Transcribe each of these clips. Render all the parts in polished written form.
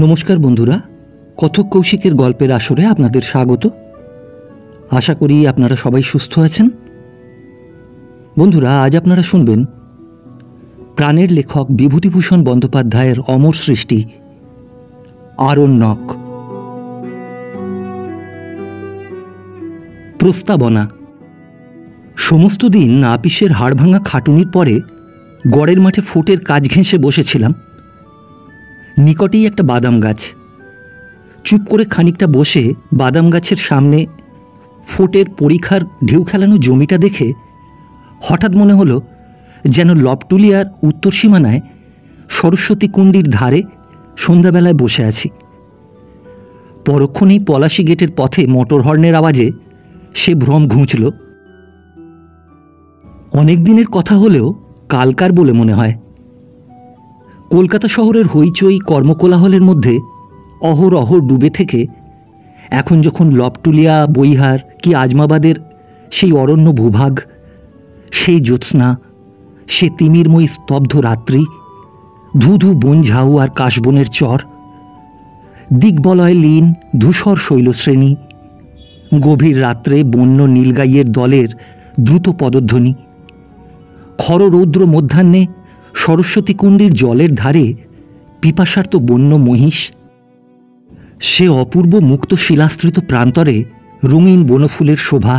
নমস্কার বন্ধুরা, কথক কৌশিকের গল্পের আসরে আপনাদের স্বাগত। আশা করি আপনারা সবাই সুস্থ আছেন। বন্ধুরা, আজ আপনারা শুনবেন প্রাণের লেখক বিভূতিভূষণ বন্দ্যোপাধ্যায়ের অমর সৃষ্টি আরণ্যক। প্রস্তাবনা। সমস্ত দিন আপিসের হাড়ভাঙা খাটুনির পরে গড়ের মাঠে ফোটের কাজ ঘেঁষে বসেছিলাম। নিকটেই একটা বাদাম গাছ। চুপ করে খানিকটা বসে বাদাম গাছের সামনে ফোটের পরীক্ষার ঢেউ খেলানো জমিটা দেখে হঠাৎ মনে হলো যেন লবটুলিয়ার উত্তর সীমানায় সরস্বতী কুণ্ডির ধারে সন্ধ্যাবেলায় বসে আছি। পরক্ষণেই পলাশি গেটের পথে মোটর হর্নের আওয়াজে সে ভ্রম ঘুঁচল। অনেক দিনের কথা হলেও কালকার বলে মনে হয়। কলকাতা শহরের হইচই কর্মকোলাহলের মধ্যে অহরহ ডুবে থেকে এখন যখন লবটুলিয়া, বইহার কি আজমাবাদের সেই অরণ্য ভূভাগ, সেই জ্যোৎস্না, সে তিমিরময়ী স্তব্ধ রাত্রি, ধুধু বন ঝাউ আর কাশবনের চর, দিগ্বলয় লীন ধূসর শৈলশ্রেণী, গভীর রাত্রে বন্য নীলগাইয়ের দলের দ্রুত পদধ্বনি, খররৌদ্র মধ্যাহ্নে সরস্বতী কুণ্ডির জলের ধারে পিপাসার্ত বন্য মহিষ, সে অপূর্ব মুক্ত শিলাস্তৃত প্রান্তরে রঙিন বনফুলের শোভা,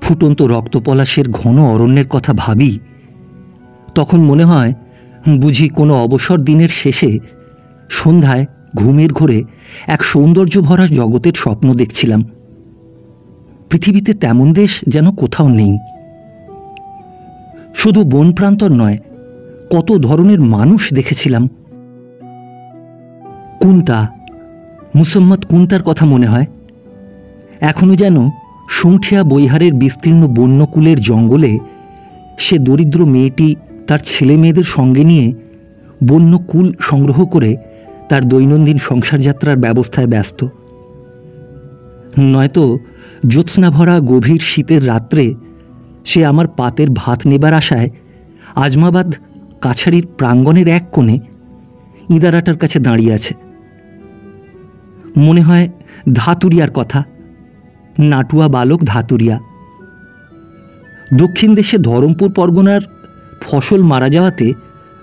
ফুটন্ত রক্তপলাশের ঘন অরণ্যের কথা ভাবি, তখন মনে হয় বুঝি কোনো অবসর দিনের শেষে সন্ধ্যায় ঘুমের ঘোরে এক সৌন্দর্য ভরা জগতের স্বপ্ন দেখছিলাম। পৃথিবীতে তেমন দেশ যেন কোথাও নেই। শুধু বন প্রান্তর নয়, কত ধরনের মানুষ দেখেছিলাম। কুন্তা, মুসম্মদ কুন্তার কথা মনে হয়। এখনো যেন সুংঠিয়া বৈহারের বিস্তীর্ণ বন্যকুলের জঙ্গলে সে দরিদ্র মেয়েটি তার ছেলে মেয়েদের সঙ্গে নিয়ে বন্যকুল সংগ্রহ করে তার দৈনন্দিন সংসারযাত্রার ব্যবস্থায় ব্যস্ত। নয়তো জ্যোৎস্নাভরা গভীর শীতের রাত্রে সে আমার পাতের ভাত নেবার আশায় আজমাবাদ কাছারির প্রাঙ্গণের এক কোণে ইঁদারাটার কাছে দাঁড়িয়ে আছে। মনে হয় ধাতুরিয়ার কথা, নাটুয়া বালক ধাতুরিয়া। দক্ষিণ দেশে ধরমপুর পরগনার ফসল মারা যাওয়াতে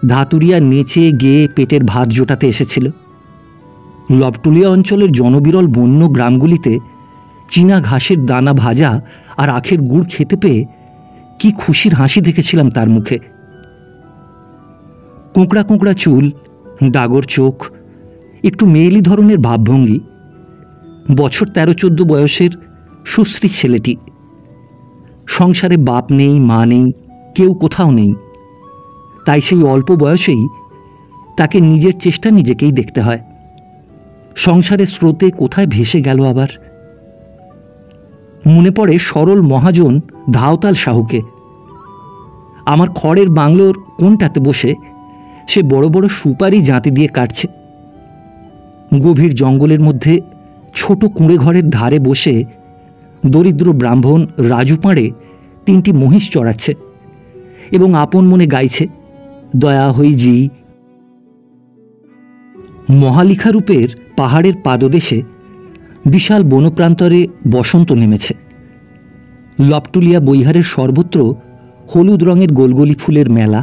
ধাতুরিয়া নেচে গেয়ে পেটের ভাত জোটাতে এসেছিল। লবটুলিয়া অঞ্চলের জনবিরল বন্য গ্রামগুলিতে চীনা ঘাসের দানা ভাজা আর আখের গুড় খেতে পেয়ে কি খুশির হাসি দেখেছিলাম তার মুখে। কোঁকড়া কোঁকড়া চুল, ডাগর চোখ, একটু মেয়েলি ধরনের ভাবভঙ্গি, বছর 13-14 বয়সের সুশ্রী ছেলেটি। সংসারে বাপ নেই, মা নেই, কেউ কোথাও নেই। তাই সেই অল্প বয়সেই তাকে নিজের চেষ্টা নিজেকেই দেখতে হয়। সংসারের স্রোতে কোথায় ভেসে গেল আবার। মনে পড়ে সরল মহাজন ধাওতাল সাহুকে। আমার খড়ের বাংলোর কোণটাতে বসে সে বড় বড় সুপারি জাঁতি দিয়ে কাটছে। গভীর জঙ্গলের মধ্যে ছোট কুঁড়ে ঘরের ধারে বসে দরিদ্র ব্রাহ্মণ রাজু পাঁড়ে 3টি মহিষ চড়াচ্ছে এবং আপন মনে গাইছে, দয়া হই জি। মহালিখারূপের পাহাড়ের পাদদেশে বিশাল বনপ্রান্তরে বসন্ত নেমেছে। লবটুলিয়া বৈহারের সর্বত্র হলুদ রঙের গোলগলি ফুলের মেলা।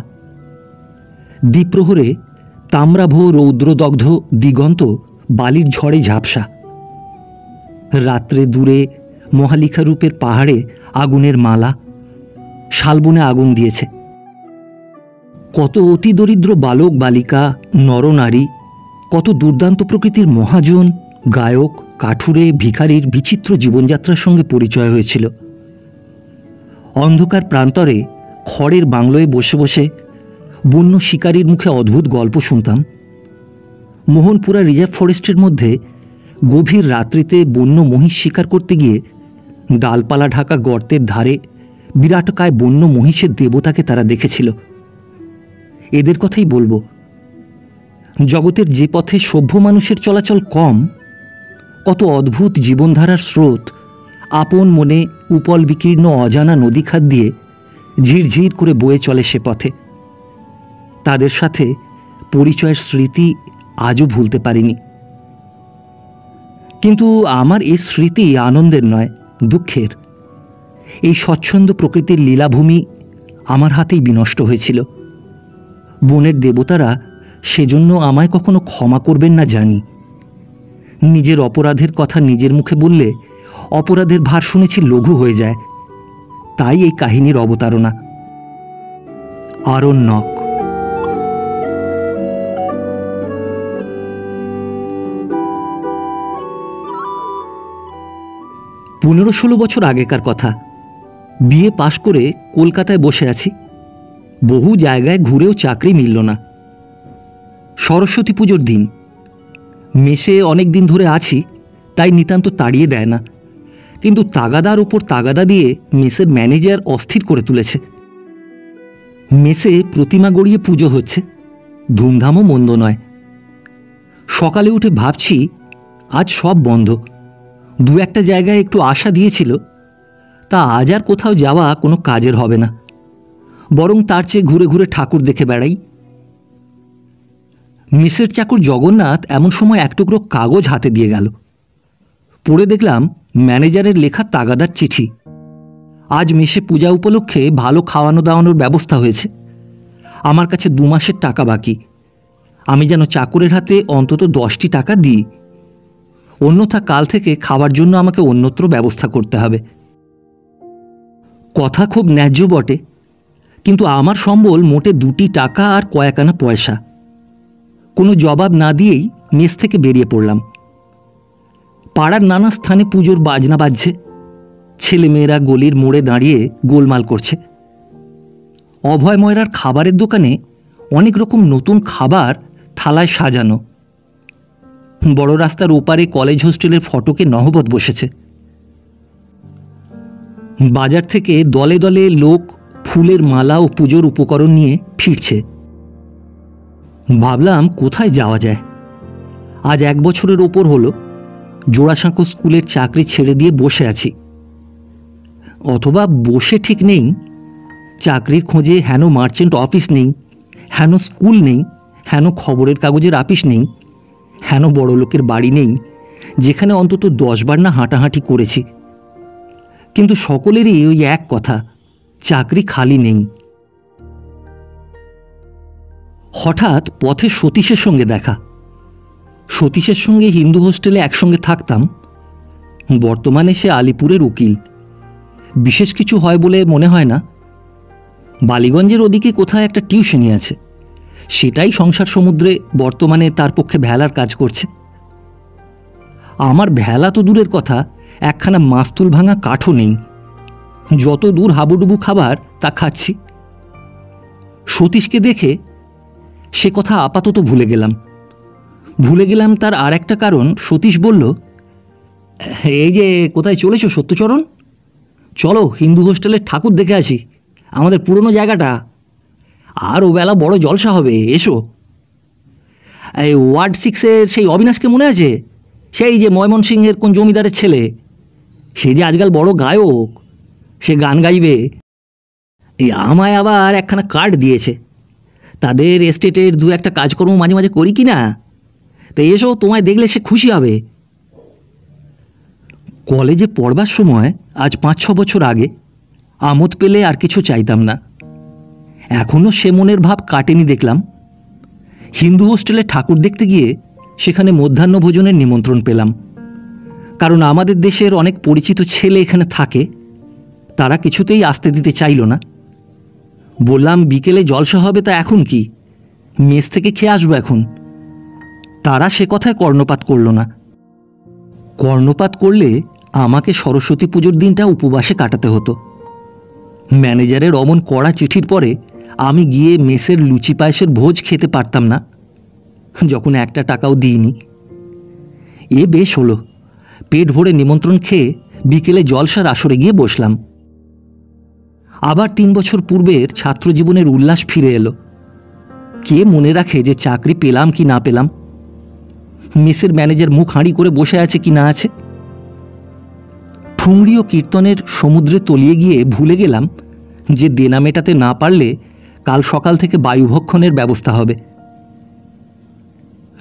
দ্বিপ্রহরে তাম্রাভ রৌদ্রদগ্ধ দিগন্ত বালির ঝড়ে ঝাপসা। রাত্রে দূরে মহালিখারূপের পাহাড়ে আগুনের মালা, শালবনে আগুন দিয়েছে। কত অতি দরিদ্র বালক বালিকা, নরনারী, কত দুর্দান্ত প্রকৃতির মহাজন, গায়ক, কাঠুরে, ভিখারির বিচিত্র জীবনযাত্রার সঙ্গে পরিচয় হয়েছিল। অন্ধকার প্রান্তরে খড়ের বাংলোয় বসে বসে বন্য শিকারীর মুখে অদ্ভুত গল্প শুনতাম। মোহনপুরা রিজার্ভ ফরেস্টের মধ্যে গভীর রাত্রিতে বন্য মহিষ শিকার করতে গিয়ে ডালপালা ঢাকা গর্তের ধারে বিরাটকায় বন্য মহিষের দেবতাকে তারা দেখেছিল। এদের কথাই বলবো। জগতের যে পথে সভ্য মানুষের চলাচল কম, কত অদ্ভুত জীবনধারার স্রোত আপন মনে উপল বিকীর্ণ অজানা নদীখাত দিয়ে ঝিরঝির করে বয়ে চলে সে পথে। তাদের সাথে পরিচয়ের স্মৃতি আজও ভুলতে পারিনি। কিন্তু আমার এই স্মৃতি আনন্দের নয়, দুঃখের। এই স্বচ্ছন্দ প্রকৃতির লীলাভূমি আমার হাতেই বিনষ্ট হয়েছিল। বনের দেবতারা সেজন্য আমায় কখনো ক্ষমা করবেন না জানি। নিজের অপরাধের কথা নিজের মুখে বললে অপরাধের ভার শুনেছি লঘু হয়ে যায়। তাই এই কাহিনীর অবতারণা। আরণ্যক। 15-16 বছর আগেকার কথা। বিএ পাশ করে কলকাতায় বসে আছি। বহু জায়গায় ঘুরেও চাকরি মিলল না। সরস্বতী পুজোর দিন। মেসে অনেক দিন ধরে আছি, তাই নিতান্ত তাড়িয়ে দেয় না। কিন্তু তাগাদার ওপর তাগাদা দিয়ে মেসের ম্যানেজার অস্থির করে তুলেছে। মেসে প্রতিমা গড়িয়ে পুজো হচ্ছে, ধুমধামও মন্দ নয়। সকালে উঠে ভাবছি আজ সব বন্ধ। দু একটা জায়গায় একটু আশা দিয়েছিল, তা আজ আর কোথাও যাওয়া কোনো কাজের হবে না, বরং তার চেয়ে ঘুরে ঘুরে ঠাকুর দেখে বেড়াই। মেসের চাকর জগন্নাথ এমন সময় এক টুকরো কাগজ হাতে দিয়ে গেল। পড়ে দেখলাম ম্যানেজারের লেখা তাগাদার চিঠি। আজ মেসে পূজা উপলক্ষে ভালো খাওয়ানো দাওয়ানোর ব্যবস্থা হয়েছে। আমার কাছে 2 মাসের টাকা বাকি। আমি যেন চাকরের হাতে অন্তত 10টি টাকা দিই, অন্যথা কাল থেকে খাওয়ার জন্য আমাকে অন্যত্র ব্যবস্থা করতে হবে। কথা খুব ন্যায্য বটে, কিন্তু আমার সম্বল মোটে 2টি টাকা আর কয়েকানা পয়সা। কোনো জবাব না দিয়েই মেস থেকে বেরিয়ে পড়লাম। পাড়ার নানা স্থানে পুজোর বাজনা বাজছে। ছেলেমেয়েরা গলির মোড়ে দাঁড়িয়ে গোলমাল করছে। অভয় ময়রার খাবারের দোকানে অনেক রকম নতুন খাবার থালায় সাজানো। বড় রাস্তার ওপারে কলেজ হোস্টেলের ফটকে নহবত বসেছে। বাজার থেকে দলে দলে লোক ফুলের মালা ও পুজোর উপকরণ নিয়ে ফিরছে। ভাবলাম কোথায় যাওয়া যায়। আজ 1 বছরের ওপর হলো জোড়াসাঁকো স্কুলের চাকরি ছেড়ে দিয়ে বসে আছি। অথবা বসে ঠিক নেই, চাকরির খোঁজে হেন মার্চেন্ট অফিস নেই, হেন স্কুল নেই, হেন খবরের কাগজের আপিস নেই, হেন বড় লোকের বাড়ি নেই যেখানে অন্তত 10 বার না হাঁটাহাঁটি করেছি। কিন্তু সকলেরই ওই এক কথা, চাকরি খালি নেই। হঠাৎ পথে সতীশের সঙ্গে দেখা। সতীশের সঙ্গে হিন্দু হোস্টেলে একসঙ্গে থাকতাম। বর্তমানে সে আলিপুরের উকিল। বিশেষ কিছু হয় বলে মনে হয় না। বালিগঞ্জের ওদিকে কোথায় একটা টিউশনি আছে, সেটাই সংসার সমুদ্রে বর্তমানে তার পক্ষে ভেলার কাজ করছে। আমার ভেলা তো দূরের কথা, একখানা মাস্তুল ভাঙা কাঠও নেই। যত দূর হাবুডুবু খাবার তা খাচ্ছি। সতীশকে দেখে সে কথা আপাতত ভুলে গেলাম। তার আর একটা কারণ, সতীশ বলল, এই যে কোথায় চলেছ সত্যচরণ? চলো হিন্দু হোস্টেলের ঠাকুর দেখে আসি, আমাদের পুরনো জায়গাটা। আর ওবেলা বড় জলসা হবে, এসো। এই ওয়ার্ড 6-এর সেই অবিনাশকে মনে আছে? সেই যে ময়মনসিংহের কোন জমিদারের ছেলে, সে যে আজকাল বড় গায়ক, সে গান গাইবে। এই আমায় আবার একখানা কার্ড দিয়েছে। তাদের এস্টেটের 2-একটা কাজকর্ম মাঝে মাঝে করি কি না, তো এসো, তোমায় দেখলে সে খুশি হবে। কলেজে পড়বার সময় আজ 5-6 বছর আগে আমোদ পেলে আর কিছু চাইতাম না। এখনও সে মনের ভাব কাটেনি দেখলাম। হিন্দু হোস্টেলে ঠাকুর দেখতে গিয়ে সেখানে মধ্যাহ্ন ভোজনের নিমন্ত্রণ পেলাম। কারণ আমাদের দেশের অনেক পরিচিত ছেলে এখানে থাকে, তারা কিছুতেই আসতে দিতে চাইল না। বললাম বিকেলে জলসা হবে, তা এখন কি, মেস থেকে খেয়ে আসবো এখন। তারা সে কথায় কর্ণপাত করল না। কর্ণপাত করলে আমাকে সরস্বতী পুজোর দিনটা উপবাসে কাটাতে হতো। ম্যানেজারের অমন কড়া চিঠির পরে আমি গিয়ে মেসের লুচি পায়েসের ভোজ খেতে পারতাম না, যখন 1টা টাকাও দিইনি। এ বেশ হলো, পেট ভরে নিমন্ত্রণ খেয়ে বিকেলে জলসার আসরে গিয়ে বসলাম। আবার 3 বছর পূর্বের ছাত্রজীবনের উল্লাস ফিরে এলো। কে মনে রাখে যে চাকরি পেলাম কি না পেলাম, মেসের ম্যানেজার মুখ হাঁড়ি করে বসে আছে কি না আছে। ঠুংরি ও কীর্তনের সমুদ্রে তলিয়ে গিয়ে ভুলে গেলাম যে দেনা মেটাতে না পারলে কাল সকাল থেকে বায়ুভক্ষণের ব্যবস্থা হবে।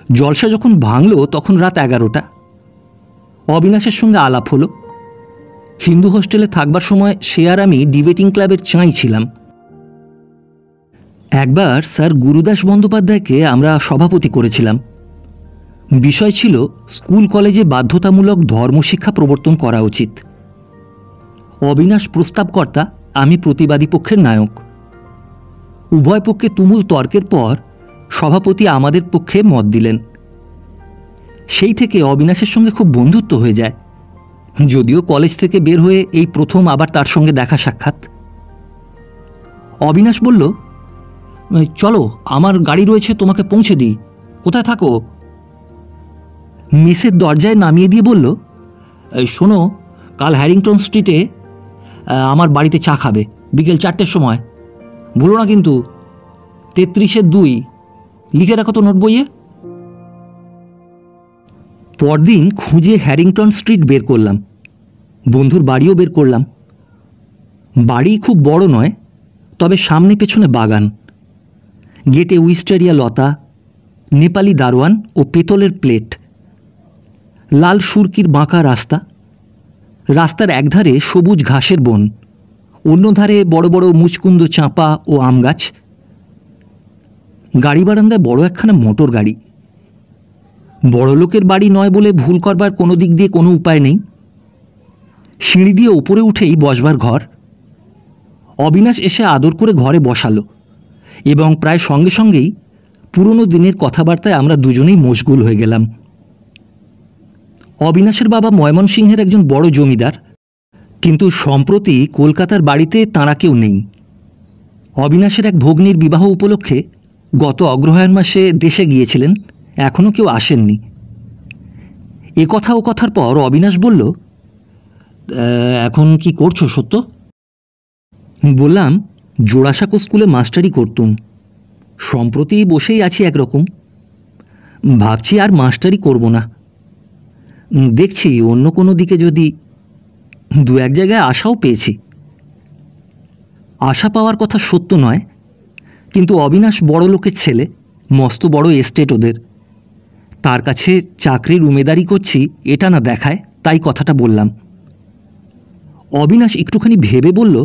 জলসা যখন ভাঙল তখন রাত 11টা। অবিনাশের সঙ্গে আলাপ হলো। হিন্দু হোস্টেলে থাকবার সময় সে আর আমি ডিবেটিং ক্লাবের চাঁই ছিলাম। একবার স্যার গুরুদাস বন্দ্যোপাধ্যায়কে আমরা সভাপতি করেছিলাম। বিষয় ছিল স্কুল কলেজে বাধ্যতামূলক ধর্মশিক্ষা প্রবর্তন করা উচিত। অবিনাশ প্রস্তাবকর্তা, আমি প্রতিবাদী পক্ষের নায়ক। উভয় পক্ষে তুমুল তর্কের পর সভাপতি আমাদের পক্ষে মত দিলেন। সেই থেকে অবিনাশের সঙ্গে খুব বন্ধুত্ব হয়ে যায়, যদিও কলেজ থেকে বের হয়ে এই প্রথম আবার তার সঙ্গে দেখা সাক্ষাৎ। অবিনাশ বলল, চলো, আমার গাড়ি রয়েছে, তোমাকে পৌঁছে দিই। কোথায় থাকো? মেসের দরজায় নামিয়ে দিয়ে বলল, শোনো, কাল হ্যারিংটন স্ট্রিটে আমার বাড়িতে চা খাবে, বিকেল 4টের সময়। ভুলো না কিন্তু। 33-2 লিখে রাখো তো নোট বইয়ে। পরদিন খুঁজে হ্যারিংটন স্ট্রিট বের করলাম, বন্ধুর বাড়িও বের করলাম। বাড়ি খুব বড় নয়, তবে সামনে পেছনে বাগান। গেটে উইস্টেরিয়া লতা, নেপালি দারোয়ান ও পেতলের প্লেট। লাল সুরকির বাঁকা রাস্তা। রাস্তার একধারে সবুজ ঘাসের বন, অন্য ধারে বড় বড় মুচকুন্দ চাঁপা ও আম গাছ। গাড়ি বারান্দায় বড় একখানা মোটর গাড়ি। বড় লোকের বাড়ি নয় বলে ভুল করবার কোনো দিক দিয়ে কোনো উপায় নেই। সিঁড়ি দিয়ে ওপরে উঠেই বসবার ঘর। অবিনাশ এসে আদর করে ঘরে বসালো এবং প্রায় সঙ্গে সঙ্গেই পুরনো দিনের কথাবার্তায় আমরা দুজনেই মশগুল হয়ে গেলাম। অবিনাশের বাবা ময়মনসিংহের একজন বড় জমিদার, কিন্তু সম্প্রতি কলকাতার বাড়িতে তাঁরা কেউ নেই। অবিনাশের এক ভগ্নীর বিবাহ উপলক্ষে গত অগ্রহায়ণ মাসে দেশে গিয়েছিলেন, এখনও কেউ আসেননি। এ কথা ও কথার পর অবিনাশ বলল, এখন কি করছো সত্য? বললাম, জোড়াসাঁকো স্কুলে মাস্টারি করতুম, সম্প্রতি বসেই আছি একরকম। ভাবছি আর মাস্টারি করব না, দেখছি অন্য কোনো দিকে যদি। 2-1 জায়গায় আশাও পেয়েছি। আশা পাওয়ার কথা সত্য নয়, কিন্তু অবিনাশ বড় লোকের ছেলে, মস্ত বড় এস্টেট ওদের। তার কাছে চাকরির উমেদারি করছি এটা না দেখায়, তাই কথাটা বললাম। অবিনাশ একটুখানি ভেবে বলল,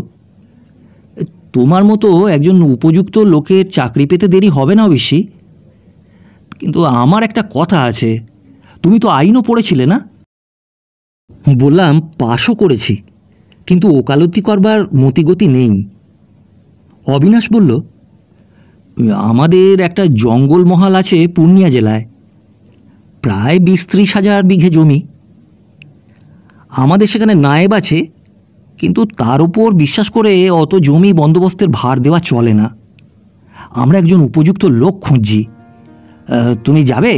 তোমার মতো একজন উপযুক্ত লোকের চাকরি পেতে দেরি হবে না অবশ্যই, কিন্তু আমার একটা কথা আছে। তুমি তো আইনও পড়েছিলে না? বললাম, পাশও করেছি, কিন্তু ওকালতি করবার মতিগতি নেই। অবিনাশ বলল, আমাদের একটা জঙ্গলমহল আছে পূর্ণিয়া জেলায়, প্রায় 20-30 হাজার বিঘে জমি। আমাদের সেখানে নায়েব আছে, কিন্তু তার উপর বিশ্বাস করে অত জমি বন্দোবস্তের ভার দেওয়া চলে না। আমরা একজন উপযুক্ত লোক খুঁজছি, তুমি যাবে?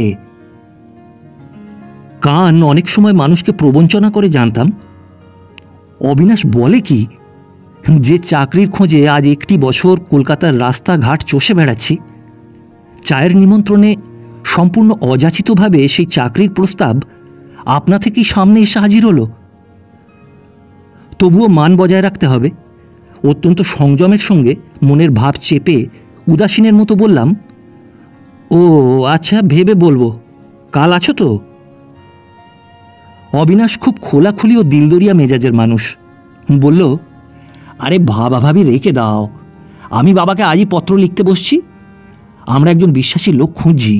কান অনেক সময় মানুষকে প্রবঞ্চনা করে জানতাম। অবিনাশ বলে কি, যে চাকরির খোঁজে আজ 1টি বছর কলকাতার রাস্তাঘাট চষে বেড়াচ্ছি, চায়ের নিমন্ত্রণে সম্পূর্ণ অযাচিতভাবে সেই চাকরির প্রস্তাব আপনা থেকেই সামনে এসে হাজির হলো। তবুও মান বজায় রাখতে হবে। অত্যন্ত সংযমের সঙ্গে মনের ভাব চেপে উদাসীনের মতো বললাম, ও আচ্ছা, ভেবে বলবো। কাল আছো তো? অবিনাশ খুব খোলাখুলি ও দিলদরিয়া মেজাজের মানুষ। বলল, আরে ভাবাভাবি রেখে দাও, আমি বাবাকে আজই পত্র লিখতে বসছি। আমরা একজন বিশ্বাসী লোক খুঁজছি।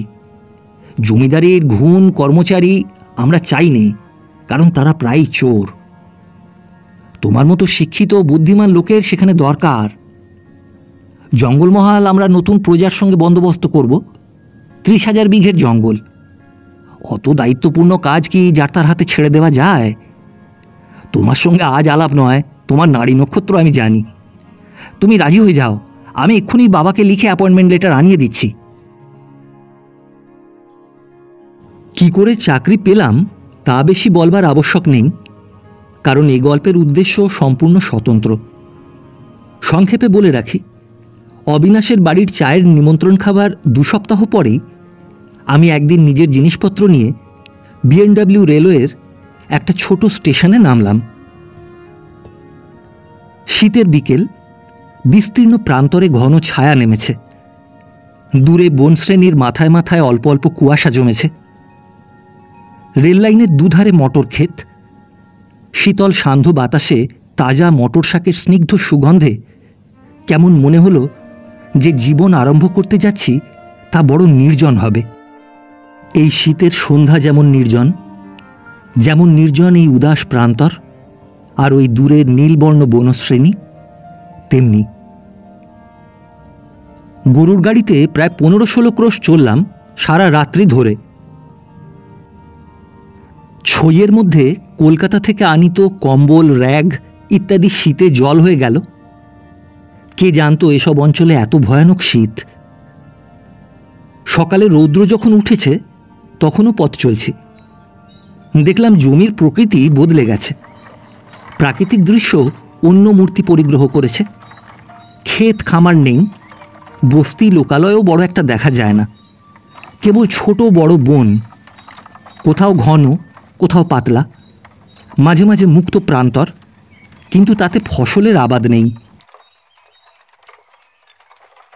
জমিদারির ঘুণ কর্মচারী আমরা চাইনি, কারণ তারা প্রায়ই চোর। তোমার মতো শিক্ষিত বুদ্ধিমান লোকের সেখানে দরকার। জঙ্গলমহল আমরা নতুন প্রজার সঙ্গে বন্দোবস্ত করব। 30 হাজার বিঘের জঙ্গল, অত দায়িত্বপূর্ণ কাজ কি যার তার হাতে ছেড়ে দেওয়া যায়? তোমার সঙ্গে আজ আলাপ নয়, তোমার নাড়ি নক্ষত্র আমি জানি। তুমি রাজি হয়ে যাও, আমি এক্ষুনি বাবাকে লিখে অ্যাপয়েন্টমেন্ট লেটার আনিয়ে দিচ্ছি। কি করে চাকরি পেলাম তা বেশি বলবার আবশ্যক নেই, কারণ এই গল্পের উদ্দেশ্য সম্পূর্ণ স্বতন্ত্র। সংক্ষেপে বলে রাখি, অবিনাশের বাড়ির চায়ের নিমন্ত্রণ খাবার 2 সপ্তাহ পরেই আমি একদিন নিজের জিনিসপত্র নিয়ে বিএনডব্লিউ রেলওয়ের একটা ছোট স্টেশনে নামলাম। শীতের বিকেল, বিস্তীর্ণ প্রান্তরে ঘন ছায়া নেমেছে। দূরে বনশ্রেণীর মাথায় মাথায় অল্প অল্প কুয়াশা জমেছে। রেললাইনের দুধারে মটর ক্ষেত। শীতল সান্ধ্য বাতাসে তাজা মটর শাকের স্নিগ্ধ সুগন্ধে কেমন মনে হলো যে জীবন আরম্ভ করতে যাচ্ছি তা বড় নির্জন হবে। এই শীতের সন্ধ্যা যেমন নির্জন, যেমন নির্জন এই উদাস প্রান্তর আর ওই দূরের নীলবর্ণ বনশ্রেণী, তেমনি। গরুর গাড়িতে প্রায় 15-16 ক্রোশ চললাম সারা রাত্রি ধরে। ছইয়ের মধ্যে কলকাতা থেকে আনিত কম্বল, র্যাগ ইত্যাদি শীতে জল হয়ে গেল। কে জানতো এসব অঞ্চলে এত ভয়ানক শীত। সকালে রৌদ্র যখন উঠেছে তখনও পথ চলছি। দেখলাম জমির প্রকৃতি বদলে গেছে। প্রাকৃতিক দৃশ্য অন্য মূর্তি পরিগ্রহ করেছে। ক্ষেত খামার নেই, বস্তি লোকালয়ও বড় একটা দেখা যায় না। কেবল ছোট বড় বন, কোথাও ঘন, কোথাও পাতলা, মাঝে মাঝে মুক্ত প্রান্তর, কিন্তু তাতে ফসলের আবাদ নেই।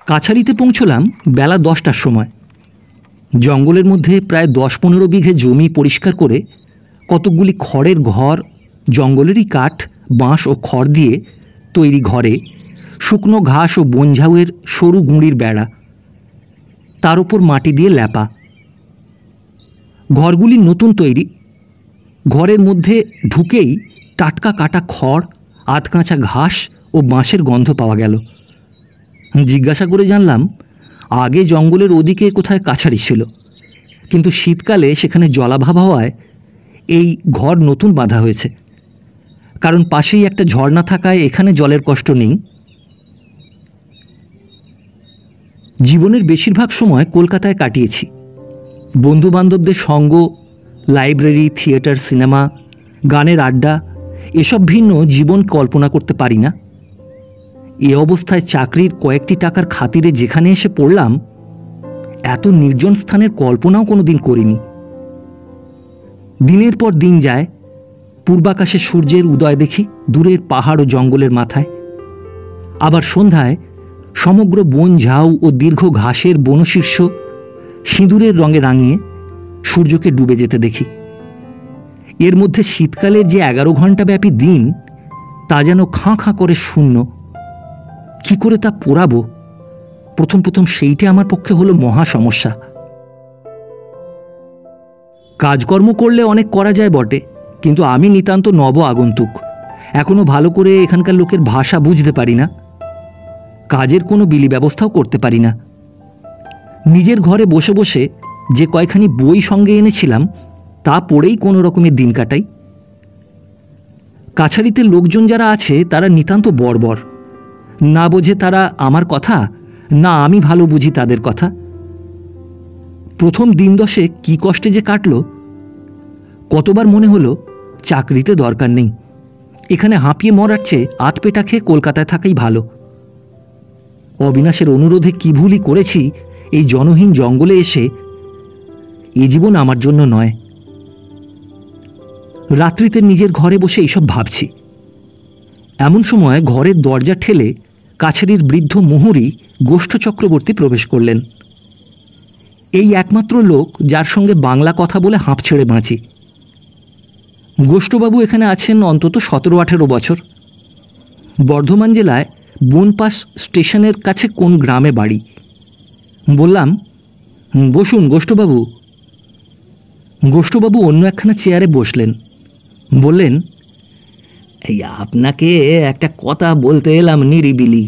কাছারিতে পৌঁছলাম বেলা 10টার সময়। জঙ্গলের মধ্যে প্রায় 10-15 বিঘে জমি পরিষ্কার করে কতকগুলি খড়ের ঘর, জঙ্গলেরই কাঠ, বাঁশ ও খড় দিয়ে তৈরি ঘরে শুকনো ঘাস ও বনঝাউয়ের সরু গুঁড়ির বেড়া, তার উপর মাটি দিয়ে ল্যাপা। ঘরগুলি নতুন তৈরি। ঘরের মধ্যে ঢুকেই টাটকা কাটা খড়, আধকাঁচা ঘাস ও বাঁশের গন্ধ পাওয়া গেল। জিজ্ঞাসা করে জানলাম আগে জঙ্গলের ওদিকে কোথায় কাছারি ছিল, কিন্তু শীতকালে সেখানে জলাভাব হওয়ায় এই ঘর নতুন বাঁধা হয়েছে। কারণ পাশেই একটা ঝর্ণা থাকায় এখানে জলের কষ্ট নেই। জীবনের বেশিরভাগ সময় কলকাতায় কাটিয়েছি। বন্ধুবান্ধবদের সঙ্গ, লাইব্রেরি, থিয়েটার, সিনেমা, গানের আড্ডা, এসব ভিন্ন জীবন কল্পনা করতে পারি না। এ অবস্থায় চাকরির কয়েকটি টাকার খাতিরে যেখানে এসে পড়লাম, এত নির্জন স্থানের কল্পনাও কোনোদিন করিনি। দিনের পর দিন যায়, পূর্বাকাশে সূর্যের উদয় দেখি দূরের পাহাড় ও জঙ্গলের মাথায়। আবার সন্ধ্যায় সমগ্র বন ঝাউ ও দীর্ঘ ঘাসের বনশীর্ষ সিঁদুরের রঙে রাঙিয়ে সূর্যকে ডুবে যেতে দেখি। এর মধ্যে শীতকালের যে 11 ঘণ্টা ব্যাপী দিন, তা যেন খাঁ খাঁ করে শূন্য। কি করে তা পোড়াবো? প্রথম প্রথম সেইটা আমার পক্ষে হলো মহা সমস্যা। কাজকর্ম করলে অনেক করা যায় বটে, কিন্তু আমি নিতান্ত নব আগন্তুক। এখনো ভালো করে এখানকার লোকের ভাষা বুঝতে পারি না। কাজের কোনো বিলি ব্যবস্থাও করতে পারি না। নিজের ঘরে বসে বসে যে কয়খানি বই সঙ্গে এনেছিলাম তা পড়েই কোনো রকমের দিন কাটাই। কাছারিতে লোকজন যারা আছে তারা নিতান্ত বর্বর। না বোঝে তারা আমার কথা, না আমি ভালো বুঝি তাদের কথা। প্রথম দিন 10 কি কষ্টে যে কাটল। কতবার মনে হলো চাকরিতে দরকার নেই, এখানে হাঁপিয়ে মরার চেয়ে আতপেটা খেয়ে কলকাতায় থাকাই ভালো। অবিনাশের অনুরোধে কি ভুলই করেছি এই জনহীন জঙ্গলে এসে। এ জীবন আমার জন্য নয়। রাত্রিতে নিজের ঘরে বসে এইসব ভাবছি। এমন সময় ঘরের দরজা ঠেলে কাছারির বৃদ্ধ মুহুরী গোষ্ঠ চক্রবর্তী প্রবেশ করলেন। এই একমাত্র লোক যার সঙ্গে বাংলা কথা বলে হাঁপ ছেড়ে বাঁচি। গোষ্ঠবাবু এখানে আছেন অন্তত 17-18 বছর। বর্ধমান জেলায় বনপাস স্টেশনের কাছে কোন গ্রামে বাড়ি। বললাম, বসুন গোষ্ঠবাবু। গোষ্ঠবাবু অন্য একখানা চেয়ারে বসলেন। বললেন, এই আপনাকে একটা কথা বলতে এলাম নিরিবিলি।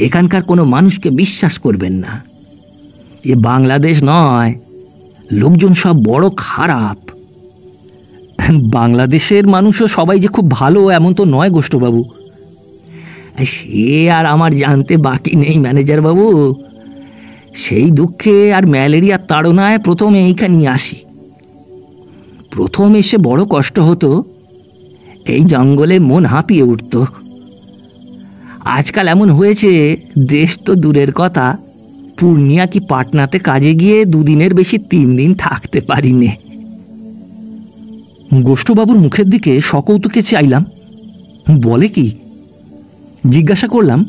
এখানকার কোনো মানুষকে বিশ্বাস করবেন না। এ বাংলাদেশ নয়, লোকজন সব বড় খারাপ। বাংলাদেশের মানুষও সবাই যে খুব ভালো এমন তো নয় গোষ্ঠবাবু। সে আর আমার জানতে বাকি নেই ম্যানেজার বাবু। সেই দুঃখে আর ম্যালেরিয়ার তাড়নায় প্রথম এইখানে আসি। প্রথম এসে বড় কষ্ট হতো, এই জঙ্গলে মন হাঁপিয়ে উঠত। আজকাল এমন হয়েছে, দেশ তো দূরের কথা, পূর্ণিয়া কি পাটনাতে কাজে গিয়ে 2 দিনের বেশি 3 দিন থাকতে পারিনি। গোষ্ঠবাবুর মুখের দিকে সকৌতুকে চাইলাম। বলে কি? জিজ্ঞাসা করলাম,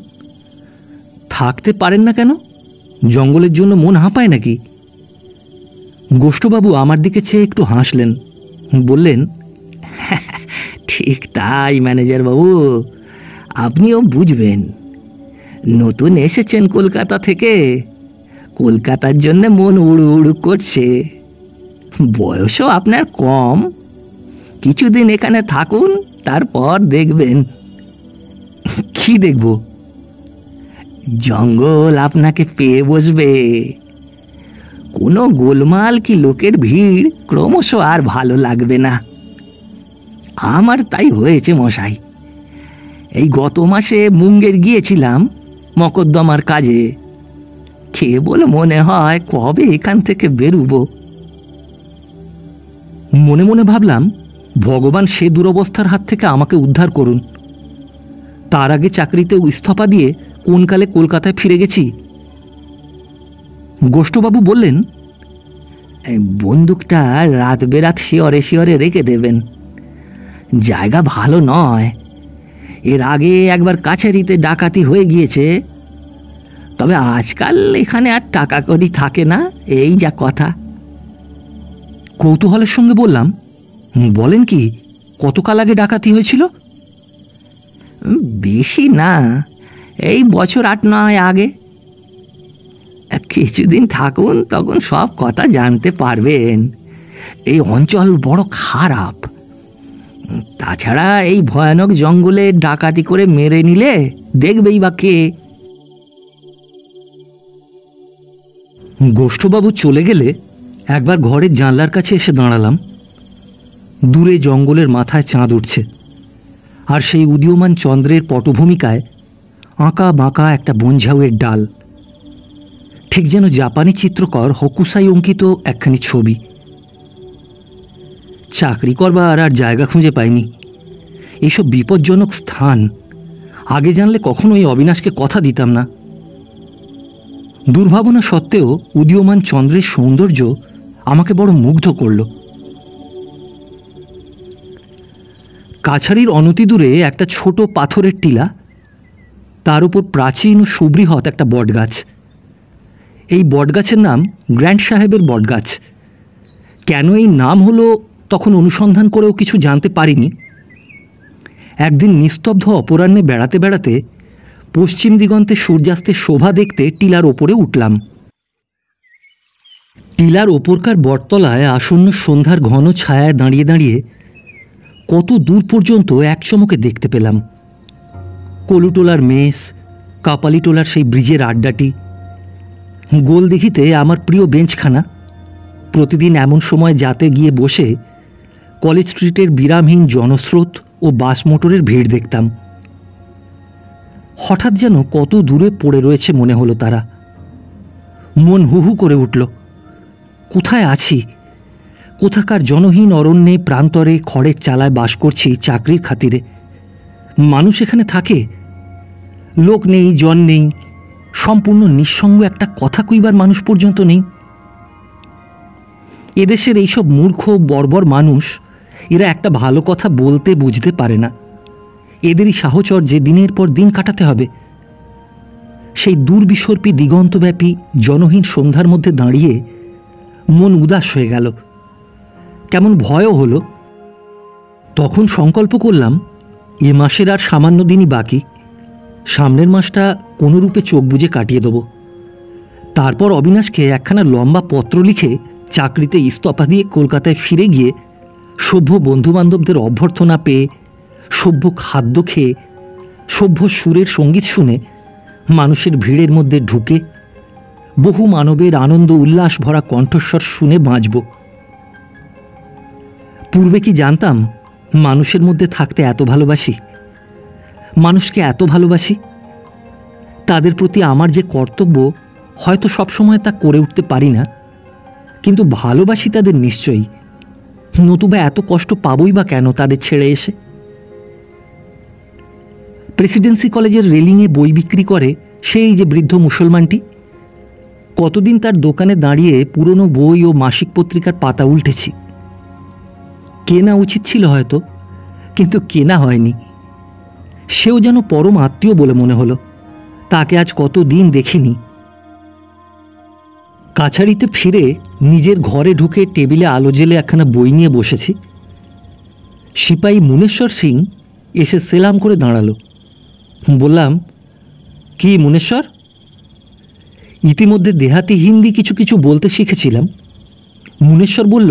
থাকতে পারেন না কেন? জঙ্গলের জন্য মন হাঁপায় নাকি? গোষ্ঠবাবু আমার দিকে চেয়ে একটু হাসলেন, বললেন, ঠিক তাই ম্যানেজার বাবু, আপনিও বুঝবেন। নতুন এসেছেন কলকাতা থেকে, কলকাতার জন্য মন উড়ু উড়ু করছে। বয়সও আপনার কম, কিছুদিন এখানে থাকুন, তারপর দেখবেন। কি দেখব? জঙ্গল আপনাকে পেয়ে বসবে। কোনো গোলমাল কি লোকের ভিড় ক্রমশ আর ভালো লাগবে না। আমার তাই হয়েছে মশাই। এই গত মাসে মুঙ্গের গিয়েছিলাম মকদ্দমার কাজে। কেবল মনে হয় কবে এখান থেকে বেরুবো। মনে মনে ভাবলাম, ভগবান সে দুরবস্থার হাত থেকে আমাকে উদ্ধার করুন। তার আগে চাকরিতে ইস্তফা দিয়ে কোনকালে কলকাতায় ফিরে গেছি। গোষ্ঠবাবু বললেন, বন্দুকটা রাত বেরাত শিয়রে শিয়রে রেখে দেবেন। জায়গা ভালো নয়। এর আগে একবার কাছারিতে ডাকাতি হয়ে গিয়েছে, তবে আজকাল এখানে আর টাকা কড়ি থাকে না, এই যা কথা। কৌতূহলের সঙ্গে বললাম, বলেন কি, কতকাল আগে ডাকাতি হয়েছিল? বেশি না, এই বছর 8-9 আগে। কিছুদিন থাকুন, তখন সব কথা জানতে পারবেন। এই অঞ্চল বড় খারাপ। তাছাড়া এই ভয়ানক জঙ্গলে ডাকাতি করে মেরে নিলে দেখবেই বা কে। গোষ্ঠবাবু চলে গেলে একবার ঘরের জানলার কাছে এসে দাঁড়ালাম। দূরে জঙ্গলের মাথায় চাঁদ উঠছে, আর সেই উদীয়মান চন্দ্রের পটভূমিকায় আঁকা বাঁকা একটা বনঝাউয়ের ডাল, ঠিক যেন জাপানি চিত্রকর হোকুসাই অঙ্কিত একখানি ছবি। চাকরি করবার আর জায়গা খুঁজে পাইনি। এইসব বিপজ্জনক স্থান আগে জানলে কখনোই অবিনাশকে কথা দিতাম না। দুর্ভাবনা সত্ত্বেও উদীয়মান চন্দ্রের সৌন্দর্য আমাকে বড় মুগ্ধ করল। কাছারির অনতিদূরে একটা ছোট পাথরের টিলা, তার উপর প্রাচীন ও সুবৃহৎ একটা বটগাছ। এই বটগাছের নাম গ্র্যান্ড সাহেবের বটগাছ। কেন এই নাম হলো তখন অনুসন্ধান করেও কিছু জানতে পারিনি। একদিন নিস্তব্ধ অপরাহ্নে বেড়াতে বেড়াতে পশ্চিম দিগন্তে সূর্যাস্তের শোভা দেখতে টিলার ওপরে উঠলাম। টিলার ওপরকার বটতলায় আসন্ন সন্ধ্যার ঘন ছায়ায় দাঁড়িয়ে দাঁড়িয়ে কত দূর পর্যন্ত এক চমকে দেখতে পেলাম। কলুটোলার মেস, কাপালিটোলার সেই ব্রিজের আড্ডাটি, গোলদিঘিতে আমার প্রিয় বেঞ্চখানা। প্রতিদিন এমন সময় যাতে গিয়ে বসে কলেজ স্ট্রিটের বিরামহীন জনস্রোত ও বাস মোটরের ভিড় দেখতাম। হঠাৎ যেন কত দূরে পড়ে রয়েছে মনে হলো তারা। মন হুহু করে উঠল। কোথায় আছি? কোথাকার জনহীন অরণ্যে প্রান্তরে খড়ের চালায় বাস করছি চাকরির খাতিরে। মানুষ এখানে থাকে, লোক নেই, জন নেই, সম্পূর্ণ নিঃসঙ্গ একটা কথা কইবার মানুষ পর্যন্ত নেই। এদেশের এইসব মূর্খ বর্বর মানুষ, এরা একটা ভালো কথা বলতে বুঝতে পারে না। এদেরই সাহচর্যে দিনের পর দিন কাটাতে হবে। সেই দুর্বিসর্পী দিগন্তব্যাপী জনহীন সন্ধ্যার মধ্যে দাঁড়িয়ে মন উদাস হয়ে গেল, কেমন ভয়ও হলো। তখন সংকল্প করলাম, এ মাসের আর সামান্য দিনই বাকি, সামনের মাসটা কোনোরূপে চোখ বুজে কাটিয়ে দেব। তারপর অবিনাশকে একখানা লম্বা পত্র লিখে চাকরিতে ইস্তফা দিয়ে কলকাতায় ফিরে গিয়ে সভ্য বন্ধুবান্ধবদের অভ্যর্থনা পেয়ে, সভ্য খাদ্য খেয়ে, সভ্য সুরের সঙ্গীত শুনে, মানুষের ভিড়ের মধ্যে ঢুকে বহু মানবের আনন্দ উল্লাস ভরা কণ্ঠস্বর শুনে বাঁচব। পূর্বে কি জানতাম মানুষের মধ্যে থাকতে এত ভালোবাসি, মানুষকে এত ভালোবাসি? তাদের প্রতি আমার যে কর্তব্য, হয়তো সবসময় তা করে উঠতে পারি না, কিন্তু ভালোবাসি তাদের নিশ্চয়ই। নতুবা এত কষ্ট পাবই বা কেন তাদের ছেড়ে এসে? প্রেসিডেন্সি কলেজের রেলিংয়ে বই বিক্রি করে সেই যে বৃদ্ধ মুসলমানটি, কতদিন তার দোকানে দাঁড়িয়ে পুরনো বই ও মাসিক পত্রিকার পাতা উল্টেছি। কেনা উচিত ছিল হয়তো, কিন্তু কেনা হয়নি। সেও যেন পরম আত্মীয় বলে মনে হলো। তাকে আজ কতদিন দেখিনি। কাছারিতে ফিরে নিজের ঘরে ঢুকে টেবিলে আলো জেলে একখানা বই নিয়ে বসেছি। সিপাহী মুনেশ্বর সিং এসে সেলাম করে দাঁড়ালো। বললাম, কি মুনেশ্বর? ইতিমধ্যে দেহাতি হিন্দি কিছু কিছু বলতে শিখেছিলাম। মুনেশ্বর বলল,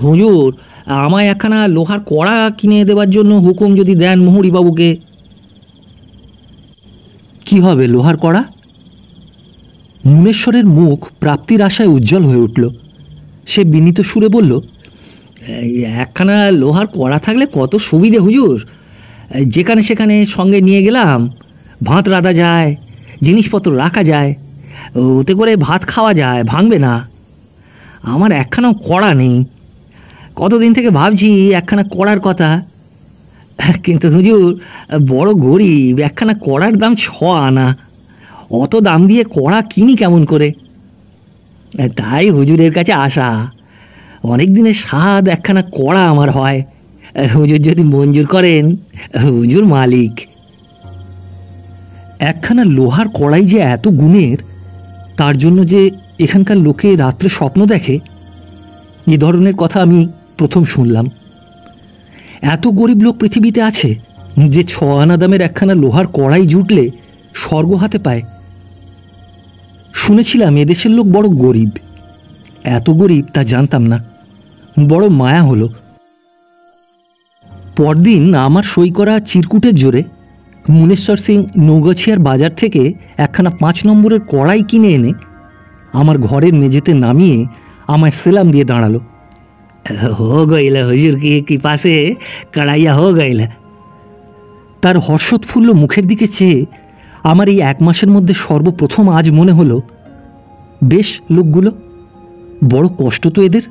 হুজুর, আমায় একখানা লোহার কড়া কিনে দেবার জন্য হুকুম যদি দেন মুহুরিবাবুকে। কি হবে লোহার কড়া? মুনেশ্বরের মুখ প্রাপ্তির আশায় উজ্জ্বল হয়ে উঠল। সে বিনীত সুরে বলল, একখানা লোহার কড়া থাকলে কত সুবিধে হুজুর। যেখানে সেখানে সঙ্গে নিয়ে গেলাম, ভাত রাঁধা যায়, জিনিসপত্র রাখা যায়, ওতে করে ভাত খাওয়া যায়, ভাঙবে না। আমার একখানাও কড়া নেই। কতদিন থেকে ভাবছি একখানা কড়ার কথা, কিন্তু হুজুর বড় গরিব, একখানা কড়ার দাম 6 আনা। অত দাম দিয়ে কড়া কিনি কেমন করে? তাই হুজুরের কাছে আসা। অনেক দিনের স্বাদ একখানা কড়া আমার হয়। হুজুর যদি মঞ্জুর করেন, হুজুর মালিক। একখানা লোহার কড়াই যে এত গুণের, তার জন্য যে এখানকার লোকে রাত্রে স্বপ্ন দেখে, এ ধরনের কথা আমি প্রথম শুনলাম। এত গরিব লোক পৃথিবীতে আছে যে 6 আনা দামের একখানা লোহার কড়াই জুটলে স্বর্গ হাতে পায়। শুনেছিলাম এদেশের লোক বড় গরিব। এত গরিব তা জানতাম না। বড় মায়া হলো। পরদিন আমার সই করা চিরকুটের জোরে মুনেশ্বর সিং নৌগাছিয়ার বাজার থেকে একখানা 5 নম্বরের কড়াই কিনে এনে আমার ঘরের মেঝেতে নামিয়ে আমায় সেলাম দিয়ে দাঁড়ালো। হো গইলা হুজুর কি পাশে কড়াইয়া হো গইলা। তার হর্ষোৎফুল্ল মুখের দিকে চেয়ে আমার এই 1 মাসের মধ্যে সর্বপ্রথম আজ মনে হলো, বেশ লোকগুলো, বড় কষ্ট তো এদের।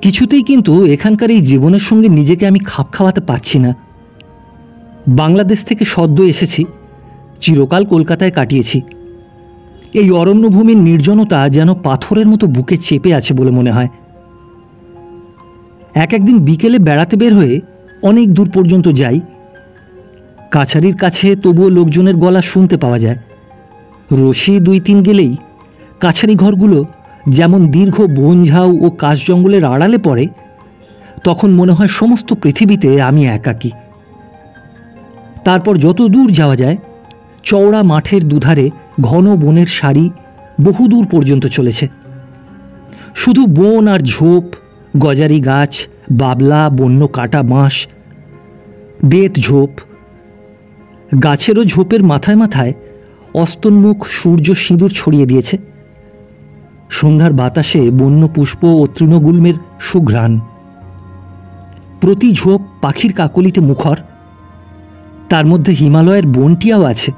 কিছুতেই কিন্তু এখানকার এই জীবনের সঙ্গে নিজেকে আমি খাপ খাওয়াতে পারছি না। বাংলাদেশ থেকে সদ্য এসেছি, চিরকাল কলকাতায় কাটিয়েছি। এই অরণ্যভূমির নির্জনতা যেন পাথরের মতো বুকে চেপে আছে বলে মনে হয়। একদিন বিকেলে বেড়াতে বের হয়ে অনেক দূর পর্যন্ত যাই। কাছারির কাছে তবুও লোকজনের গলা শুনতে পাওয়া যায়। রশি 2-3 গেলেই কাছারি ঘরগুলো যেমন দীর্ঘ বনঝাউ ও কাশ জঙ্গলের আড়ালে পড়ে, তখন মনে হয় সমস্ত পৃথিবীতে আমি একাকী। তারপর যত দূর যাওয়া যায়, চওড়া মাঠের দুধারে ঘন বনের সারি বহুদূর পর্যন্ত চলেছে। শুধু বন আর ঝোপ, গজারি গাছ, বাবলা, বন্য কাটা বাঁশ, বেত ঝোপ। গাছেরও ঝোপের মাথায় মাথায় অস্তন্মুখ সূর্য সিঁদুর ছড়িয়ে দিয়েছে। সন্ধ্যার বাতাসে বন্য পুষ্প ও তৃণগুল্মের সুঘ্রাণ। প্রতি ঝোপ পাখির কাকলিতে মুখর। তার মধ্যে হিমালয়ের বনটিয়াও আছে।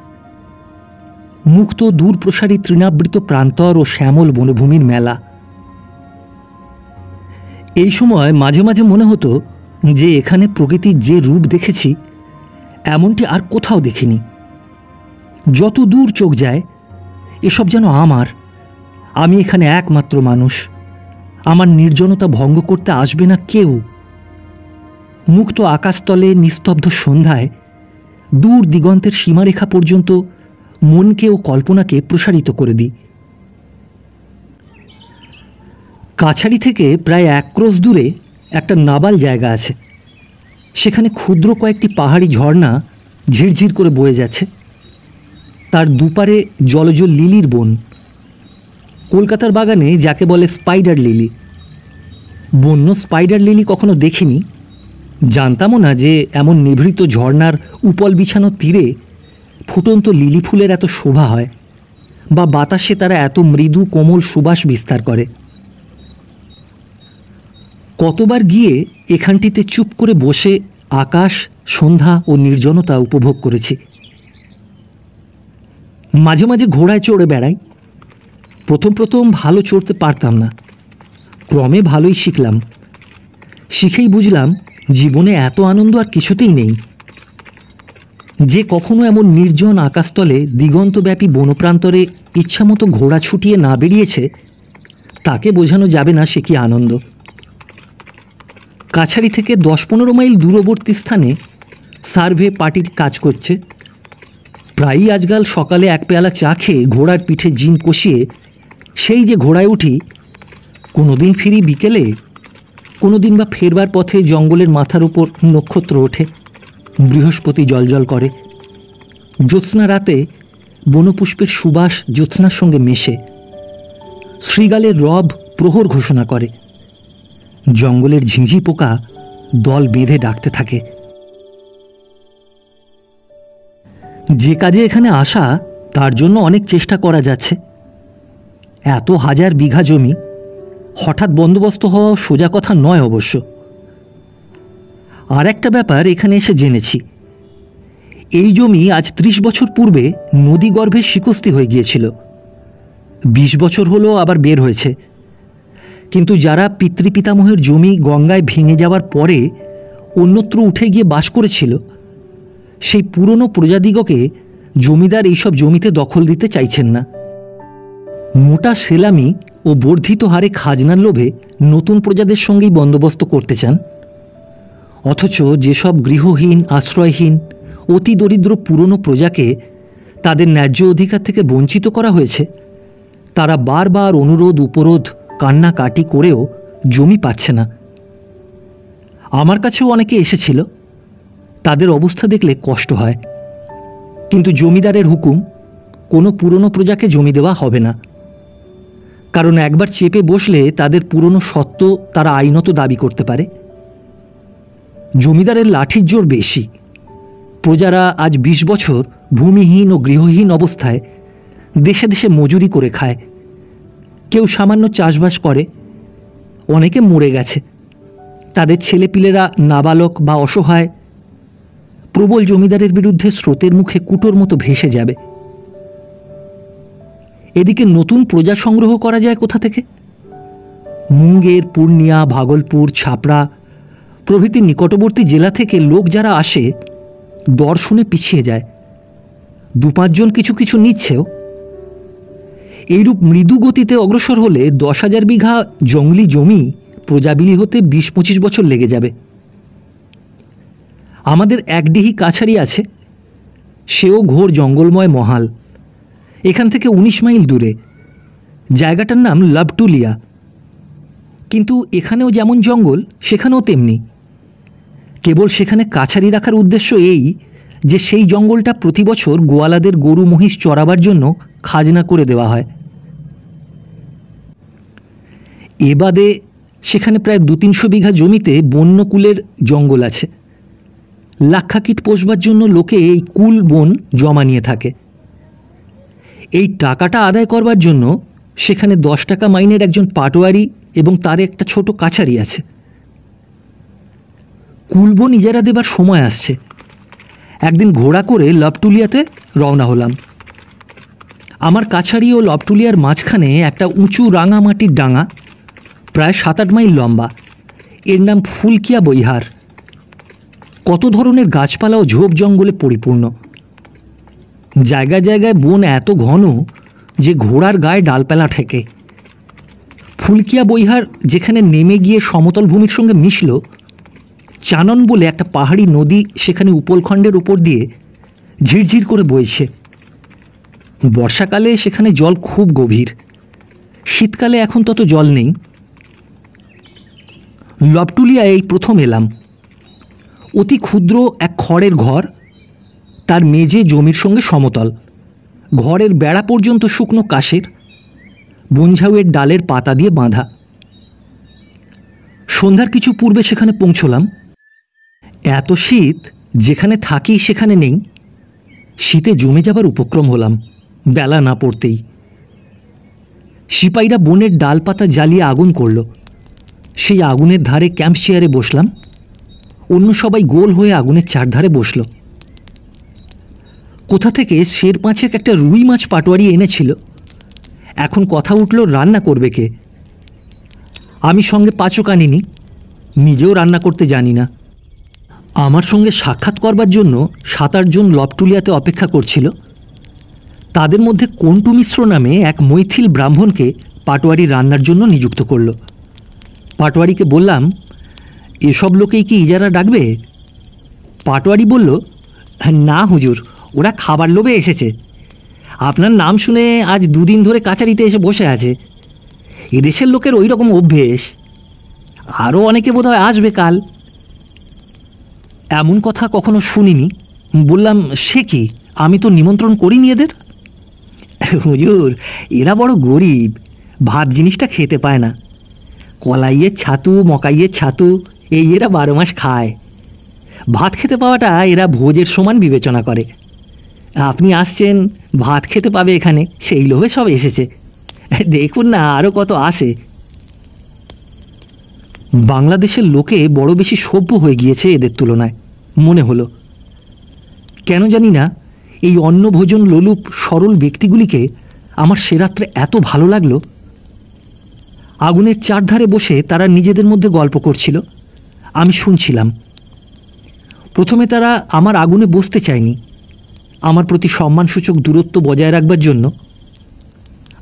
মুক্ত দূর প্রসারী তৃণাবৃত প্রান্তর ও শ্যামল বনভূমির মেলা। এই সময় মাঝে মাঝে মনে হতো যে এখানে প্রকৃতির যে রূপ দেখেছি, এমনটি আর কোথাও দেখিনি। যত দূর চোখ যায়, এসব যেন আমার। আমি এখানে একমাত্র মানুষ। আমার নির্জনতা ভঙ্গ করতে আসবে না কেউ। মুক্ত আকাশতলে নিস্তব্ধ সন্ধ্যায় দূর দিগন্তের সীমারেখা পর্যন্ত মনকে ও কল্পনাকে প্রসারিত করে দিই। কাছারি থেকে প্রায় 1 ক্রোশ দূরে একটা নাবাল জায়গা আছে। সেখানে ক্ষুদ্র কয়েকটি পাহাড়ি ঝর্ণা ঝিরঝির করে বয়ে যাচ্ছে। তার দুপারে জলজ লিলির বন। কলকাতার বাগানে যাকে বলে স্পাইডার লিলি। বন্য স্পাইডার লিলি কখনো দেখিনি। জানতামও না যে এমন নিভৃত ঝর্ণার উপল বিছানো তীরে ফুটন্ত লিলি ফুলের এত শোভা হয়, বা বাতাসে তারা এত মৃদু কোমল সুবাস বিস্তার করে। কতবার গিয়ে এখানটিতে চুপ করে বসে আকাশ, সন্ধ্যা ও নির্জনতা উপভোগ করেছি। মাঝে মাঝে ঘোড়ায় চড়ে বেড়াই। প্রথম ভালো চড়তে পারতাম না। ক্রমে ভালোই শিখলাম। শিখেই বুঝলাম জীবনে এত আনন্দ আর কিছুতেই নেই। যে কখনো এমন নির্জন আকাশতলে দিগন্তব্যাপী বনপ্রান্তরে ইচ্ছামতো ঘোড়া ছুটিয়ে না বেরিয়েছে, তাকে বোঝানো যাবে না সে কি আনন্দ। কাছারি থেকে 10-15 মাইল দূরবর্তী স্থানে সার্ভে পার্টির কাজ করছে। প্রায়ই আজকাল সকালে এক পেয়ালা চা খেয়ে ঘোড়ার পিঠে জিন কষিয়ে সেই যে ঘোড়ায় উঠি, কোনোদিন ফিরি বিকেলে, কোনোদিন বা ফেরবার পথে জঙ্গলের মাথার উপর নক্ষত্র ওঠে, বৃহস্পতি জলজল করে। জ্যোৎস্না রাতে বনপুষ্পের সুবাস জ্যোৎস্নার সঙ্গে মেশে, শ্রীগালের রব প্রহর ঘোষণা করে, জঙ্গলের ঝিঁঝি পোকা দল বেঁধে ডাকতে থাকে। যে কাজে এখানে আসা তার জন্য অনেক চেষ্টা করা যাচ্ছে। এত হাজার বিঘা জমি হঠাৎ বন্দোবস্ত হওয়া সোজা কথা নয় অবশ্য। আর একটা ব্যাপার এখানে এসে জেনেছি, এই জমি আজ ৩০ বছর পূর্বে নদী গর্ভে শিকস্তি হয়ে গিয়েছিল। ২০ বছর হলো আবার বের হয়েছে। কিন্তু যারা পিতৃপিতামহের জমি গঙ্গায় ভেঙে যাওয়ার পরে অন্যত্র উঠে গিয়ে বাস করেছিল, সেই পুরনো প্রজাদিগকে জমিদার এইসব জমিতে দখল দিতে চাইছেন না। মোটা সেলামি ও বর্ধিত হারে খাজনার লোভে নতুন প্রজাদের সঙ্গেই বন্দোবস্ত করতে চান। অথচ যেসব গৃহহীন, আশ্রয়হীন, অতি দরিদ্র পুরনো প্রজাকে তাদের ন্যায্য অধিকার থেকে বঞ্চিত করা হয়েছে, তারা বারবার অনুরোধ উপরোধ কান্নাকাটি করেও জমি পাচ্ছে না। আমার কাছেও অনেকে এসেছিল, তাদের অবস্থা দেখলে কষ্ট হয়। কিন্তু জমিদারের হুকুম, কোনো পুরনো প্রজাকে জমি দেওয়া হবে না। কারণ একবার চেপে বসলে তাদের পুরনো সত্ত্ব তারা আইনত দাবি করতে পারে। জমিদারের লাঠির জোর বেশি। প্রজারা আজ ২০ বছর ভূমিহীন ও গৃহহীন অবস্থায় দেশে দেশে মজুরি করে খায়। কেউ সামান্য চাষবাস করে, অনেকে মরে গেছে। তাদের ছেলেপিলেরা নাবালক বা অসহায়, প্রবল জমিদারের বিরুদ্ধে স্রোতের মুখে কুটোর মতো ভেসে যাবে। এদিকে নতুন প্রজা সংগ্রহ করা যায় কোথা থেকে? মুঙ্গের, পূর্ণিয়া, ভাগলপুর, ছাপড়া প্রভৃতি নিকটবর্তী জেলা থেকে লোক যারা আসে, দর শুনে পিছিয়ে যায়। ২-৫ জন কিছু কিছু নিচ্ছেও। এইরূপ মৃদু গতিতে অগ্রসর হলে ১০,০০০ বিঘা জঙ্গলি জমি প্রজাবিলি হতে ২০-২৫ বছর লেগে যাবে। আমাদের একডিহি কাছারি আছে, সেও ঘোর জঙ্গলময় মহাল। এখান থেকে ১৯ মাইল দূরে। জায়গাটার নাম লাভটুলিয়া। কিন্তু এখানেও যেমন জঙ্গল, সেখানেও তেমনি। কেবল সেখানে কাছারি রাখার উদ্দেশ্য এই যে সেই জঙ্গলটা প্রতি বছর গোয়ালাদের গরু মহিষ চড়াবার জন্য খাজনা করে দেওয়া হয়। এ বাদে সেখানে প্রায় ২-৩০০ বিঘা জমিতে বন্যকুলের জঙ্গল আছে। লাক্ষাকীট পোষবার জন্য লোকে এই কুল বন জমা নিয়ে থাকে। এই টাকাটা আদায় করবার জন্য সেখানে ১০ টাকা মাইনের একজন পাটোয়ারি এবং তার একটা ছোট কাছারি আছে। কুলবন ইজারা দেবার সময় আসছে। একদিন ঘোড়া করে লাভটুলিয়াতে রওনা হলাম। আমার কাছারি ও লাভটুলিয়ার মাঝখানে একটা উঁচু রাঙামাটির ডাঙা, প্রায় ৭-৮ মাইল লম্বা। এর নাম ফুলকিয়া বৈহার। কত ধরনের গাছপালা ও ঝোপ জঙ্গলে পরিপূর্ণ। জায়গায় জায়গায় বন এত ঘন যে ঘোড়ার গায়ে ডালপালা ঠেকে। ফুলকিয়া বৈহার যেখানে নেমে গিয়ে সমতল ভূমির সঙ্গে মিশল, চানন বলে একটা পাহাড়ি নদী সেখানে উপলখণ্ডের উপর দিয়ে ঝিরঝির করে বইছে। বর্ষাকালে সেখানে জল খুব গভীর, শীতকালে এখন তত জল নেই। লাভটুলিয়া এই প্রথম এলাম। অতি ক্ষুদ্র এক খড়ের ঘর, তার মেঝে জমির সঙ্গে সমতল। ঘরের বেড়া পর্যন্ত শুকনো কাশের, বনঝাউয়ের ডালের পাতা দিয়ে বাঁধা। সন্ধ্যার কিছু পূর্বে সেখানে পৌঁছলাম। এত শীত যেখানে থাকি সেখানে নেই। শীতে জমে যাবার উপক্রম হলাম বেলা না পড়তেই। সিপাহীরা বনের ডালপাতা জ্বালিয়ে আগুন করল। সেই আগুনের ধারে ক্যাম্প চেয়ারে বসলাম। অন্য সবাই গোল হয়ে আগুনের চারধারে বসল। কোথা থেকে শের পাঁচেক একটা রুই মাছ পাটোয়ারি এনেছিল। এখন কথা উঠল রান্না করবে কে। আমি সঙ্গে পাচক আনিনি, নিজেও রান্না করতে জানি না। আমার সঙ্গে সাক্ষাৎ করবার জন্য ৭-৮ জন লাভটুলিয়াতে অপেক্ষা করছিল। তাদের মধ্যে কন্টু মিশ্র নামে এক মৈথিল ব্রাহ্মণকে পাটোয়ারি রান্নার জন্য নিযুক্ত করল। পাটোয়ারিকে বললাম, এসব লোকেই কি ইজারা ডাকবে? পাটোয়ারি বলল, না হুজুর, ওরা খাবার লোভে এসেছে। আপনার নাম শুনে আজ 2 দিন ধরে কাছারিতে এসে বসে আছে। এদেশের লোকের ওই রকম অভ্যেস। আরও অনেকে বোধহয় আসবে কাল। এমন কথা কখনো শুনিনি। বললাম, সে কি, আমি তো নিমন্ত্রণ করিনি এদের। হুজুর, এরা বড় গরিব, ভাত জিনিসটা খেতে পায় না। কলাইয়ের ছাতু, মকাইয়ের ছাতু এই এরা 12 মাস খায়। ভাত খেতে পাওয়াটা এরা ভোজের সমান বিবেচনা করে। আপনি আসছেন, ভাত খেতে পাবে এখানে, সেই লোভে সব এসেছে। দেখুন না, আরও কত আসে। বাংলাদেশের লোকে বড় বেশি সভ্য হয়ে গিয়েছে এদের তুলনায় মনে হলো। কেন জানি না, এই অন্নভোজন লোলুপ সরল ব্যক্তিগুলিকে আমার সে রাত্রে এত ভালো লাগলো। আগুনের চারধারে বসে তারা নিজেদের মধ্যে গল্প করছিল, আমি শুনছিলাম। প্রথমে তারা আমার আগুনে বসতে চায়নি। আমার প্রতি সম্মানসূচক দূরত্ব বজায় রাখবার জন্য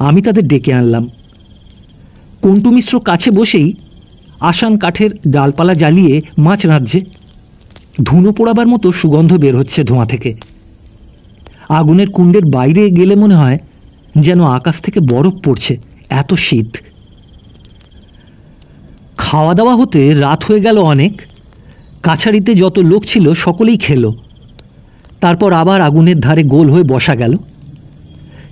আমি তাদের ডেকে আনলাম। কন্টু মিশ্র কাছে বসেই আসান কাঠের ডালপালা জ্বালিয়ে মাছ রাঁধছে। ধুনো পোড়াবার মতো সুগন্ধ বের হচ্ছে ধোঁয়া থেকে। আগুনের কুণ্ডের বাইরে গেলে মনে হয় যেন আকাশ থেকে বরফ পড়ছে, এত শীত। খাওয়া দাওয়া হতে রাত হয়ে গেল অনেক। কাছারিতে যত লোক ছিল সকলেই খেলো। তারপর আবার আগুনের ধারে গোল হয়ে বসা গেল।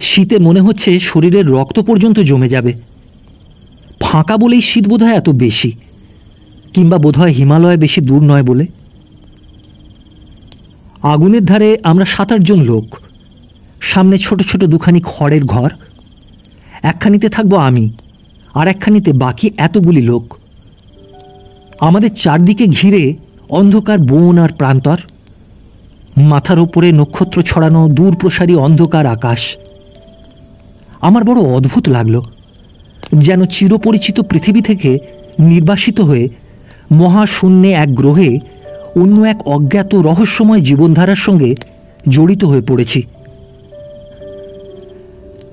শীতে মনে হচ্ছে শরীরের রক্ত পর্যন্ত জমে যাবে। ফাঁকা বলেই শীত বোধহয় এত বেশি, কিংবা বোধহয় হিমালয় বেশি দূর নয় বলে। আগুনের ধারে আমরা 7-8 জন লোক। সামনে ছোট ছোট দুখানি খড়ের ঘর। একখানিতে থাকবো আমি, আর একখানিতে বাকি এতগুলি লোক। আমাদের চারদিকে ঘিরে অন্ধকার বন আর প্রান্তর। মাথার ওপরে নক্ষত্র ছড়ানো দূর প্রসারী অন্ধকার আকাশ। আমার বড় অদ্ভুত লাগলো, যেন চিরপরিচিত পৃথিবী থেকে নির্বাসিত হয়ে মহাশূন্যে এক গ্রহে অন্য এক অজ্ঞাত রহস্যময় জীবনধারার সঙ্গে জড়িত হয়ে পড়েছি।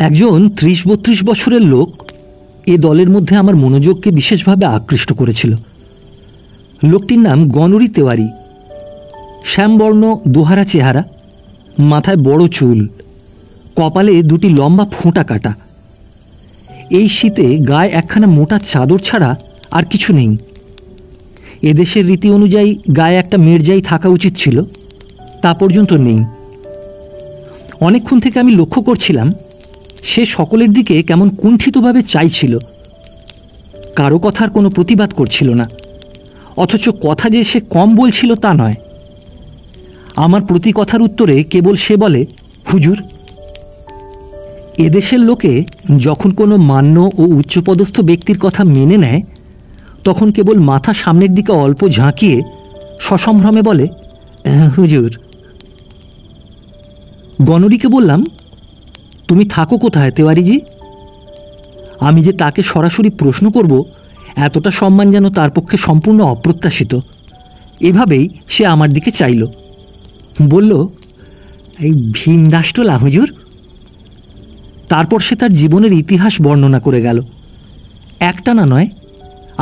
একজন 30-32 বছরের লোক এ দলের মধ্যে আমার মনোযোগকে বিশেষভাবে আকৃষ্ট করেছিল। লোকটির নাম গণরি তেওয়ারি। শ্যামবর্ণ দোহারা চেহারা, মাথায় বড় চুল, কপালে 2টি লম্বা ফোঁটা কাটা। এই শীতে গায়ে একখানা মোটা চাদর ছাড়া আর কিছু নেই। এদেশের রীতি অনুযায়ী গায়ে একটা মেরজাই থাকা উচিত ছিল, তা পর্যন্ত নেই। অনেকক্ষণ থেকে আমি লক্ষ্য করছিলাম সে সকলের দিকে কেমন কুণ্ঠিতভাবে চাইছিল। কারো কথার কোনো প্রতিবাদ করছিল না, অথচ কথা যে সে কম বলছিল তা নয়। আমার প্রতি কথার উত্তরে কেবল সে বলে, হুজুর। এদেশের লোকে যখন কোনো মান্য ও উচ্চপদস্থ ব্যক্তির কথা মেনে নেয়, তখন কেবল মাথা সামনের দিকে অল্প ঝাঁকিয়ে সসম্ভ্রমে বলে, হুজুর। গণরিকে বললাম, তুমি থাকো কোথায় তেওয়ারিজি? আমি যে তাকে সরাসরি প্রশ্ন করব এতটা সম্মান যেন তার পক্ষে সম্পূর্ণ অপ্রত্যাশিত। এভাবেই সে আমার দিকে চাইল। বলল, এই ভীমদাসটোলা হুজুর। তারপর সে তার জীবনের ইতিহাস বর্ণনা করে গেল, একটা না নয়,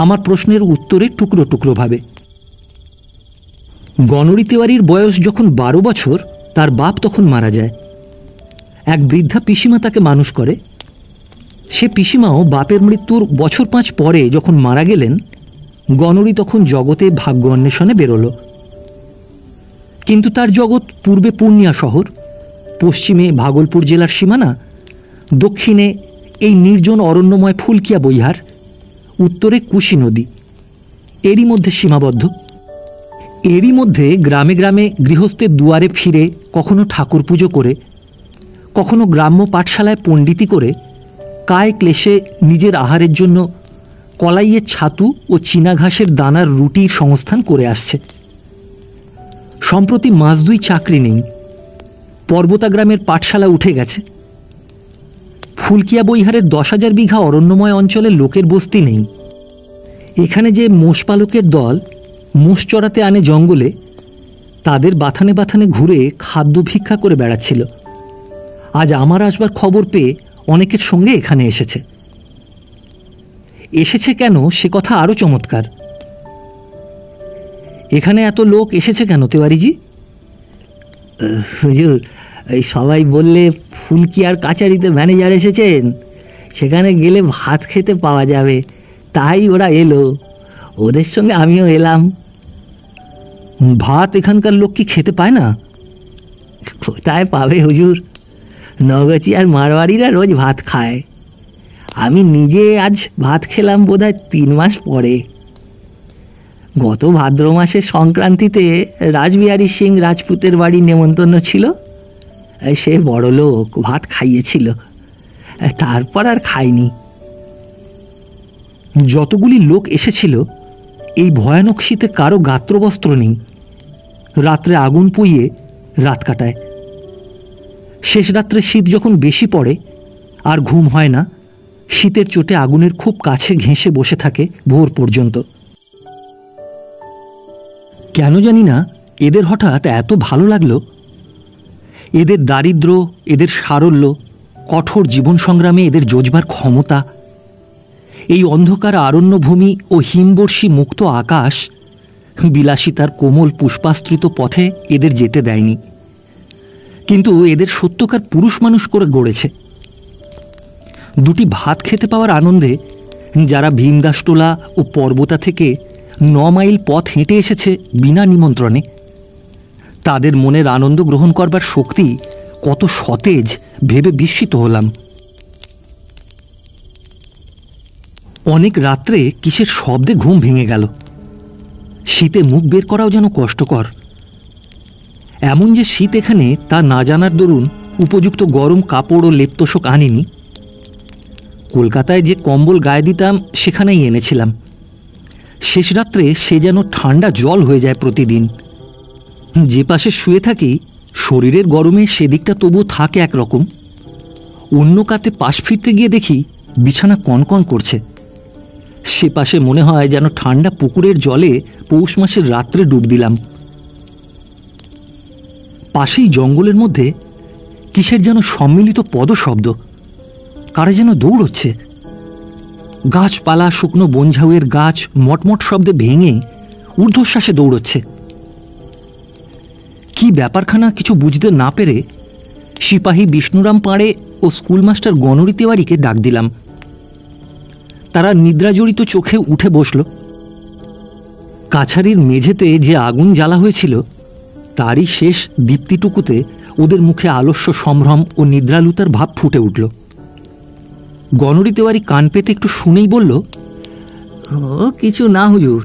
আমার প্রশ্নের উত্তরে টুকরো টুকরো ভাবে। গণরি তেওয়ারির বয়স যখন 12 বছর, তার বাপ তখন মারা যায়। এক বৃদ্ধা পিসিমা তাকে মানুষ করে। সে পিসিমাও বাপের মৃত্যুর বছর 5 পরে যখন মারা গেলেন, গণরি তখন জগতে ভাগ্য অন্বেষণে বেরোল। কিন্তু তার জগৎ পূর্বে পূর্ণিয়া শহর, পশ্চিমে ভাগলপুর জেলার সীমানা, দক্ষিণে এই নির্জন অরণ্যময় ফুলকিয়া বৈহার, উত্তরে কুশি নদী, এরই মধ্যে সীমাবদ্ধ। এরই মধ্যে গ্রামে গ্রামে গৃহস্থের দুয়ারে ফিরে কখনো ঠাকুর পুজো করে, কখনো গ্রাম্য পাঠশালায় পণ্ডিতি করে, কায় ক্লেশে নিজের আহারের জন্য কলাইয়ের ছাতু ও চীনা ঘাসের দানার রুটির সংস্থান করে আসছে। সম্প্রতি 2 মাস চাকরি নেই। পর্বতাগ্রামের পাঠশালা উঠে গেছে। ফুলকিয়া বৈহারের 10,000 বিঘা অরণ্যময় অঞ্চলে লোকের বস্তি নেই। এখানে যে মোষপালকের দল মোষ চড়াতে আনে জঙ্গলে, তাদের বাথানে বাথানে ঘুরে খাদ্য ভিক্ষা করে বেড়াচ্ছিল। আজ আমার আসবার খবর পেয়ে অনেকের সঙ্গে এখানে এসেছে কেন সে কথা আরও চমৎকার। এখানে এত লোক এসেছে কেন তেওয়ারিজি? হুজুর, ওই সবাই বললে ফুলকি আর কাচারিতে ম্যানেজার এসেছেন, সেখানে গেলে ভাত খেতে পাওয়া যাবে, তাই ওরা এলো, ওদের সঙ্গে আমিও এলাম। ভাত এখানকার লোক কি খেতে পায় না? কোথায় পাবে হুজুর, নগচি আর মারওয়ারিরা রোজ ভাত খায়। আমি নিজে আজ ভাত খেলাম বোধহয় 3 মাস পরে। গত ভাদ্র মাসের সংক্রান্তিতে রাসবিহারী সিং রাজপুতের বাড়ি নেমন্তন্ন ছিল, সে বড় লোক ভাত খাইয়েছিল, তারপর আর খাইনি। যতগুলি লোক এসেছিল এই ভয়ানক শীতে কারো গাত্রবস্ত্র নেই, রাত্রে আগুন পুইয়ে রাত কাটায়। শেষ রাত্রে শীত যখন বেশি পড়ে আর ঘুম হয় না, শীতের চোটে আগুনের খুব কাছে ঘেঁষে বসে থাকে ভোর পর্যন্ত। কেন জানি না এদের হঠাৎ এত ভালো লাগলো। এদের দারিদ্র্য, এদের সারল্য, কঠোর জীবন সংগ্রামে এদের যোজবার ক্ষমতা, এই অন্ধকার আরণ্যভূমি ও হিমবর্ষী মুক্ত আকাশ বিলাসিতার কোমল পুষ্পাস্তৃত পথে এদের যেতে দেয়নি, কিন্তু এদের সত্যকার পুরুষ মানুষ করে গড়েছে। দুটি ভাত খেতে পাওয়ার আনন্দে যারা ভীমদাসটোলা ও পর্বতা থেকে 9 মাইল পথ হেঁটে এসেছে বিনা নিমন্ত্রণে, তাদের মনের আনন্দ গ্রহণ করবার শক্তি কত সতেজ ভেবে বিস্মিত হলাম। অনেক রাত্রে কিসের শব্দে ঘুম ভেঙে গেল। শীতে মুখ বের করাও যেন কষ্টকর। এমন যে শীত এখানে তা না জানার দরুন উপযুক্ত গরম কাপড় ও লেপতোষক আনিনি। কলকাতায় যে কম্বল গায়ে দিতাম সেখানেই এনেছিলাম। শেষ রাত্রে সে যেন ঠান্ডা জল হয়ে যায় প্রতিদিন। যে পাশে শুয়ে থাকি শরীরের গরমে সেদিকটা তবুও থাকে একরকম, অন্য কাতে পাশ ফিরতে গিয়ে দেখি বিছানা কনকন করছে। সে পাশে মনে হয় যেন ঠান্ডা পুকুরের জলে পৌষ মাসের রাত্রে ডুব দিলাম। পাশেই জঙ্গলের মধ্যে কিসের যেন সম্মিলিত পদশব্দ, কারা যেন দৌড়চ্ছে। গাছপালা, শুকনো বনঝাউয়ের গাছ মটমট শব্দে ভেঙে ঊর্ধ্বশ্বাসে দৌড়চ্ছে। কি ব্যাপারখানা কিছু বুঝতে না পেরে সিপাহী বিষ্ণুরাম পাঁড়ে ও স্কুলমাস্টার গণরী তেওয়ারিকে ডাক দিলাম। তারা নিদ্রাজড়িত চোখে উঠে বসল। কাছারির মেঝেতে যে আগুন জ্বালা হয়েছিল তারই শেষ দীপ্তিটুকুতে ওদের মুখে আলস্য সম্ভ্রম ও নিদ্রালুতার ভাব ফুটে উঠল। গণরী তেওয়ারি কান পেতে একটু শুনেই বলল, ও কিছু না হুজুর,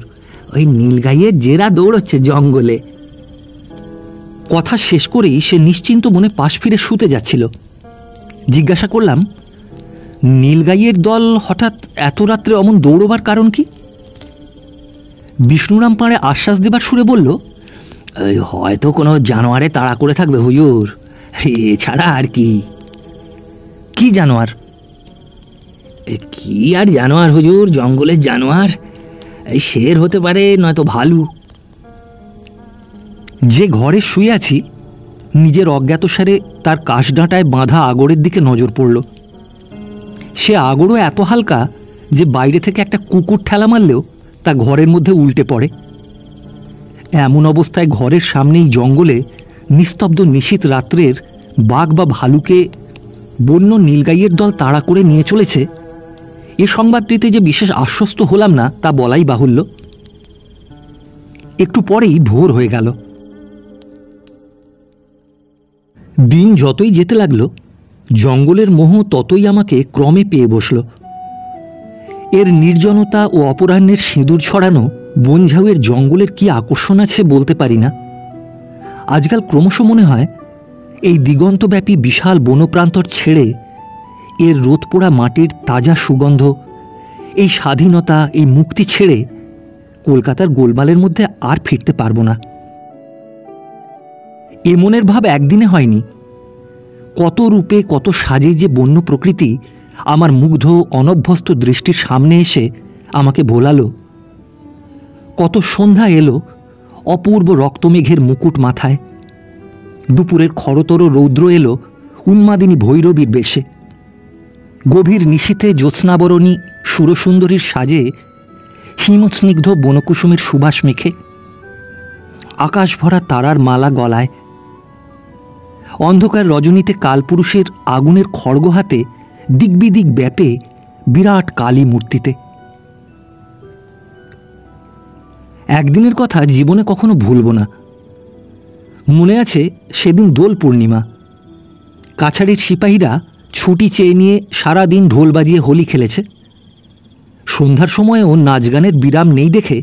ওই নীলগাইয়ের জেরা দৌড়চ্ছে জঙ্গলে। কথা শেষ করেই সে নিশ্চিন্ত মনে পাশ ফিরে শুতে যাচ্ছিল। জিজ্ঞাসা করলাম, নীলগাইয়ের দল হঠাৎ এত রাত্রে অমন দৌড়বার কারণ কি? বিষ্ণুরাম পাঁড়ে আশ্বাস দেবার সুরে বলল, হয়তো কোনো জানোয়ারে তাড়া করে থাকবে হুজুর, এছাড়া আর কি। কি জানোয়ার? কি আর জানোয়ার হুজুর, জঙ্গলের জানোয়ার, এই শের হতে পারে, নয়তো ভালু। যে ঘরে শুয়ে আছি নিজের অজ্ঞাতসারে তার কাশডাঁটায় বাঁধা আগড়ের দিকে নজর পড়ল। সে আগড়ও এত হালকা যে বাইরে থেকে একটা কুকুর ঠেলা মারলেও তা ঘরের মধ্যে উল্টে পড়ে। এমন অবস্থায় ঘরের সামনেই জঙ্গলে নিস্তব্ধ নিশীথ রাত্রের বাঘ বা ভালুকে বন্য নীলগাইয়ের দল তাড়া করে নিয়ে চলেছে, এ সংবাদটিতে যে বিশেষ আশ্বস্ত হলাম না তা বলাই বাহুল্য। একটু পরেই ভোর হয়ে গেল। দিন যতই যেতে লাগল জঙ্গলের মোহ ততই আমাকে ক্রমে পেয়ে বসল। এর নির্জনতা ও অপরাহ্নের সিঁদুর ছড়ানো বনঝাউয়ের জঙ্গলের কি আকর্ষণ আছে বলতে পারি না। আজকাল ক্রমশ মনে হয় এই দিগন্তব্যাপী বিশাল বনপ্রান্তর ছেড়ে এর রোদ পোড়া মাটির তাজা সুগন্ধ, এই স্বাধীনতা, এই মুক্তি ছেড়ে কলকাতার গোলমালের মধ্যে আর ফিরতে পারব না। এ মনের ভাব একদিনে হয়নি। কত রূপে কত সাজে যে বন্য প্রকৃতি আমার মুগ্ধ অনভ্যস্ত দৃষ্টির সামনে এসে আমাকে ভোলালো। কত সন্ধ্যা এলো অপূর্ব রক্তমেঘের মুকুট মাথায়, দুপুরের খরতর রৌদ্র এলো উন্মাদিনী ভৈরবীর বেশে, গভীর নিশীথে জ্যোৎস্নাবরণী সুরসুন্দরীর সাজে হিমস্নিগ্ধ বনকুসুমের সুবাস মেখে, আকাশ ভরা তারার মালা গলায়। অন্ধকার রজনীতে কালপুরুষের আগুনের খড়গ হাতে দিকবিদিক ব্যাপে বিরাট কালী মূর্তিতে। একদিনের কথা জীবনে কখনো ভুলব না। মনে আছে সেদিন দোল পূর্ণিমা। কাছাড়ির সিপাহীরা ছুটি চেয়ে নিয়ে সারাদিন ঢোল বাজিয়ে হোলি খেলেছে। সন্ধ্যার সময়েও নাচ গানের বিরাম নেই দেখে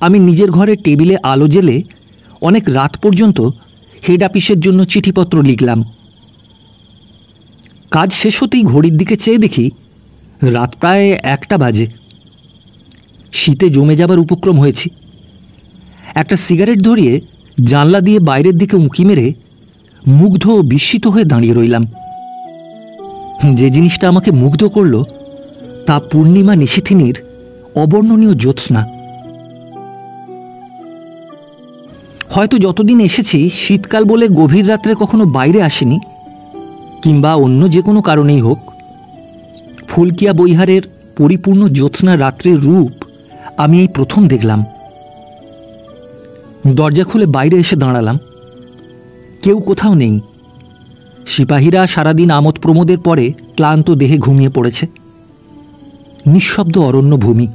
আমি নিজের ঘরে টেবিলে আলো জ্বেলে অনেক রাত পর্যন্ত হেড অফিসের জন্য চিঠিপত্র লিখলাম। কাজ শেষ হতেই ঘড়ির দিকে চেয়ে দেখি রাত প্রায় 1টা বাজে। শীতে জমে যাবার উপক্রম হয়েছি। একটা সিগারেট ধরিয়ে জানলা দিয়ে বাইরের দিকে উঁকি মেরে মুগ্ধ ও বিস্মিত হয়ে দাঁড়িয়ে রইলাম। যে জিনিসটা আমাকে মুগ্ধ করল তা পূর্ণিমা নিশীথিনীর অবর্ণনীয় জ্যোৎস্না। হয়তো যতদিন এসেছি শীতকাল বলে গভীর রাত্রে কখনো বাইরে আসেনি, কিংবা অন্য যে কোনো কারণেই হোক, ফুলকিয়া বৈহারের পরিপূর্ণ জ্যোৎস্না রাত্রের রূপ আমি এই প্রথম দেখলাম। দরজা খুলে বাইরে এসে দাঁড়ালাম। কেউ কোথাও নেই। সিপাহীরা সারাদিন আমোদ প্রমোদের পরে ক্লান্ত দেহে ঘুমিয়ে পড়েছে। নিঃশব্দ অরণ্য ভূমি,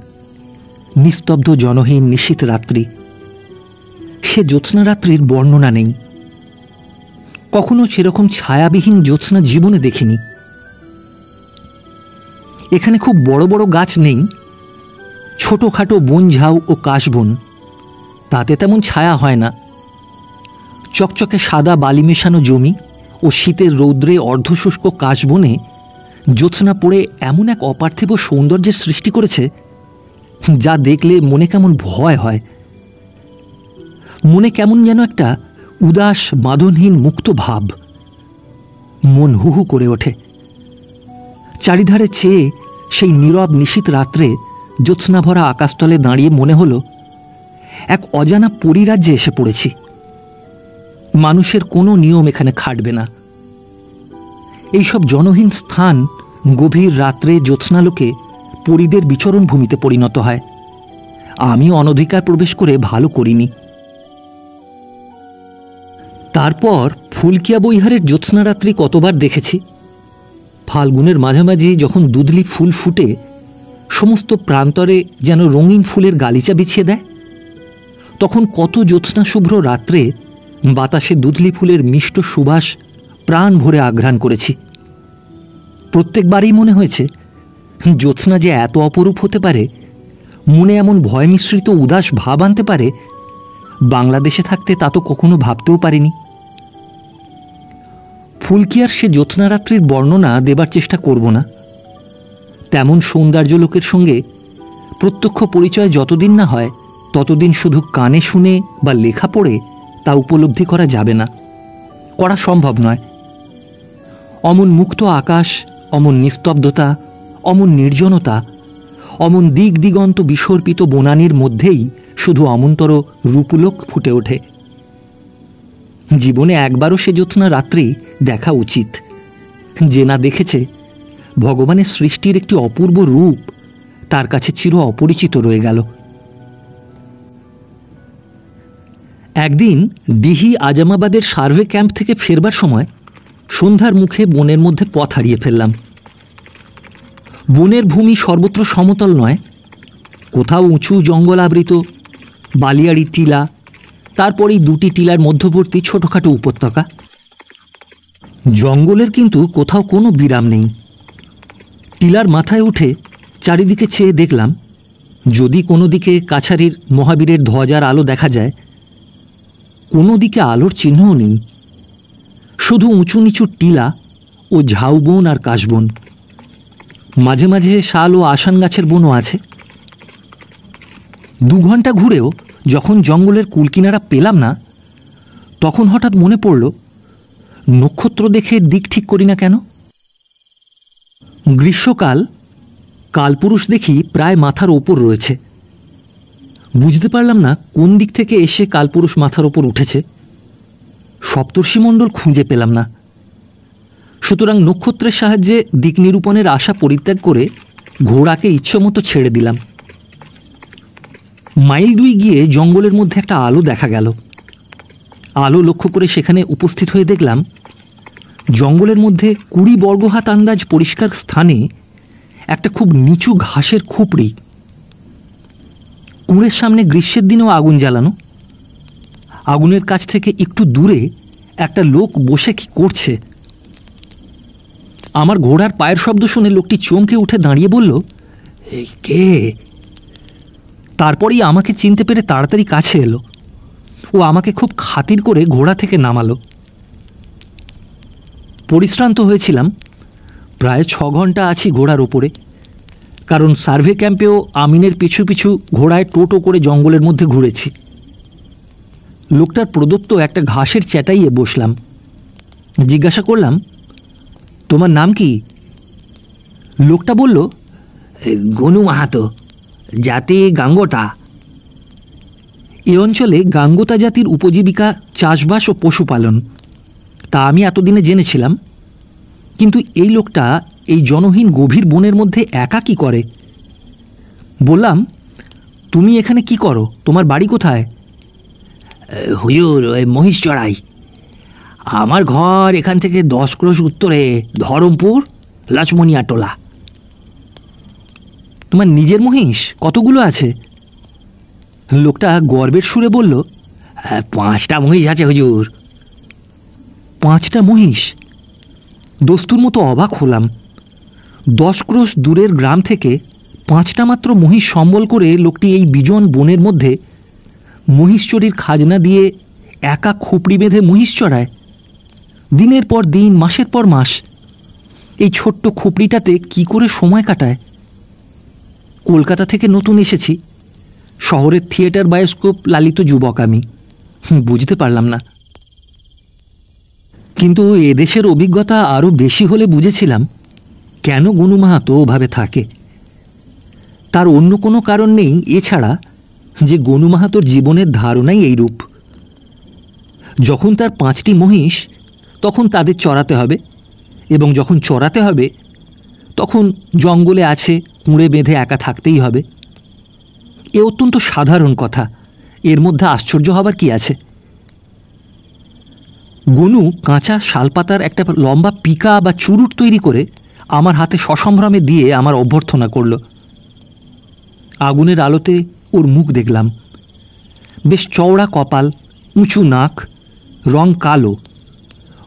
নিস্তব্ধ জনহীন নিশীথ রাত্রি। সে জ্যোৎস্না রাত্রির বর্ণনা নেই। কখনো সেরকম ছায়াবিহীন জ্যোৎস্না জীবনে দেখিনি। এখানে খুব বড় বড় গাছ নেই, ছোটখাটো বন ঝাউ ও কাশবন। তাতে তেমন ছায়া হয় না। চকচকে সাদা বালি মেশানো জমি ও শীতের রৌদ্রে অর্ধশুষ্ক কাশবনে জ্যোৎস্না পড়ে এমন এক অপার্থিব সৌন্দর্যের সৃষ্টি করেছে যা দেখলে মনে কেমন ভয় হয়। মনে কেমন যেন একটা উদাস বাঁধনহীন মুক্ত ভাব। মন হুহু করে ওঠে। চারিধারে চেয়ে সেই নীরব নিশীথ রাত্রে জ্যোৎস্না ভরা আকাশতলে দাঁড়িয়ে মনে হলো এক অজানা পরিরাজ্যে এসে পড়েছি। মানুষের কোনো নিয়ম এখানে খাটবে না। এইসব জনহীন স্থান গভীর রাত্রে জ্যোৎস্নালোকে পরীদের বিচরণ ভূমিতে পরিণত হয়। আমি অনধিকার প্রবেশ করে ভালো করিনি। তারপর ফুলকিয়া বৈহারের জ্যোৎস্না রাত্রি কতবার দেখেছি। ফাল্গুনের মাঝামাঝি যখন দুধলি ফুল ফুটে সমস্ত প্রান্তরে যেন রঙিন ফুলের গালিচা বিছিয়ে দেয়, তখন কত জ্যোৎস্না শুভ্র রাত্রে বাতাসে দুধলি ফুলের মিষ্ট সুবাস প্রাণ ভরে আঘ্রাণ করেছি। প্রত্যেকবারই মনে হয়েছে জ্যোৎস্না যে এত অপরূপ হতে পারে, মনে এমন ভয় মিশ্রিত উদাস ভাব আনতে পারে, বাংলাদেশে থাকতে তা তো কখনো ভাবতেও পারিনি। ফুলকিয়ার সে জ্যোৎস্না রাত্রির বর্ণনা দেবার চেষ্টা করব না। তেমন সৌন্দর্য লোকের সঙ্গে প্রত্যক্ষ পরিচয় যতদিন না হয় ততদিন শুধু কানে শুনে বা লেখা পড়ে তা উপলব্ধি করা যাবে না, করা সম্ভব নয়। অমন মুক্ত আকাশ, অমন নিস্তব্ধতা, অমন নির্জনতা, অমন দিক দিগন্ত বিসর্পিত বনানীর মধ্যেই শুধু অমন্তর রূপলোক ফুটে ওঠে। জীবনে একবারও সে জ্যোৎস্না রাত্রি দেখা উচিত। যে না দেখেছে, ভগবানের সৃষ্টির একটি অপূর্ব রূপ তার কাছে চির অপরিচিত রয়ে গেল। একদিন দিহি আজামাবাদের সার্ভে ক্যাম্প থেকে ফেরবার সময় সন্ধ্যার মুখে বনের মধ্যে পথ হারিয়ে ফেললাম। বনের ভূমি সর্বত্র সমতল নয়, কোথাও উঁচু জঙ্গল আবৃত, বালিয়াড়ি টিলা, তারপরেই 2টি টিলার মধ্যবর্তী ছোটখাটো উপত্যকা। জঙ্গলের কিন্তু কোথাও কোনো বিরাম নেই। টিলার মাথায় উঠে চারিদিকে চেয়ে দেখলাম যদি কোনো দিকে কাছারির মহাবীরের ধ্বজার আলো দেখা যায়, কোনো দিকে আলোর চিহ্নও নেই। শুধু উঁচু নিচু টিলা ও ঝাউবন আর কাশবন, মাঝে মাঝে শাল ও আসান গাছের বনও আছে। 2 ঘন্টা ঘুরেও যখন জঙ্গলের কুলকিনারা পেলাম না, তখন হঠাৎ মনে পড়ল নক্ষত্র দেখে দিক ঠিক করি না কেন। গ্রীষ্মকাল, কালপুরুষ দেখি প্রায় মাথার ওপর রয়েছে। বুঝতে পারলাম না কোন দিক থেকে এসে কালপুরুষ মাথার ওপর উঠেছে। সপ্তর্ষিমণ্ডল খুঁজে পেলাম না। সুতরাং নক্ষত্রের সাহায্যে দিক নিরূপণের আশা পরিত্যাগ করে ঘোড়াকে ইচ্ছেমতো ছেড়ে দিলাম। মাইল 2 গিয়ে জঙ্গলের মধ্যে একটা আলো দেখা গেল। আলো লক্ষ্য করে সেখানে উপস্থিত হয়ে দেখলাম জঙ্গলের মধ্যে 20 বর্গহাত আন্দাজ পরিষ্কার স্থানে একটা খুব নিচু ঘাসের খুপড়ি, কুঁড়ের সামনে গ্রীষ্মের দিনেও আগুন জ্বালানো। আগুনের কাছ থেকে একটু দূরে একটা লোক বসে কি করছে। আমার ঘোড়ার পায়ের শব্দ শুনে লোকটি চমকে উঠে দাঁড়িয়ে বলল, এই কে? তারপরেই আমাকে চিনতে পেরে তাড়াতাড়ি কাছে এলো। ও আমাকে খুব খাতির করে ঘোড়া থেকে নামালো। পরিশ্রান্ত হয়েছিলাম, প্রায় 6 ঘন্টা আছি ঘোড়ার ওপরে, কারণ সার্ভে ক্যাম্পেও আমিনের পিছু পিছু ঘোড়ায় টোটো করে জঙ্গলের মধ্যে ঘুরেছি। লোকটার প্রদত্ত একটা ঘাসের চ্যাটাইয়ে বসলাম। জিজ্ঞাসা করলাম, তোমার নাম কি? লোকটা বলল, গনু মাহাতো, জাতি গাঙ্গোতা। এ অঞ্চলে গাঙ্গোতা জাতির উপজীবিকা চাষবাস ও পশুপালন, তা আমি এতদিনে জেনেছিলাম। কিন্তু এই লোকটা এই জনহীন গভীর বনের মধ্যে একা কি করে? বললাম, তুমি এখানে কি করো? তোমার বাড়ি কোথায়? হুজুর, ওই মহিষ চড়াই। আমার ঘর এখান থেকে 10 ক্রোশ উত্তরে, ধরমপুর, লক্ষ্মণিয়া টোলা। তোমার নিজের মহিষ কতগুলো আছে? লোকটা গর্বের সুরে বলল, 5টা মহিষ আছে হুজুর। 5টা মহিষ? দস্তুর মতো অবাক হলাম। 10 ক্রোশ দূরের গ্রাম থেকে 5টা মাত্র মহিষ সম্বল করে লোকটি এই বিজন বনের মধ্যে মহিষ চুরির খাজনা দিয়ে একা খুপড়ি বেঁধে মহিষ চড়ায়। দিনের পর দিন, মাসের পর মাস এই ছোট্ট খুপড়িটাতে কি করে সময় কাটায়? কলকাতা থেকে নতুন এসেছি, শহরের থিয়েটার বায়োস্কোপ লালিত যুবক আমি। বুঝতে পারলাম না। কিন্তু এদেশের অভিজ্ঞতা আরও বেশি হলে বুঝেছিলাম কেন গনু মাহাতো ওভাবে থাকে। তার অন্য কোনো কারণ নেই এছাড়া যে গনু মাহাতোর জীবনের ধারণাই এইরূপ। যখন তার 5টি মহিষ, তখন তাদের চড়াতে হবে, এবং যখন চড়াতে হবে তখন জঙ্গলে আছে, কুঁড়ে বেঁধে একা থাকতেই হবে। এ অত্যন্ত সাধারণ কথা, এর মধ্যে আশ্চর্য হবার কি আছে? গনু কাঁচা শালপাতার একটা লম্বা পিকা বা চুরুট তৈরি করে আমার হাতে সসম্ভ্রমে দিয়ে আমার অভ্যর্থনা করল। আগুনের আলোতে ওর মুখ দেখলাম। বেশ চওড়া কপাল, উঁচু নাক, রং কালো,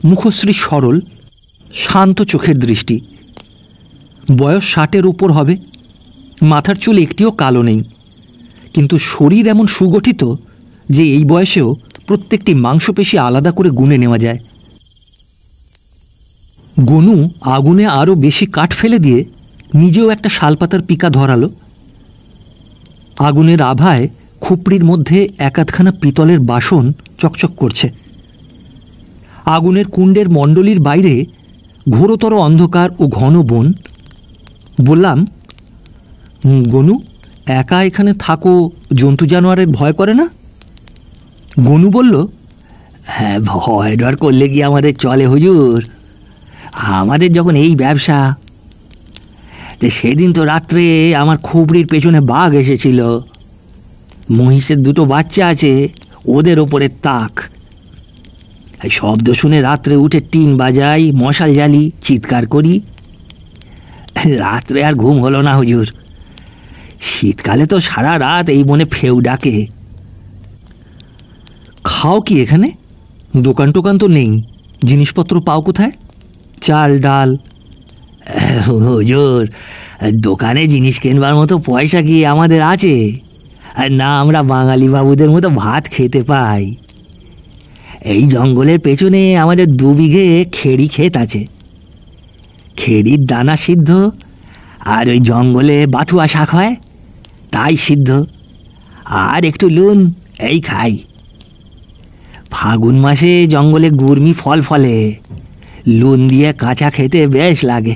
মুখশ্রী সরল, শান্ত চোখের দৃষ্টি। বয়স 60-এর উপর হবে। মাথার চুল একটিও কালো নেই, কিন্তু শরীর এমন সুগঠিত যে এই বয়সেও প্রত্যেকটি মাংসপেশি আলাদা করে গুনে নেওয়া যায়। গনু আগুনে আরও বেশি কাঠ ফেলে দিয়ে নিজেও একটা শালপাতার পিকা ধরালো। আগুনের আভায় খুপড়ির মধ্যে এক-আধখানা পিতলের বাসন চকচক করছে। আগুনের কুণ্ডের মণ্ডলীর বাইরে ঘোরতর অন্ধকার ও ঘন বন। বললাম, গনু, একা এখানে থাকো, জন্তু জানোয়ারের ভয় করে না? গনু বলল, হ্যাঁ, ভয় ডর করলে কি আমাদের চলে হুজুর? আমাদের যখন এই ব্যবসা, সেদিন তো রাত্রে আমার খুপড়ির পেছনে বাঘ এসেছিল। মহিষের 2টো বাচ্চা আছে, ওদের ওপরে তাক। শব্দ শুনে রাত্রে উঠে টিন বাজাই, মশাল জ্বালি, চিৎকার করি। রাত্রে আর ঘুম হলো না হুজুর। শীতকালে তো সারা রাত এই বনে ফেউ ডাকে। খাও কি এখানে? দোকান টোকান তো নেই, জিনিসপত্র পাও কোথায়? চাল ডাল? হুজুর, দোকানে জিনিস কেনবার মতো পয়সা কি আমাদের আছে? না আমরা বাঙালি বাবুদের মতো ভাত খেতে পাই। এই জঙ্গলের পেছনে আমাদের 2 বিঘে খেড়ি ক্ষেত আছে। খেড়ির দানা সিদ্ধ, আর ওই জঙ্গলে বাথুয়া শাক হয় তাই সিদ্ধ, আর একটু নুন, এই খাই। ফাগুন মাসে জঙ্গলে গুরমি ফল ফলে, নুন দিয়ে কাঁচা খেতে বেশ লাগে।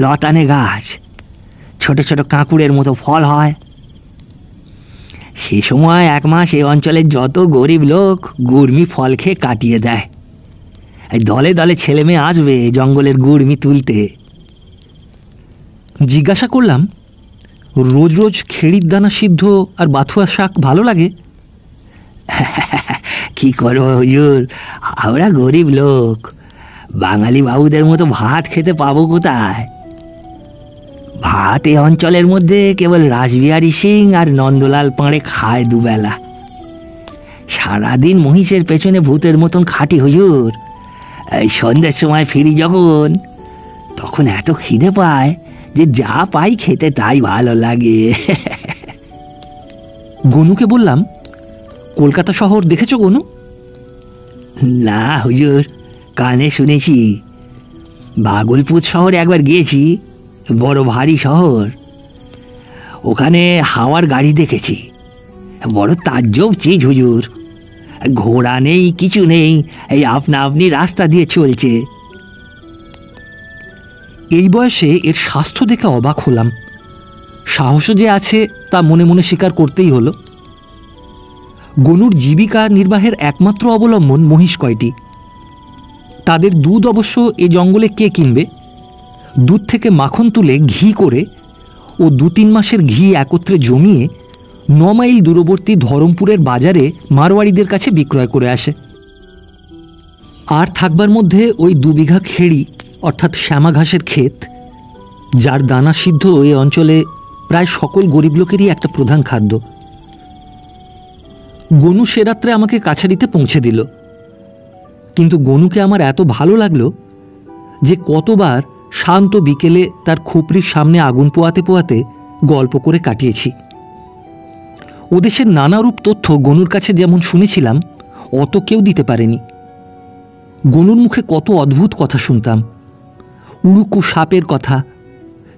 লতানে গাছ, ছোট ছোট কাঁকুড়ের মতো ফল হয়। সে সময় 1 মাস এই অঞ্চলের যত গরিব লোক গুরমি ফল খেয়ে কাটিয়ে দেয়। দলে দলে ছেলে মেয়ে আসবে জঙ্গলের গুরমি তুলতে। জিজ্ঞাসা করলাম, রোজ রোজ খেড়ির দানা সিদ্ধ আর বাথুয়া শাক ভালো লাগে? কি করবো হুজুর, আমরা গরিব লোক, বাঙালি বাবুদের মতো ভাত খেতে পাবো কোথায়? ভাত এ অঞ্চলের মধ্যে কেবল রাসবিহারী সিং আর নন্দলাল পাঁড়ে খায় দুবেলা। সারাদিন মহিষের পেছনে ভূতের মতন খাটি হুজুর। এই সন্ধ্যের সময় ফিরি যখন, তখন এত খিদে পায় যে যা পাই খেতে তাই ভালো লাগে। গনুকে বললাম, কলকাতা শহর দেখেছো গনু? না হুজুর, কানে শুনেছি। ভাগলপুর শহরে একবার গিয়েছি, বড় ভারী শহর। ওখানে হাওয়ার গাড়ি দেখেছি, বড় তাজ্জব চিজ হুজুর। ঘোড়া নেই, কিছু নেই, এই আপনা আপনি রাস্তা দিয়ে চলছে। এই বয়সে এর স্বাস্থ্য দেখে অবাক হলাম। সাহস যে আছে তা মনে মনে স্বীকার করতেই হলো। গনুর জীবিকা নির্বাহের একমাত্র অবলম্বন মহিষ কয়টি। তাদের দুধ অবশ্য এ জঙ্গলে কে কিনবে? দুধ থেকে মাখন তুলে ঘি করে ও 2-3 মাসের ঘি একত্রে জমিয়ে 9 মাইল দূরবর্তী ধরমপুরের বাজারে মারোয়াড়িদের কাছে বিক্রয় করে আসে। আর থাকবার মধ্যে ওই 2 বিঘা খেড়ি অর্থাৎ শ্যামা ঘাসের ক্ষেত, যার দানা সিদ্ধ এই অঞ্চলে প্রায় সকল গরিব লোকেরই একটা প্রধান খাদ্য। গনু সে রাত্রে আমাকে কাছারিতে পৌঁছে দিল, কিন্তু গনুকে আমার এত ভালো লাগলো যে কতবার শান্ত বিকেলে তার খুপড়ির সামনে আগুন পোয়াতে পোয়াতে গল্প করে কাটিয়েছি। ওদেশের নানারূপ তথ্য গনুর কাছে যেমন শুনেছিলাম, অত কেউ দিতে পারেনি। গনুর মুখে কত অদ্ভুত কথা শুনতাম, উড়ুকু সাপের কথা,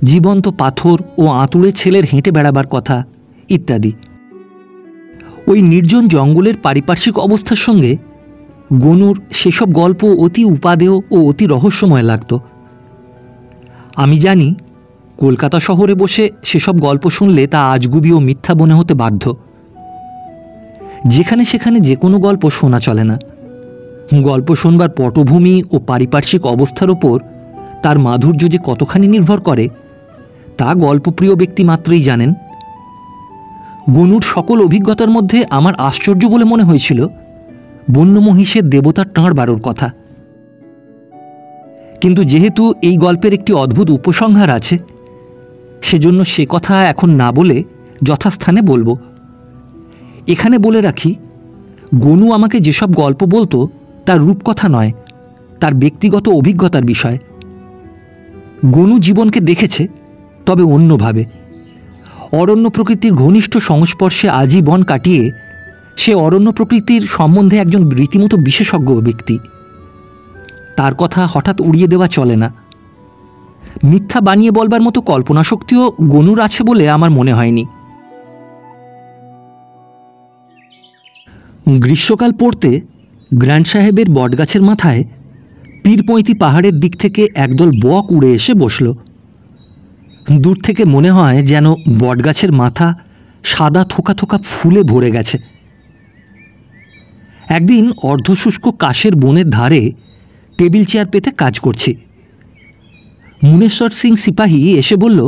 জীবন্ত পাথর ও আঁতুড়ে ছেলের হেঁটে বেড়াবার কথা ইত্যাদি। ওই নির্জন জঙ্গলের পারিপার্শ্বিক অবস্থার সঙ্গে গনুর সেসব গল্প অতি উপাদেয় ও অতি রহস্যময় লাগত। আমি জানি কলকাতা শহরে বসে সেসব গল্প শুনলে তা আজগুবি ও মিথ্যা মনে হতে বাধ্য। যেখানে সেখানে যে কোনো গল্প শোনা চলে না। গল্প শোনবার পটভূমি ও পারিপার্শ্বিক অবস্থার ওপর তার মাধুর্য যে কতখানি নির্ভর করে তা গল্পপ্রিয় ব্যক্তি মাত্রই জানেন। গনুর সকল অভিজ্ঞতার মধ্যে আমার আশ্চর্য বলে মনে হয়েছিল বন্য মহিষের দেবতার টাঁড় বাড়োর কথা। কিন্তু যেহেতু এই গল্পের একটি অদ্ভুত উপসংহার আছে, সেজন্য সে কথা এখন না বলে যথাস্থানে বলবো। এখানে বলে রাখি, গনু আমাকে যেসব গল্প বলতো তার রূপকথা নয়, তার ব্যক্তিগত অভিজ্ঞতার বিষয়। গনু জীবনকে দেখেছে, তবে অন্যভাবে। অরণ্য প্রকৃতির ঘনিষ্ঠ সংস্পর্শে আজীবন কাটিয়ে সে অরণ্য প্রকৃতির সম্বন্ধে একজন রীতিমতো বিশেষজ্ঞ ব্যক্তি। তার কথা হঠাৎ উড়িয়ে দেওয়া চলে না। মিথ্যা বানিয়ে বলবার মতো কল্পনাশক্তিও গনুর আছে বলে আমার মনে হয়নি। গ্রীষ্মকাল পড়তে গ্র্যান্ড সাহেবের বটগাছের মাথায় পীরপৈঁতি পাহাড়ের দিক থেকে একদল বক উড়ে এসে বসল। দূর থেকে মনে হয় যেন বটগাছের মাথা সাদা থোকা থোকা ফুলে ভরে গেছে। একদিন অর্ধশুষ্ক কাশের বনের ধারে টেবিল চেয়ার পেতে কাজ করছি। মুনেশ্বর সিং সিপাহী এসে বলল,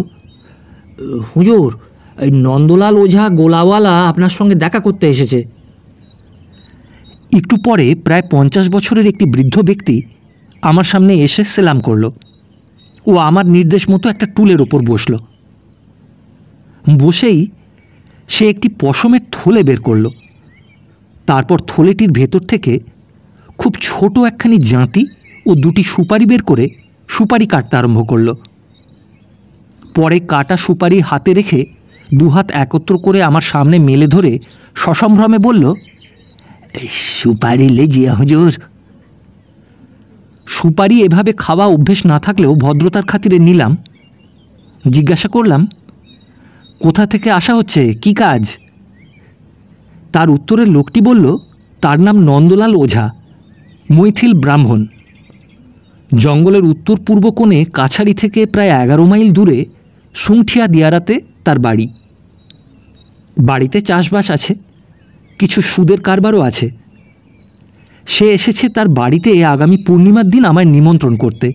হুজুর, এই নন্দলাল ওঝা গোলাওয়ালা আপনার সঙ্গে দেখা করতে এসেছে। একটু পরে প্রায় 50 বছরের একটি বৃদ্ধ ব্যক্তি আমার সামনে এসে সেলাম করল ও আমার নির্দেশ মতো একটা টুলের ওপর বসল। বসেই সে একটি পশমের থলে বের করল। তারপর থলেটির ভেতর থেকে খুব ছোট একখানি জাঁতি ও 2টি সুপারি বের করে সুপারি কাটতে আরম্ভ করল। পরে কাটা সুপারি হাতে রেখে 2 হাত একত্র করে আমার সামনে মেলে ধরে সসম্ভ্রমে বলল, সুপারি লেজিয়া হুজুর। সুপারি এভাবে খাওয়া অভ্যেস না থাকলেও ভদ্রতার খাতিরে নিলাম। জিজ্ঞাসা করলাম, কোথা থেকে আসা হচ্ছে, কি কাজ? তার উত্তরে লোকটি বলল, তার নাম নন্দলাল ওঝা, মৈথিল ব্রাহ্মণ। জঙ্গলের উত্তর পূর্ব কোণে কাছারি থেকে প্রায় 11 মাইল দূরে সুংঠিয়া দিয়ারাতে তার বাড়ি। বাড়িতে চাষবাস আছে, কিছু সুদের কারবারও আছে। সে এসেছে তার বাড়িতে আগামী পূর্ণিমার দিন আমায় নিমন্ত্রণ করতে।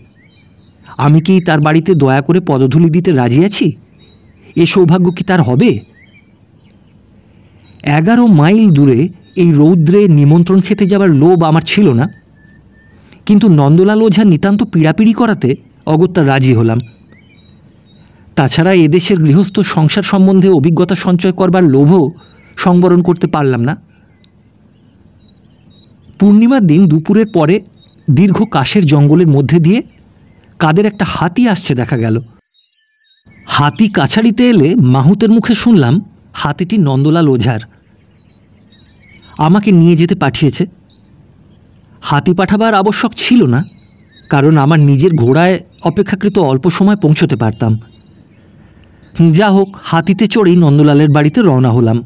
আমি কি তার বাড়িতে দয়া করে পদধূলি দিতে রাজি আছি? এ সৌভাগ্য কি তার হবে? 11 মাইল দূরে এই রৌদ্রে নিমন্ত্রণ খেতে যাবার লোভ আমার ছিল না। কিন্তু নন্দলাল ওঝা নিতান্ত পীড়াপিড়ি করাতে অগত্যা রাজি হলাম। তাছাড়া এদেশের গৃহস্থ সংসার সম্বন্ধে অভিজ্ঞতা সঞ্চয় করবার লোভও সংবরণ করতে পারলাম না। পূর্ণিমার দিন দুপুরের পরে দীর্ঘ কাশের জঙ্গলের মধ্যে দিয়ে কাদের একটা হাতি আসছে দেখা গেল। হাতি কাছারিতে এলে মাহুতের মুখে শুনলাম হাতিটি নন্দলাল ওঝার, আমাকে নিয়ে যেতে পাঠিয়েছে। হাতি পাঠাবার আবশ্যক ছিল না, কারণ আমার নিজের ঘোড়ায় অপেক্ষাকৃত অল্প সময় পৌঁছতে পারতাম। যা হোক, হাতিতে চড়েই নন্দলালের বাড়িতে রওনা হলাম।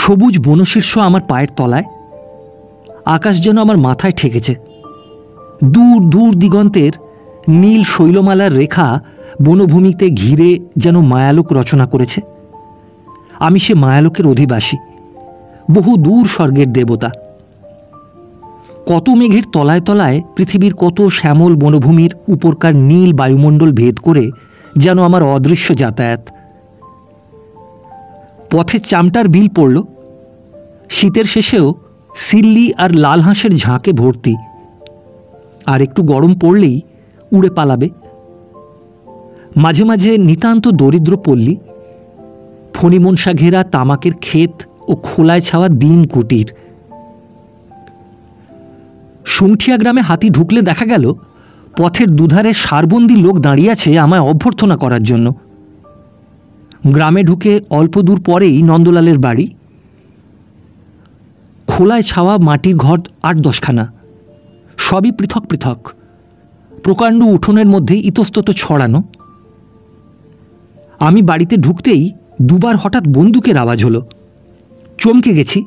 সবুজ বনশীর্ষ আমার পায়ের তলায়, আকাশ যেন আমার মাথায় ঠেকেছে। দূর দূর দিগন্তের নীল শৈলমালার রেখা বনভূমিতে ঘিরে যেন মায়ালোক রচনা করেছে। আমি সে মায়ালোকের অধিবাসী, বহু দূর স্বর্গের দেবতা। কত মেঘের তলায় তলায় পৃথিবীর কত শ্যামল বনভূমির উপরকার নীল বায়ুমণ্ডল ভেদ করে যেন আমার অদৃশ্য যাতায়াত। পথে চামটার বিল পড়ল, শীতের শেষেও সিল্লি আর লাল হাঁসের ঝাঁকে ভর্তি। আর একটু গরম পড়লেই উড়ে পালাবে। মাঝে মাঝে নিতান্ত দরিদ্র পল্লী, ফণিমনসা ঘেরা তামাকের ক্ষেত ও খোলায় ছাওয়া দিন কুটির। সুংঠিয়া গ্রামে হাতি ঢুকলে দেখা গেল পথের দুধারে সারবন্দি লোক দাঁড়িয়ে আছে আমায় অভ্যর্থনা করার জন্য। গ্রামে ঢুকে অল্প দূর পরেই নন্দলালের বাড়ি। খোলায় ছাওয়া মাটির ঘর ৮-১০খানা, সবই পৃথক পৃথক, প্রকাণ্ড উঠোনের মধ্যে ইতস্তত ছড়ানো। আমি বাড়িতে ঢুকতেই দুবার হঠাৎ বন্দুকের আওয়াজ হলো। চমকে গেছি।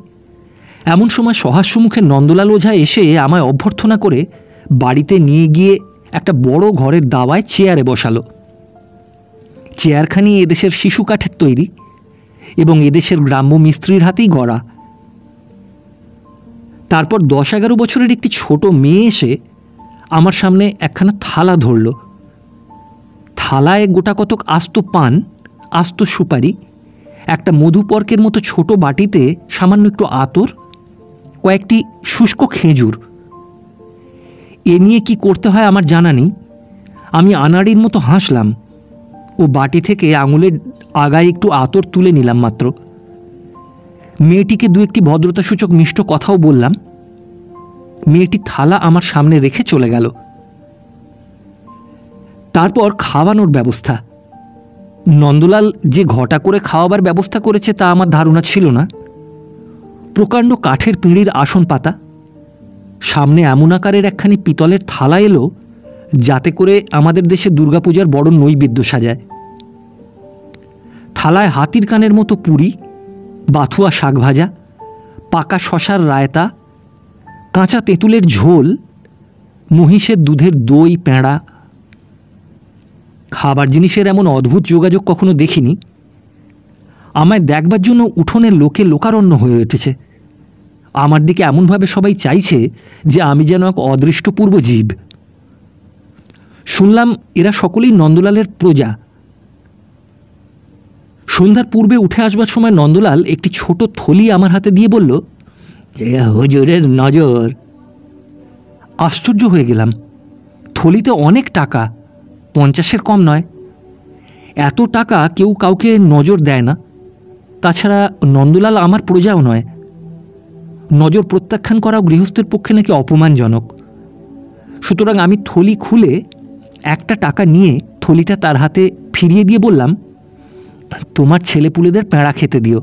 এমন সময় সহাস্যমুখে নন্দলাল ওঝা এসে আমায় অভ্যর্থনা করে বাড়িতে নিয়ে গিয়ে একটা বড় ঘরের দাওয়ায় চেয়ারে বসালো। চেয়ারখানি এদেশের শিশু কাঠের তৈরি এবং এদেশের গ্রাম্য মিস্ত্রির হাতেই গড়া। তারপর ১০-১১ বছরের একটি ছোট মেয়ে এসে আমার সামনে একখানা থালা ধরল। থালায় গোটা কতক আস্ত পান, আস্ত সুপারি, একটা মধুপর্কের মতো ছোট বাটিতে সামান্য একটু আতর, কয়েকটি শুষ্ক খেজুর। এ নিয়ে কি করতে হয় আমার জানা নেই। আমি আনাড়ির মতো হাসলাম ও বাটি থেকে আঙুলের আগায় একটু আতর তুলে নিলাম মাত্র। মেয়েটিকে দু একটি ভদ্রতাসূচক মিষ্ট কথাও বললাম। মেয়েটি থালা আমার সামনে রেখে চলে গেল। তারপর খাওয়ানোর ব্যবস্থা। নন্দলাল যে ঘটা করে খাওয়াবার ব্যবস্থা করেছে তা আমার ধারণা ছিল না। প্রকাণ্ড কাঠের পিঁড়ির আসন পাতা, সামনে এমন আকারের একখানি পিতলের থালা এলো যাতে করে আমাদের দেশে দুর্গাপূজার বড় নৈবেদ্য সাজায়। থালায় হাতির কানের মতো পুরি, বাথুয়া শাক ভাজা, পাকা শশার রায়তা, কাঁচা তেঁতুলের ঝোল, মহিষের দুধের দই, পেঁড়া। খাবার জিনিসের এমন অদ্ভুত যোগাযোগ কখনো দেখিনি। আমায় দেখবার জন্য উঠোনের লোকে লোকারণ্য হয়ে উঠেছে। আমার দিকে এমনভাবে সবাই চাইছে যে আমি যেন এক অদৃষ্টপূর্ব জীব। শুনলাম এরা সকলেই নন্দলালের প্রজা। সন্ধ্যার পূর্বে উঠে আসবার সময় নন্দলাল একটি ছোট থলি আমার হাতে দিয়ে বলল, এ হুজুরের নজর। আশ্চর্য হয়ে গেলাম। থলিতে অনেক টাকা, 50-এর কম নয়। এত টাকা কেউ কাউকে নজর দেয় না। তাছাড়া নন্দলাল আমার প্রজাও নয়। নজর প্রত্যাখ্যান করাও গৃহস্থের পক্ষে নাকি অপমানজনক। সুতরাং আমি থলি খুলে একটা টাকা নিয়ে থলিটা তার হাতে ফিরিয়ে দিয়ে বললাম, তোমার ছেলেপুলেদের পেঁড়া খেতে দিও।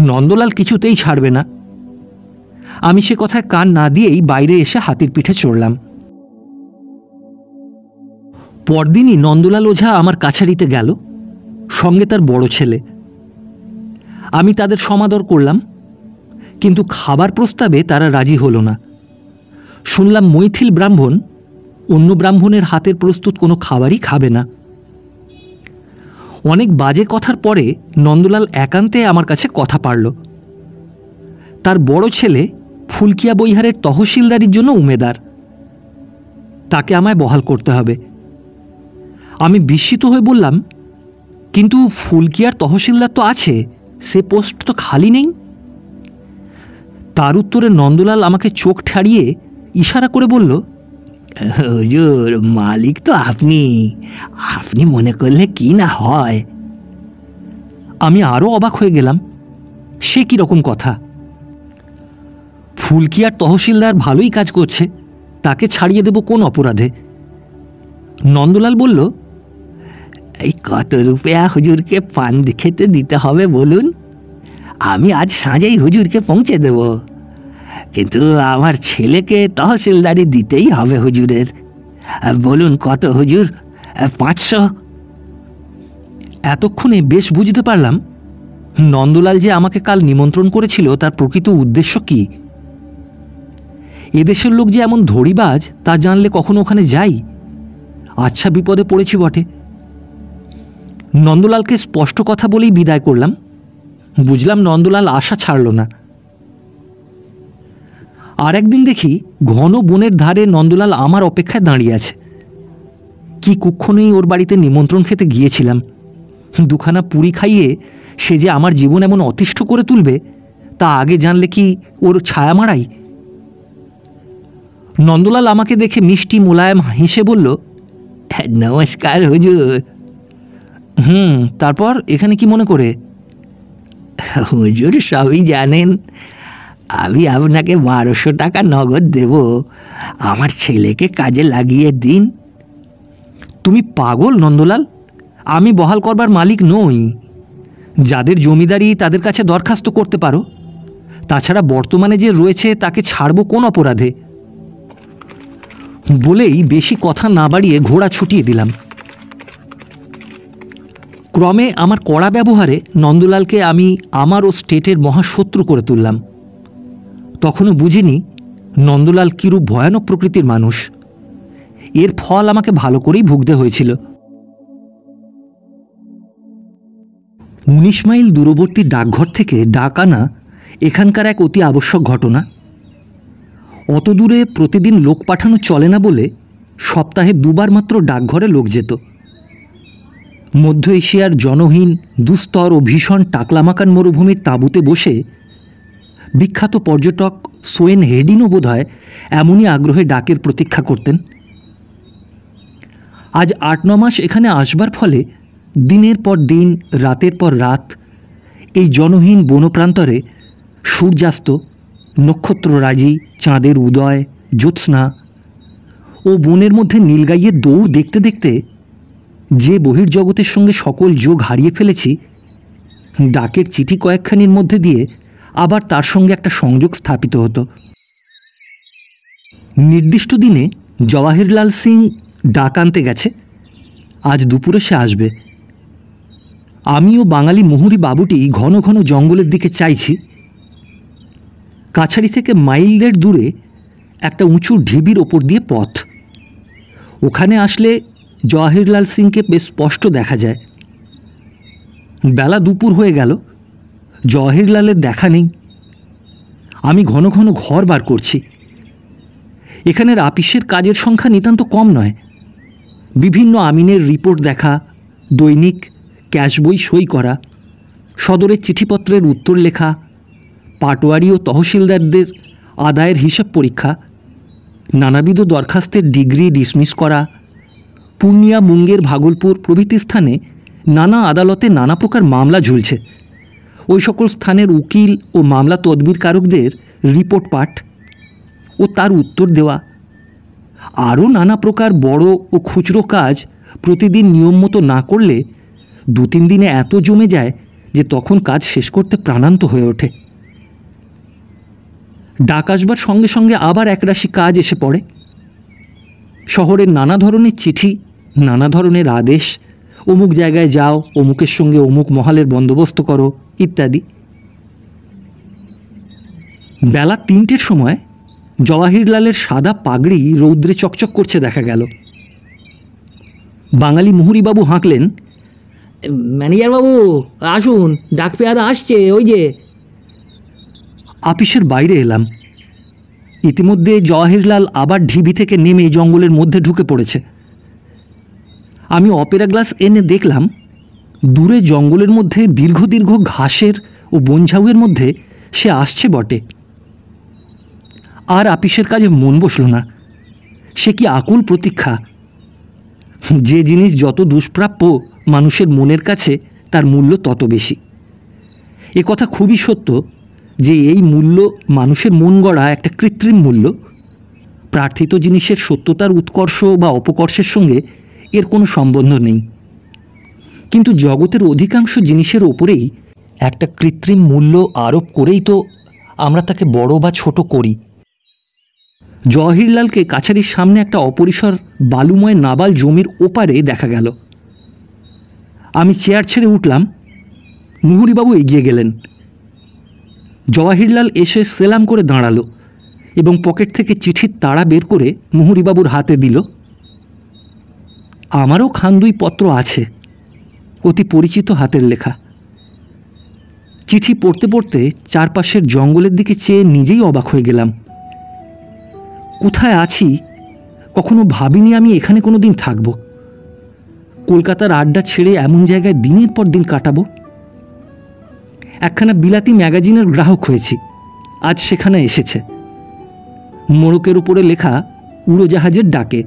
নন্দলাল কিছুতেই ছাড়বে না। আমি সে কথায় কান না দিয়েই বাইরে এসে হাতির পিঠে চড়লাম। পরদিনই নন্দলাল ওঝা আমার কাছারিতে গেল, সঙ্গে তার বড় ছেলে। আমি তাদের সমাদর করলাম, কিন্তু খাবার প্রস্তাবে তারা রাজি হলো না। শুনলাম মৈথিল ব্রাহ্মণ অন্য ব্রাহ্মণের হাতের প্রস্তুত কোনো খাবারই খাবে না। অনেক বাজে কথার পরে নন্দলাল একান্তে আমার কাছে কথা পারল। তার বড় ছেলে ফুলকিয়া বৈহারের তহসিলদারির জন্য উমেদার। তাকে আমায় বহাল করতে হবে। আমি বিস্মিত হয়ে বললাম, কিন্তু ফুলকিয়ার তহসিলদার তো আছে, সে পোস্ট তো খালি নেই। তার উত্তরে নন্দলাল আমাকে চোখ ঠাড়িয়ে ইশারা করে বলল, হুজুর, মালিক তো আপনি, আপনি মনে করলে কি না হয়। আমি আরও অবাক হয়ে গেলাম। সে কি রকম কথা? ফুলকিয়ার তহসিলদার ভালোই কাজ করছে, তাকে ছাড়িয়ে দেব কোন অপরাধে? নন্দলাল বলল, এই কত রুপিয়া হুজুরকে পান খেতে দিতে হবে বলুন? আমি আজ সাঁঝেই হুজুরকে পৌঁছে দেব, কিন্তু আমার ছেলেকে তহসিলদারি দিতেই হবে হুজুরের। বলুন কত হুজুর? 500? এতক্ষণে বেশ বুঝতে পারলাম নন্দলাল যে আমাকে কাল নিমন্ত্রণ করেছিল তার প্রকৃত উদ্দেশ্য কি। এদেশের লোক যে এমন ধড়িবাজ তা জানলে কখনো ওখানে যাই? আচ্ছা, বিপদে পড়েছি বটে। নন্দলালকে স্পষ্ট কথা বলেই বিদায় করলাম। বুঝলাম নন্দলাল আশা ছাড়ল না। আর একদিন দেখি ঘন বনের ধারে নন্দলাল আমার অপেক্ষায় দাঁড়িয়ে আছে। কি কুক্ষণেই ওর বাড়িতে নিমন্ত্রণ খেতে গিয়েছিলাম। দুখানা পুরি খাইয়ে সে যে আমার জীবন এমন অতিষ্ঠ করে তুলবে তা আগে জানলে কি ওর ছায়া মারাই। নন্দলাল আমাকে দেখে মিষ্টি মোলায়েম হেসে বলল, নমস্কার হুজুর। তারপর এখানে কি মনে করে? হুজুর সবই জানেন, আমি আপনাকে 1200 টাকা নগদ দেব, আমার ছেলেকে কাজে লাগিয়ে দিন। তুমি পাগল নন্দলাল? আমি বহাল করবার মালিক নই। যাদের জমিদারি তাদের কাছে দরখাস্ত করতে পারো। তাছাড়া বর্তমানে যে রয়েছে তাকে ছাড়ব কোন অপরাধে? বলেই বেশি কথা না বাড়িয়ে ঘোড়া ছুটিয়ে দিলাম। ক্রমে আমার কড়া ব্যবহারে নন্দলালকে আমি আমার ও স্টেটের মহাশত্রু করে তুললাম। তখনও বুঝিনি নন্দলাল কিরূপ ভয়ানক প্রকৃতির মানুষ। এর ফল আমাকে ভালো করেই ভুগতে হয়েছিল। 19 মাইল দূরবর্তী ডাকঘর থেকে ডাক আনা এখানকার এক অতি আবশ্যক ঘটনা। অত দূরে প্রতিদিন লোক পাঠানো চলে না বলে সপ্তাহে 2 বার মাত্র ডাকঘরে লোক যেত। মধ্য এশিয়ার জনহীন, দুস্তর ও ভীষণ টাকলামাকান মরুভূমির তাঁবুতে বসে বিখ্যাত পর্যটক সোয়েন হেডিনও বোধহয় এমনই আগ্রহে ডাকের প্রতীক্ষা করতেন। আজ 8-9 মাস এখানে আসবার ফলে দিনের পর দিন, রাতের পর রাত এই জনহীন বনপ্রান্তরে সূর্যাস্ত, নক্ষত্ররাজি, চাঁদের উদয়, জ্যোৎস্না ও বনের মধ্যে নীলগাইয়ের দৌড় দেখতে দেখতে যে বহির্জগতের সঙ্গে সকল যোগ হারিয়ে ফেলেছি, ডাকের চিঠি কয়েকখানির মধ্যে দিয়ে আবার তার সঙ্গে একটা সংযোগ স্থাপিত হতো। নির্দিষ্ট দিনে জওয়াহিরলাল সিং ডাক আনতে গেছে, আজ দুপুরে সে আসবে। আমিও বাঙালি মুহুরি বাবুটি ঘন ঘন জঙ্গলের দিকে চাইছি। কাছারি থেকে মাইল 1.5 দূরে একটা উঁচু ঢিবির ওপর দিয়ে পথ। ওখানে আসলে জওয়াহিরলাল সিংকে বেশ স্পষ্ট দেখা যায়। বেলা দুপুর হয়ে গেল, জওয়াহিরলালের দেখা নেই। আমি ঘন ঘন ঘর বার করছি। এখানের আপিসের কাজের সংখ্যা নিতান্ত কম নয়। বিভিন্ন আমিনের রিপোর্ট দেখা, দৈনিক ক্যাশ বই সই করা, সদরের চিঠিপত্রের উত্তর লেখা, পাটোয়ারি ও তহসিলদারদের আদায়ের হিসাব পরীক্ষা, নানাবিধ দরখাস্তের ডিগ্রি ডিসমিস করা, পূর্ণিয়া, মুঙ্গের, ভাগলপুর প্রভৃতি স্থানে নানা আদালতে নানা প্রকার মামলা ঝুলছে। ওই সকল স্থানের উকিল ও মামলা তদবিরকারকদের রিপোর্ট পাঠ ও তার উত্তর দেওয়া, আরও নানা প্রকার বড় ও খুচরো কাজ প্রতিদিন নিয়ম মতো না করলে 2-3 দিনে এত জমে যায় যে তখন কাজ শেষ করতে প্রাণান্ত হয়ে ওঠে। ডাক আসবার সঙ্গে সঙ্গে আবার একরাশি কাজ এসে পড়ে। শহরের নানা ধরনের চিঠি, নানা ধরনের আদেশ, অমুক জায়গায় যাও, অমুকের সঙ্গে অমুক মহালের বন্দোবস্ত করো ইত্যাদি। বেলা 3টের সময় জওয়াহিরলালের সাদা পাগড়ি রৌদ্রে চকচক করছে দেখা গেল। বাঙালি মুহুরিবাবু হাঁকলেন, ম্যানেজারবাবু আসুন, ডাক পেয়াদা আসছে ওই যে। আপিসের বাইরে এলাম। ইতিমধ্যে জওয়াহিরলাল আবার ঢিবি থেকে নেমে জঙ্গলের মধ্যে ঢুকে পড়েছে। আমি অপেরা গ্লাস এনে দেখলাম দূরে জঙ্গলের মধ্যে দীর্ঘ দীর্ঘ ঘাসের ও বনঝাউয়ের মধ্যে সে আসছে বটে, আর আপিসের কাজে মন বসল না। সে কি আকুল প্রতীক্ষা! যে জিনিস যত দুষ্প্রাপ্য মানুষের মনের কাছে তার মূল্য তত বেশি। এ কথা খুবই সত্য যে এই মূল্য মানুষের মন গড়া একটা কৃত্রিম মূল্য। প্রার্থিত জিনিসের সত্যতার উৎকর্ষ বা অপকর্ষের সঙ্গে এর কোনো সম্বন্ধ নেই। কিন্তু জগতের অধিকাংশ জিনিসের ওপরেই একটা কৃত্রিম মূল্য আরোপ করেই তো আমরা তাকে বড় বা ছোট করি। জওয়াহিরলালকে কাছারির সামনে একটা অপরিসর বালুময় নাবাল জমির ওপারে দেখা গেল। আমি চেয়ার ছেড়ে উঠলাম। মুহুরীবাবু এগিয়ে গেলেন। জওয়াহিরলাল এসে সেলাম করে দাঁড়ালো এবং পকেট থেকে চিঠির তাড়া বের করে মুহুরীবাবুর হাতে দিল। আমারও খান 2 পত্র আছে, অতি পরিচিত হাতের লেখা। চিঠি পড়তে পড়তে চারপাশের জঙ্গলের দিকে চেয়ে নিজেই অবাক হয়ে গেলাম। কোথায় আছি কখনো ভাবিনি আমি এখানে কোনো দিন থাকব। কলকাতার আড্ডা ছেড়ে এমন জায়গায় দিনের পর দিন কাটাবো। একখানা বিলাতি ম্যাগাজিনের গ্রাহক হয়েছি, আজ সেখানে এসেছে। মোড়কের উপরে লেখা উড়োজাহাজের ডাকে।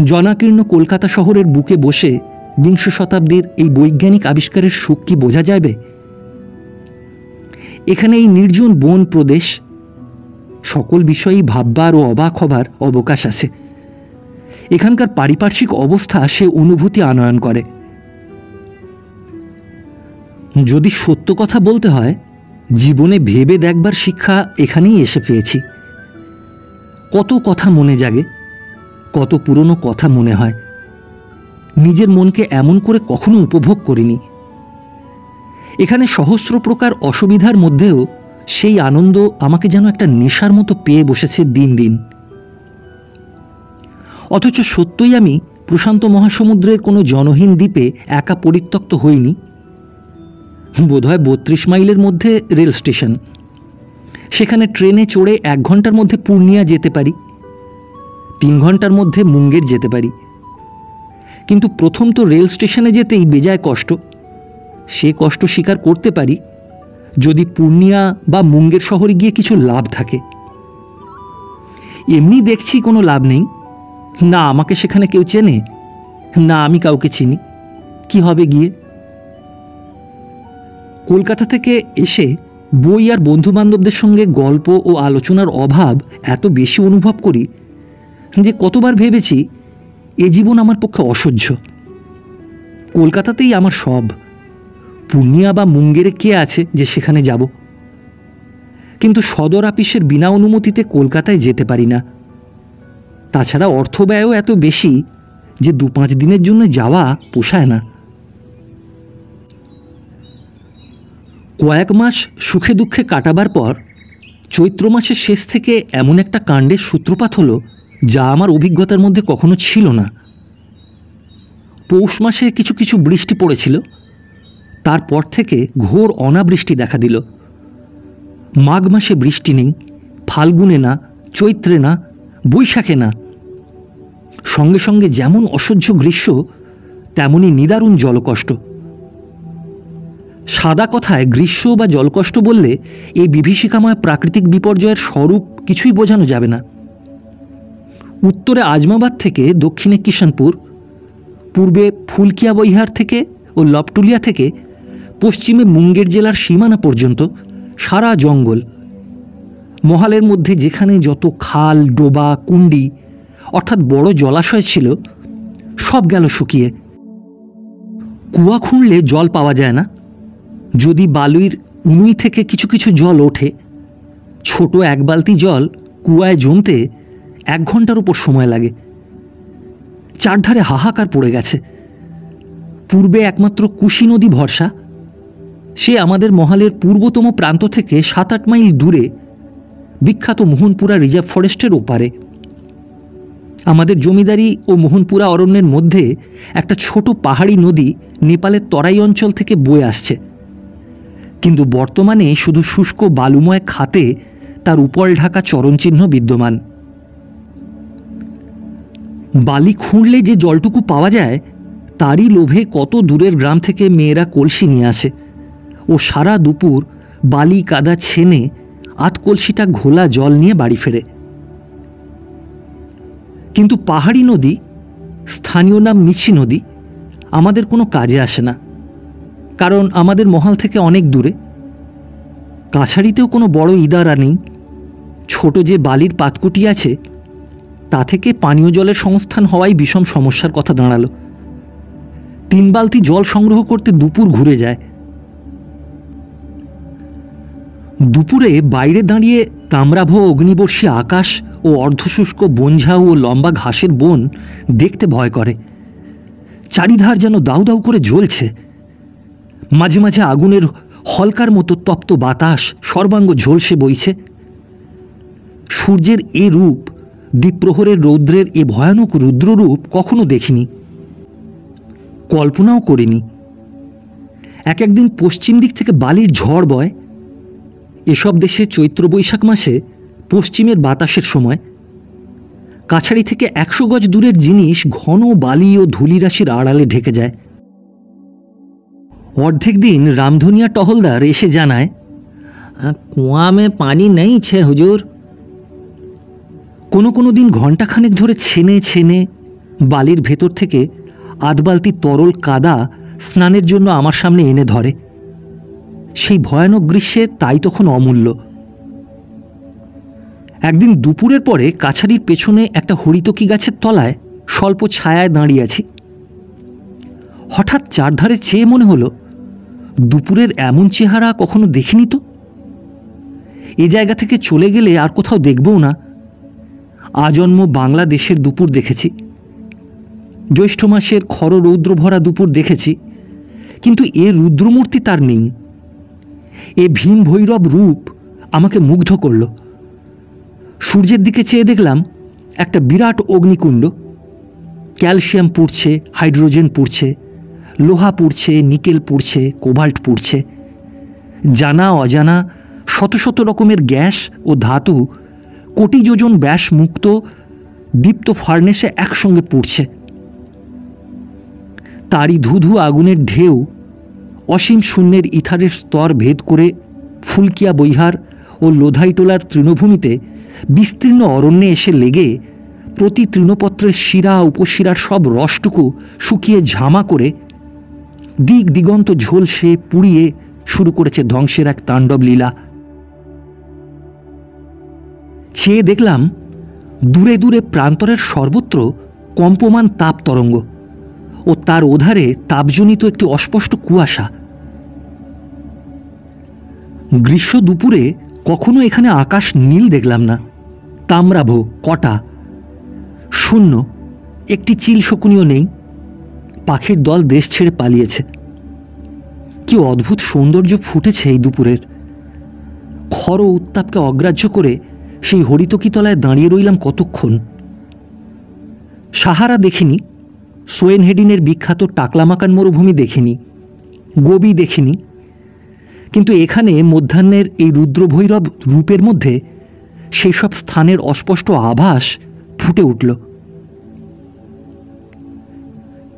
জনাকীর্ণ কলকাতা শহরের বুকে বসে 20 শতাব্দীর এই বৈজ্ঞানিক আবিষ্কারের সুখ কি বোঝা যাবে? এখানে এই নির্জন বন প্রদেশ, সকল বিষয়েই ভাববার ও অবাক হবার অবকাশ আছে। এখানকার পারিপার্শ্বিক অবস্থা সে অনুভূতি আনয়ন করে। যদি সত্য কথা বলতে হয়, জীবনে ভেবে দেখবার শিক্ষা এখানেই এসে পেয়েছি। কত কথা মনে জাগে, কত পুরনো কথা মনে হয়। নিজের মনকে এমন করে কখনো উপভোগ করিনি। এখানে সহস্র প্রকার অসুবিধার মধ্যেও সেই আনন্দ আমাকে যেন একটা নেশার মতো পেয়ে বসেছে দিন দিন। অথচ সত্যই আমি প্রশান্ত মহাসমুদ্রের কোনো জনহীন দ্বীপে একা পরিত্যক্ত হইনি। বোধহয় 32 মাইলের মধ্যে রেল স্টেশন। সেখানে ট্রেনে চড়ে 1 ঘন্টার মধ্যে পূর্ণিয়া যেতে পারি, 3 ঘন্টার মধ্যে মুঙ্গের যেতে পারি। কিন্তু প্রথম তো রেল স্টেশনে যেতেই বেজায় কষ্ট। সে কষ্ট স্বীকার করতে পারি যদি পূর্ণিয়া বা মুঙ্গের শহরে গিয়ে কিছু লাভ থাকে। এমনি দেখছি কোনো লাভ নেই। না আমাকে সেখানে কেউ চেনে, না আমি কাউকে চিনি। কি হবে গিয়ে? কলকাতা থেকে এসে বই আর বন্ধুবান্ধবদের সঙ্গে গল্প ও আলোচনার অভাব এত বেশি অনুভব করি যে কতবার ভেবেছি এ জীবন আমার পক্ষে অসহ্য। কলকাতাতেই আমার সব। পূর্ণিয়া বা মুঙ্গেরে কে আছে যে সেখানে যাব? কিন্তু সদর আপিসের বিনা অনুমতিতে কলকাতায় যেতে পারি না। তাছাড়া অর্থব্যয়ও এত বেশি যে 2-5 দিনের জন্য যাওয়া পোষায় না। কয়েক মাস সুখে দুঃখে কাটাবার পর চৈত্র মাসের শেষ থেকে এমন একটা কাণ্ডের সূত্রপাত হলো যা আমার অভিজ্ঞতার মধ্যে কখনো ছিল না। পৌষ মাসে কিছু কিছু বৃষ্টি পড়েছিল, তারপর থেকে ঘোর অনাবৃষ্টি দেখা দিল। মাঘ মাসে বৃষ্টি নেই, ফাল্গুনে না, চৈত্রে না, বৈশাখে না। সঙ্গে সঙ্গে যেমন অসহ্য গ্রীষ্ম, তেমনই নিদারুণ জলকষ্ট। সাদা কথায় গ্রীষ্ম বা জলকষ্ট বললে এই বিভীষিকাময় প্রাকৃতিক বিপর্যয়ের স্বরূপ কিছুই বোঝানো যাবে না। উত্তরে আজমাবাদ থেকে দক্ষিণে কিষানপুর, পূর্বে ফুলকিয়া বৈহার থেকে ও লবটুলিয়া থেকে পশ্চিমে মুঙ্গের জেলার সীমানা পর্যন্ত সারা জঙ্গল। মহালের মধ্যে যেখানে যত খাল, ডোবা, কুণ্ডি অর্থাৎ বড় জলাশয় ছিল সব গেল শুকিয়ে। কুয়া খুঁড়লে জল পাওয়া যায় না। যদি বালুর উনুই থেকে কিছু কিছু জল ওঠে, ছোট 1 বালতি জল কুয়ায় জমতে 1 ঘন্টার উপর সময় লাগে। চারধারে হাহাকার পড়ে গেছে। পূর্বে একমাত্র কুশি নদী ভরসা, সে আমাদের মহালের পূর্বতম প্রান্ত থেকে 7-8 মাইল দূরে বিখ্যাত মোহনপুরা রিজার্ভ ফরেস্টের ওপারে। আমাদের জমিদারি ও মোহনপুরা অরণ্যের মধ্যে একটা ছোট পাহাড়ি নদী নেপালের তরাই অঞ্চল থেকে বয়ে আসছে, কিন্তু বর্তমানে শুধু শুষ্ক বালুময় খাতে তার উপল ঢাকা চরণচিহ্ন বিদ্যমান। বালি খুঁড়লে যে জলটুকু পাওয়া যায় তারই লোভে কত দূরের গ্রাম থেকে মেয়েরা কলসি নিয়ে আসে ও সারা দুপুর বালি কাদা ছেনে আধ কলসিটা ঘোলা জল নিয়ে বাড়ি ফেরে। কিন্তু পাহাড়ি নদী, স্থানীয় নাম মিছি নদী, আমাদের কোনো কাজে আসে না, কারণ আমাদের মহাল থেকে অনেক দূরে। কাছাড়িতেও কোনো বড় ইদারা নেই। ছোট যে বালির পাতকুটি আছে তা থেকে পানীয় জলের সংস্থান হওয়াই বিষম সমস্যার কথা দাঁড়ালো। 3 বালতি জল সংগ্রহ করতে দুপুর ঘুরে যায়। দুপুরে বাইরে দাঁড়িয়ে তাম্রাভ অগ্নিবর্ষী আকাশ ও অর্ধশুষ্ক বনঝাউ ও লম্বা ঘাসের বন দেখতে ভয় করে। চারিধার যেন দাউ দাউ করে জ্বলছে। মাঝে মাঝে আগুনের হলকার মতো তপ্ত বাতাস সর্বাঙ্গ ঝলসে বইছে। সূর্যের এ রূপ, দ্বীপ্রহরের রৌদ্রের এ ভয়ানক রুদ্ররূপ কখনো দেখিনি, কল্পনাও করিনি। এক একদিন পশ্চিম দিক থেকে বালির ঝড় বয়। এসব দেশে চৈত্র বৈশাখ মাসে পশ্চিমের বাতাসের সময় কাছাড়ি থেকে 100 গজ দূরের জিনিস ঘন বালি ও ধূলিরাশির আড়ালে ঢেকে যায়। অর্ধেক দিন রামধনিয়া টহলদার এসে জানায়, কুয়া মে পানি নেই ছে হুজুর। কোনো কোনো দিন ঘণ্টাখানেক ধরে ছেনে ছেনে বালির ভেতর থেকে আধ বালতি তরল কাদা স্নানের জন্য আমার সামনে এনে ধরে। সেই ভয়ানক গ্রীষ্মে তাই তখন অমূল্য। একদিন দুপুরের পরে কাছারির পেছনে একটা হরিতকি গাছের তলায় স্বল্প ছায়ায় দাঁড়িয়ে আছি। হঠাৎ চারধারে চেয়ে মনে হলো, দুপুরের এমন চেহারা কখনো দেখিনি তো। এ জায়গা থেকে চলে গেলে আর কোথাও দেখবও না। আজন্ম বাংলাদেশের দুপুর দেখেছি, জ্যৈষ্ঠ মাসের খর রৌদ্র ভরা দুপুর দেখেছি, কিন্তু এ রুদ্রমূর্তি তার নেই। এ ভীম ভৈরব রূপ আমাকে মুগ্ধ করল। সূর্যের দিকে চেয়ে দেখলাম একটা বিরাট অগ্নিকুণ্ড। ক্যালসিয়াম পুড়ছে, হাইড্রোজেন পুড়ছে, লোহা পুড়ছে, নিকেল পুড়ছে, কোবাল্ট পুড়ছে। জানা অজানা শত শত রকমের গ্যাস ও ধাতু কোটি যোজন ব্যাস মুক্ত দীপ্ত ফার্নেসে একসঙ্গে পুড়ছে। তারই ধুধু আগুনের ঢেউ অসীম শূন্যের ইথারের স্তর ভেদ করে ফুলকিয়া বৈহার ও লোধাইটোলার তৃণভূমিতে বিস্তীর্ণ অরণ্যে এসে লেগে প্রতি তৃণপত্রের শিরা উপশিরার সব রসটুকু শুকিয়ে ঝামা করে দিক দিগন্ত ঝলসে পুড়িয়ে শুরু করেছে ধ্বংসের এক তাণ্ডব লীলা। চেয়ে দেখলাম দূরে দূরে প্রান্তরের সর্বত্র কম্পমান তাপ তরঙ্গ ও তার ওধারে তাপজনিত একটি অস্পষ্ট কুয়াশা। গ্রীষ্ম দুপুরে কখনো এখানে আকাশ নীল দেখলাম না। তাম্রাভ কটা, শূন্য, একটি চিল শকুনিও নেই। পাখির দল দেশ ছেড়ে পালিয়েছে। কি অদ্ভুত সৌন্দর্য ফুটেছে এই দুপুরের। খর উত্তাপকে অগ্রাহ্য করে সেই হরিতকিতলায় দাঁড়িয়ে রইলাম কতক্ষণ। সাহারা দেখিনি, সোয়েনহেডিনের বিখ্যাত টাকলামাকান মরুভূমি দেখিনি, গোবি দেখিনি, কিন্তু এখানে মধ্যাহ্নের এই রুদ্রভৈরব রূপের মধ্যে সেই সব স্থানের অস্পষ্ট আভাস ফুটে উঠল।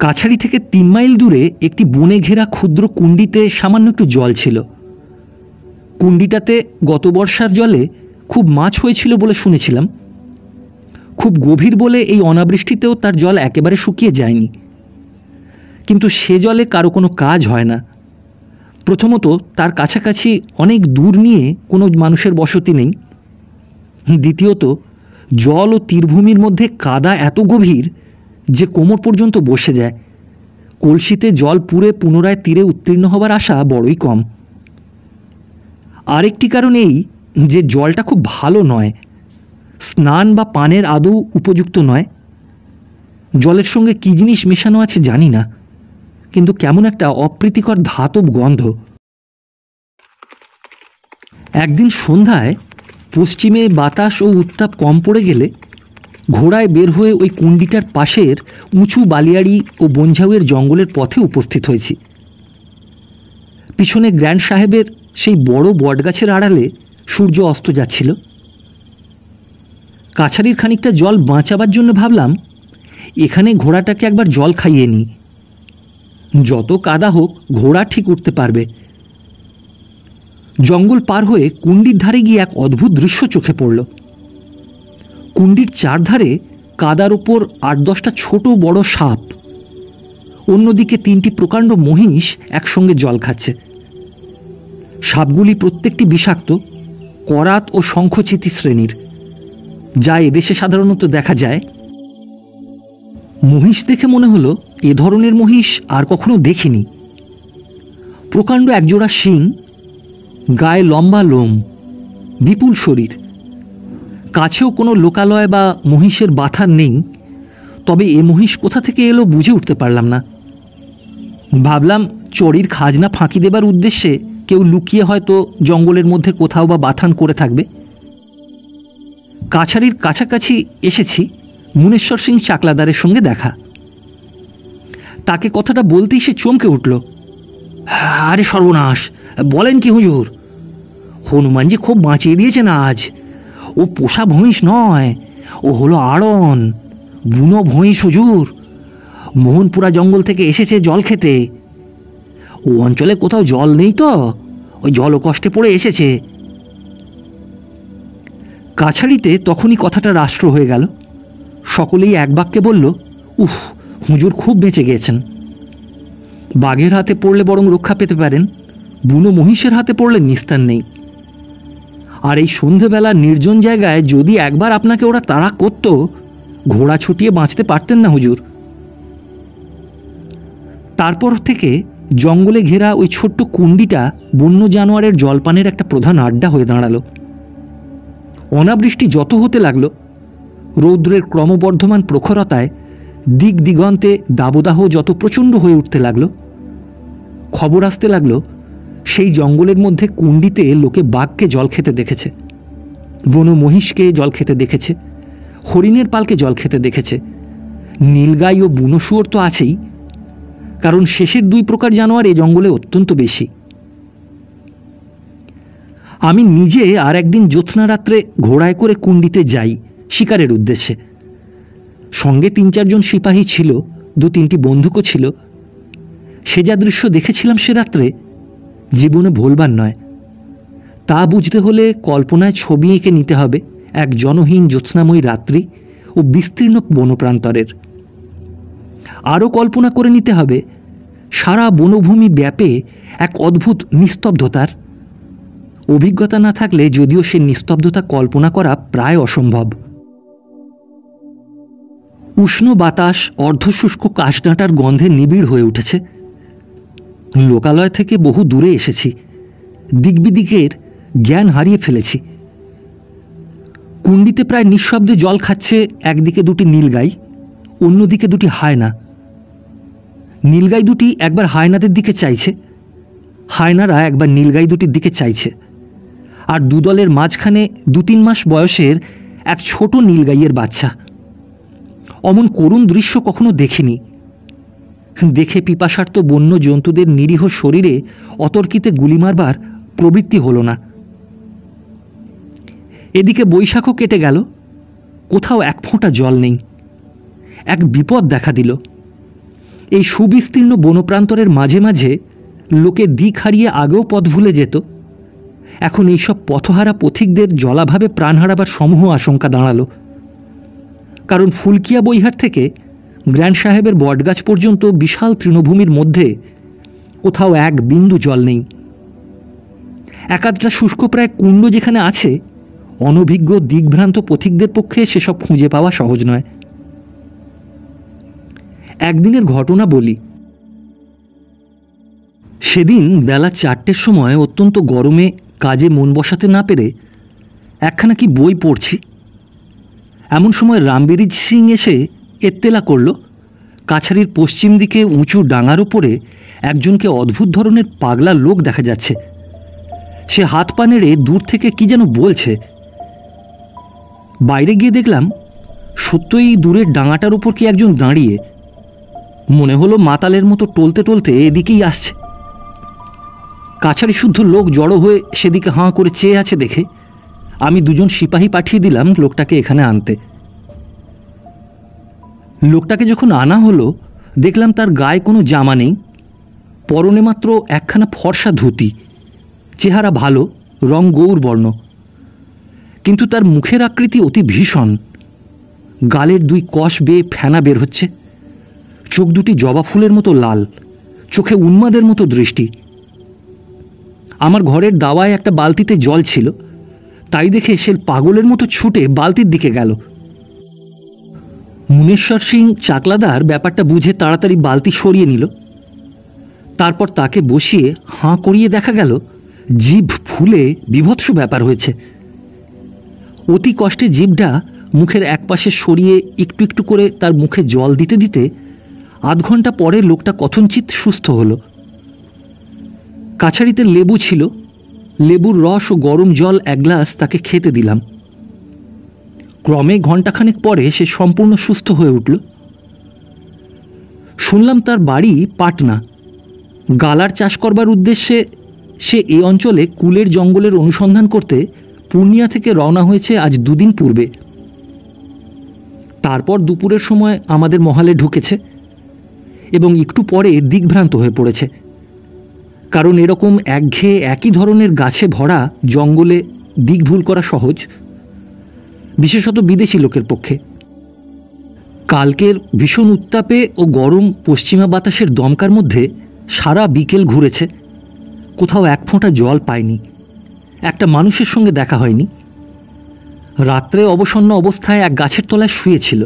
কাছাড়ি থেকে 3 মাইল দূরে একটি বনে ঘেরা ক্ষুদ্র কুণ্ডিতে সামান্য একটু জল ছিল। কুণ্ডিটাতে গত বর্ষার জলে খুব মাছ হয়েছিল বলে শুনেছিলাম। খুব গভীর বলে এই অনাবৃষ্টিতেও তার জল একেবারে শুকিয়ে যায়নি। কিন্তু সে জলে কারো কোনো কাজ হয় না। প্রথমত তার কাছাকাছি অনেক দূর নিয়ে কোনো মানুষের বসতি নেই। দ্বিতীয়ত জল ও তীরভূমির মধ্যে কাদা এত গভীর যে কোমর পর্যন্ত বসে যায়। কলসিতে জল পুরে পুনরায় তীরে উত্তীর্ণ হবার আশা বড়ই কম। আরেকটি কারণ এই যে জলটা খুব ভালো নয়, স্নান বা পানের আদৌ উপযুক্ত নয়। জলের সঙ্গে কী জিনিস মেশানো আছে জানি না, কিন্তু কেমন একটা অপ্রীতিকর ধাতব গন্ধ। একদিন সন্ধ্যায় পশ্চিমে বাতাস ও উত্তাপ কম পড়ে গেলে ঘোড়ায় বের হয়ে ওই কুণ্ডিটার পাশের উঁচু বালিয়াড়ি ও বনঝাউয়ের জঙ্গলের পথে উপস্থিত হয়েছি। পিছনে গ্র্যান্ড সাহেবের সেই বড় বটগাছের আড়ালে সূর্য অস্ত যাচ্ছিল। কাছারির খানিকটা জল বাঁচাবার জন্য ভাবলাম এখানে ঘোড়াটাকে একবার জল খাইয়ে নিই। যত কাদা হোক ঘোড়া ঠিক উঠতে পারবে। জঙ্গল পার হয়ে কুণ্ডির ধারে গিয়ে এক অদ্ভুত দৃশ্য চোখে পড়ল। কুণ্ডির চারধারে কাদার ওপর 8-10টা ছোট বড় সাপ, অন্যদিকে 3টি প্রকাণ্ড মহিষ একসঙ্গে জল খাচ্ছে। সাপগুলি প্রত্যেকটি বিষাক্ত, করাত ও শঙ্খচিতি শ্রেণীর, যা এদেশে সাধারণত দেখা যায়। মহিষ দেখে মনে হলো এ ধরনের মহিষ আর কখনো দেখিনি। প্রকাণ্ড একজোড়া শিং, গায়ে লম্বা লোম, বিপুল শরীর, কাছেও কোনো লোকালয় বা মহিষের বাথা নেই। তবে এ মহিষ কোথা থেকে এলো বুঝে উঠতে পারলাম না। ভাবলাম চড়ির খাজনা ফাঁকি দেবার উদ্দেশ্যে কেউ লুকিয়ে হয়তো জঙ্গলের মধ্যে কোথাও বা বাথান করে থাকবে। কাছারির কাছাকাছি এসেছি, মুনেশ্বর সিং চাকলাদারের সঙ্গে দেখা। তাকে কথাটা বলতেই সে চমকে উঠল। আরে সর্বনাশ, বলেন কি হুজুর? হনুমানজি খুব বাঁচিয়ে দিয়েছেন আজ। ও পোষা ভৈঁস নয়, ও হলো আড়ন, বুনো ভৈঁস হুজুর। মোহনপুরা জঙ্গল থেকে এসেছে জল খেতে। ও অঞ্চলে কোথাও জল নেই তো, ওই জল কষ্টে পড়ে এসেছে। কাছারিতে তখনই কথাটা রাষ্ট্র হয়ে গেল। সকলেই এক বাক্যে বলল, উফ, হুজুর খুব বেঁচে গিয়েছেন। বাঘের হাতে পড়লে বরং রক্ষা পেতে পারেন, বুনো মহিষের হাতে পড়লে নিস্তার নেই। আর এই সন্ধেবেলা নির্জন জায়গায় যদি একবার আপনাকে ওরা তাড়া করত, ঘোড়া ছুটিয়ে বাঁচতে পারতেন না হুজুর। তারপর থেকে জঙ্গলে ঘেরা ওই ছোট্ট কুণ্ডিটা বন্য জানোয়ারের জলপানের একটা প্রধান আড্ডা হয়ে দাঁড়ালো। অনাবৃষ্টি যত হতে লাগলো, রৌদ্রের ক্রমবর্ধমান প্রখরতায় দিক দিগন্তে দাবদাহ যত প্রচণ্ড হয়ে উঠতে লাগলো, খবর আসতে লাগলো সেই জঙ্গলের মধ্যে কুণ্ডিতে লোকে বাঘকে জল খেতে দেখেছে, বনো মহিষকে জল খেতে দেখেছে, হরিণের পালকে জল খেতে দেখেছে। নীলগাই ও বুনো শুয়োর তো আছেই, কারণ শেষের 2 প্রকার জানোয়ার এ জঙ্গলে অত্যন্ত বেশি। আমি নিজে আর একদিন জ্যোৎস্না রাত্রে ঘোড়ায় করে কুণ্ডিতে যাই শিকারের উদ্দেশ্যে। সঙ্গে 3-4 জন সিপাহী ছিল, 2-3টি বন্দুকও ছিল। সে যা দৃশ্য দেখেছিলাম সে রাত্রে, জীবনে ভুলবার নয়। তা বুঝতে হলে কল্পনায় ছবি এঁকে নিতে হবে এক জনহীন জ্যোৎস্নাময়ী রাত্রি ও বিস্তীর্ণ বনপ্রান্তরের। আরও কল্পনা করে নিতে হবে সারা বনভূমি ব্যাপে এক অদ্ভুত নিস্তব্ধতার। অভিজ্ঞতা না থাকলে যদিও সে নিস্তব্ধতা কল্পনা করা প্রায় অসম্ভব। উষ্ণ বাতাস অর্ধশুষ্ক কাশডাঁটার গন্ধে নিবিড় হয়ে উঠেছে। লোকালয় থেকে বহু দূরে এসেছি, দিকবিদিকের জ্ঞান হারিয়ে ফেলেছি। কুণ্ডিতে প্রায় নিঃশব্দে জল খাচ্ছে একদিকে 2টি নীলগাই, অন্যদিকে 2টি হায়না। নীলগাই 2টি একবার হায়নাদের দিকে চাইছে, হায়নারা একবার নীলগাই 2টির দিকে চাইছে। আর দুদলের মাঝখানে 2-3 মাস বয়সের এক ছোট নীলগাইয়ের বাচ্চা। অমন করুণ দৃশ্য কখনো দেখিনি। দেখে পিপাসার্ত বন্য জন্তুদের নিরীহ শরীরে অতর্কিতে গুলি মারবার প্রবৃত্তি হলো না। এদিকে বৈশাখও কেটে গেল, কোথাও এক ফোঁটা জল নেই। এক বিপদ দেখা দিল। এই সুবিস্তীর্ণ বনপ্রান্তরের মাঝে মাঝে লোকে দিক হারিয়ে আগেও পথ ভুলে যেত। এখন এইসব পথহারা পথিকদের জলাভাবে প্রাণ হারাবার সমূহ আশঙ্কা দাঁড়ালো। কারণ ফুলকিয়া বৈহার থেকে গ্র্যান্ড সাহেবের বটগাছ পর্যন্ত বিশাল তৃণভূমির মধ্যে কোথাও এক বিন্দু জল নেই। একাধটা শুষ্কপ্রায় কুণ্ড যেখানে আছে, অনভিজ্ঞ দিগ্ভ্রান্ত পথিকদের পক্ষে সেসব খুঁজে পাওয়া সহজ নয়। একদিনের ঘটনা বলি। সেদিন বেলা 4টের সময় অত্যন্ত গরমে কাজে মন বসাতে না পেরে একখানা কি বই পড়ছি। এমন সময় রামবিরিজ সিং এসে এত্তেলা করল কাছারির পশ্চিম দিকে উঁচু ডাঙার ওপরে একজনকে অদ্ভুত ধরনের পাগলা লোক দেখা যাচ্ছে। সে হাত পা নেড়ে দূর থেকে কি যেন বলছে। বাইরে গিয়ে দেখলাম সত্যই দূরের ডাঙাটার উপর কি একজন দাঁড়িয়ে। মনে হলো মাতালের মতো টলতে টলতে এদিকেই আসছে। কাছারি শুদ্ধ লোক জড়ো হয়ে সেদিকে হাঁ করে চেয়ে আছে দেখে আমি 2 জন সিপাহী পাঠিয়ে দিলাম লোকটাকে এখানে আনতে। লোকটাকে যখন আনা হলো দেখলাম তার গায়ে কোনো জামা নেই, পরনে মাত্র একখানা ফর্সা ধুতি, চেহারা ভালো, রং গৌরবর্ণ, কিন্তু তার মুখের আকৃতি অতি ভীষণ। গালের 2 কষ বেয়ে ফেনা বের হচ্ছে, চোখ দুটি জবা ফুলের মতো লাল, চোখে উন্মাদের মতো দৃষ্টি। আমার ঘরের দাওয়ায় একটা বালতিতে জল ছিল, তাই দেখে সে পাগলের মতো ছুটে বালতির দিকে গেল। মুনেশ্বর সিং চাকলাদার ব্যাপারটা বুঝে তাড়াতাড়ি বালতি সরিয়ে নিল। তারপর তাকে বসিয়ে হাঁ করিয়ে দেখা গেল জিভ ফুলে বিভৎস ব্যাপার হয়েছে। অতি কষ্টে জিভটা মুখের একপাশে সরিয়ে একটু একটু করে তার মুখে জল দিতে দিতে আধ ঘন্টা পরে লোকটা কথঞ্চিত সুস্থ হলো। কাছারিতে লেবু ছিল, লেবুর রস ও গরম জল 1 গ্লাস তাকে খেতে দিলাম। ক্রমে ঘণ্টাখানেক পরে সে সম্পূর্ণ সুস্থ হয়ে উঠল। শুনলাম তার বাড়ি পাটনা। গালার চাষ করবার উদ্দেশ্যে সে এই অঞ্চলে কুলের জঙ্গলের অনুসন্ধান করতে পূর্ণিয়া থেকে রওনা হয়েছে আজ 2 দিন পূর্বে। তারপর দুপুরের সময় আমাদের মহলে ঢুকেছে এবং একটু পরে দিকভ্রান্ত হয়ে পড়েছে, কারণ এরকম একঘেয়ে একই ধরনের গাছে ভরা জঙ্গলে দিক ভুল করা সহজ, বিশেষত বিদেশি লোকের পক্ষে। কালকের ভীষণ উত্তাপে ও গরম পশ্চিমা বাতাসের দমকার মধ্যে সারা বিকেল ঘুরেছে, কোথাও 1 ফোঁটা জল পায়নি, একটা মানুষের সঙ্গে দেখা হয়নি। রাত্রে অবসন্ন অবস্থায় এক গাছের তলায় শুয়েছিল।